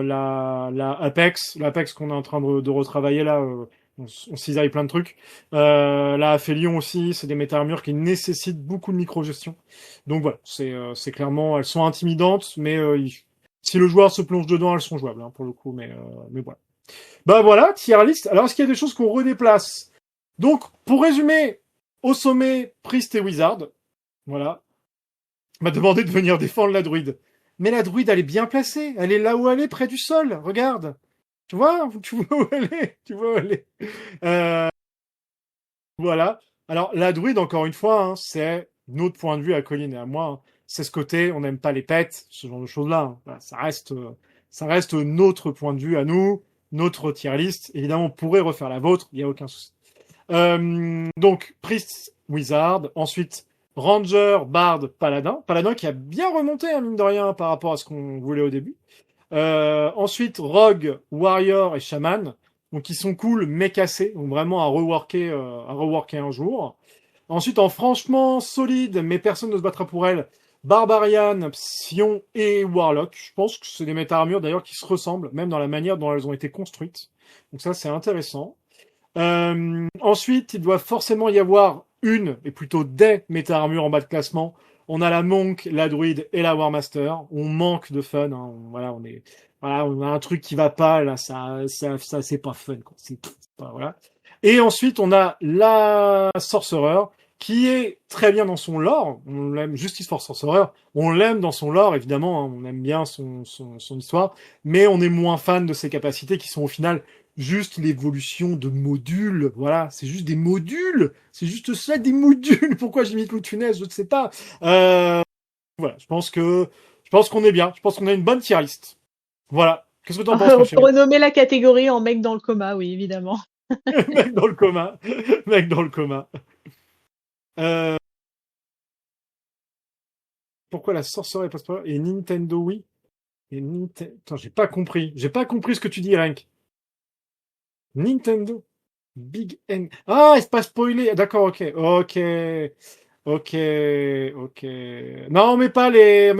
la Apex, l'Apex qu'on est en train de retravailler là, on cisaille plein de trucs. La Aphelion aussi, c'est des méta-armures qui nécessitent beaucoup de micro-gestion. Donc voilà, c'est clairement, elles sont intimidantes, mais si le joueur se plonge dedans, elles sont jouables, hein, pour le coup, mais voilà. Bah voilà, tier list. Alors, est-ce qu'il y a des choses qu'on redéplace? Donc, pour résumer, au sommet, Priest et Wizard. Voilà. On m'a demandé de venir défendre la druide. Mais la druide, elle est bien placée. Elle est là où elle est, près du sol. Regarde. Tu vois où elle est. Tu vois où elle est. Voilà. Alors, la druide, encore une fois, hein, c'est notre point de vue à Colline et à moi. Hein. C'est ce côté, on n'aime pas les pets, ce genre de choses-là. Hein. Voilà, ça reste notre point de vue à nous, notre tier list. Évidemment, on pourrait refaire la vôtre, il n'y a aucun souci. Donc, Priest, Wizard. Ensuite, Ranger, Bard, Paladin. Paladin qui a bien remonté, hein, mine de rien, par rapport à ce qu'on voulait au début. Ensuite, Rogue, Warrior et Shaman. Donc, qui sont cool, mais cassés. Donc, vraiment à reworker un jour. Ensuite, en franchement solide, mais personne ne se battra pour elle, Barbarian, Psion et Warlock. Je pense que c'est des méta-armures d'ailleurs qui se ressemblent, même dans la manière dont elles ont été construites. Donc ça, c'est intéressant. Ensuite, il doit forcément y avoir une, et plutôt des méta-armures en bas de classement. On a la Monk, la Druide et la Warmaster. On manque de fun. Hein. On a un truc qui va pas là. Ça c'est pas fun. Quoi. Voilà. Et ensuite, on a la Sorcerer qui est très bien dans son lore. On l'aime, Justice for Sorcerer. On l'aime dans son lore, évidemment. Hein. On aime bien son histoire, mais on est moins fan de ses capacités qui sont au final juste l'évolution de modules. Voilà, c'est juste des modules. C'est juste ça, des modules. Pourquoi j'imite Louis de Funès, je ne sais pas. Voilà, je pense qu'on est bien. Je pense qu'on a une bonne tier list. Voilà. Qu'est-ce que t'en penses, On ma peut chérie? renommer la catégorie en mec dans le coma, oui, évidemment. Mec dans le coma. Mec dans le coma. Pourquoi la sorcellerie passe pas? Et Nintendo, oui. Attends, j'ai pas compris. J'ai pas compris ce que tu dis, Rank. Nintendo. Big N. Ah, c'est pas spoilé. D'accord, ok. Ok. Ok. Ok. Non, on met pas les.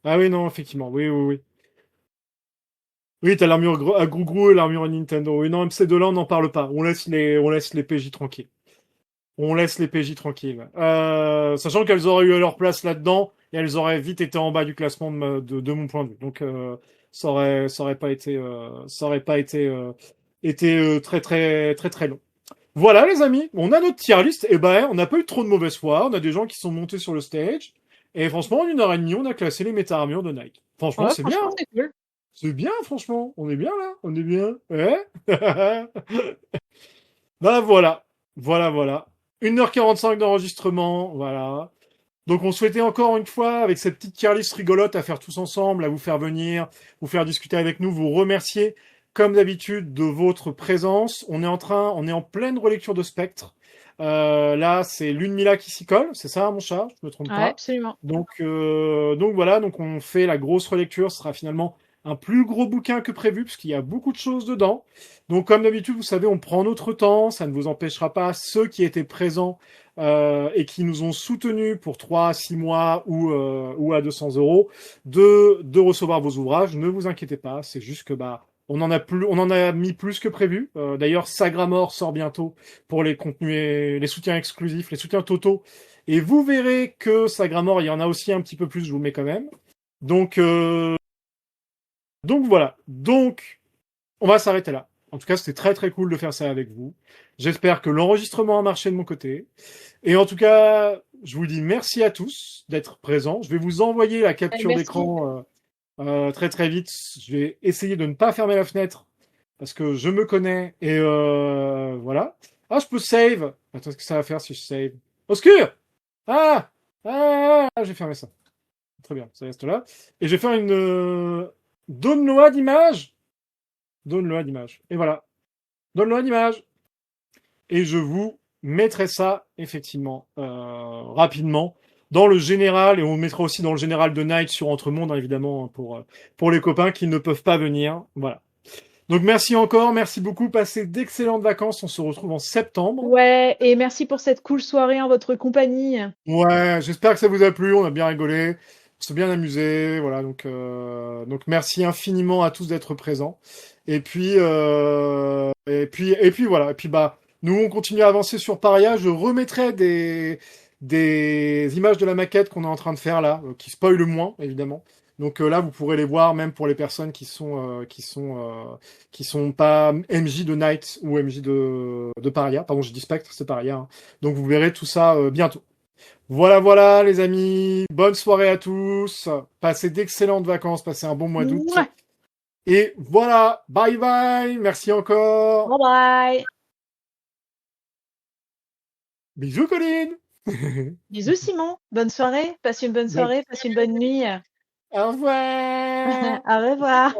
Ah oui, non, effectivement. Oui, oui, oui. Oui, t'as l'armure à Grougrou et l'armure à Nintendo. Oui, non, ces deux-là, on n'en parle pas. On laisse les PJ tranquilles. On laisse les PJ tranquilles. Sachant qu'elles auraient eu leur place là-dedans et elles auraient vite été en bas du classement de mon point de vue. Donc, ça aurait pas été, très, très, très, très long. Voilà, les amis. On a notre tier list. Et ben, on n'a pas eu trop de mauvaise foi. On a des gens qui sont montés sur le stage. Et franchement, en 1h30, on a classé les méta-armures de Nike. Franchement, Ouais, c'est bien. franchement, c'est cool. C'est bien, franchement. On est bien, là. On est bien. Ouais. Bah, voilà. Voilà, voilà. 1h45 d'enregistrement. Voilà. Donc, on souhaitait encore une fois, avec cette petite tier list rigolote à faire tous ensemble, à vous faire venir, vous faire discuter avec nous, vous remercier, comme d'habitude, de votre présence. On est en pleine relecture de Spectre. Là, c'est Lune Mila qui s'y colle, c'est ça, mon chat? Je me trompe Ouais, pas. absolument. Donc voilà, donc on fait la grosse relecture. Ce sera finalement un plus gros bouquin que prévu, puisqu'il y a beaucoup de choses dedans. Donc, comme d'habitude, vous savez, on prend notre temps. Ça ne vous empêchera pas, ceux qui étaient présents et qui nous ont soutenus pour 3 à 6 mois ou à 200 €, de recevoir vos ouvrages. Ne vous inquiétez pas, c'est juste que on en a mis plus que prévu. D'ailleurs, Sagramore sort bientôt pour les contenus, les soutiens exclusifs, les soutiens totaux. Et vous verrez que Sagramore, il y en a aussi un petit peu plus, je vous le mets quand même. Donc voilà. Donc, on va s'arrêter là. En tout cas, c'était très très cool de faire ça avec vous. J'espère que l'enregistrement a marché de mon côté. Et en tout cas, je vous dis merci à tous d'être présents. Je vais vous envoyer la capture d'écran très très vite. Je vais essayer de ne pas fermer la fenêtre parce que je me connais et voilà. Ah, je peux save. Attends, ce que ça va faire si je save. Obscur. J'ai fermé ça. Très bien, ça reste là. Et je vais faire une download d'image. Download d'image. Et voilà. Download d'image. Et je vous mettrai ça, effectivement, rapidement, dans le général, et on mettra aussi dans le général de Night sur Entremonde, hein, évidemment, pour les copains qui ne peuvent pas venir. Voilà. Donc merci encore, merci beaucoup, passez d'excellentes vacances, on se retrouve en septembre. Ouais, et merci pour cette cool soirée en votre compagnie. Ouais, j'espère que ça vous a plu, on a bien rigolé, on s'est bien amusé, voilà, donc merci infiniment à tous d'être présents. Et puis voilà, et puis nous on continue à avancer sur Paria, je remettrai des images de la maquette qu'on est en train de faire là, qui spoilent le moins, évidemment. Donc là, vous pourrez les voir même pour les personnes qui sont pas MJ de Night ou MJ de Paria. Pardon, je dis Spectre, c'est Paria. Hein. Donc vous verrez tout ça bientôt. Voilà, voilà, les amis. Bonne soirée à tous. Passez d'excellentes vacances. Passez un bon mois d'août. Ouais. Et voilà. Bye bye. Merci encore. Bye bye. Bisous, Colline. Bisous, Simon. Bonne soirée. Passe une bonne soirée. Passe une bonne nuit. Au revoir. Au revoir.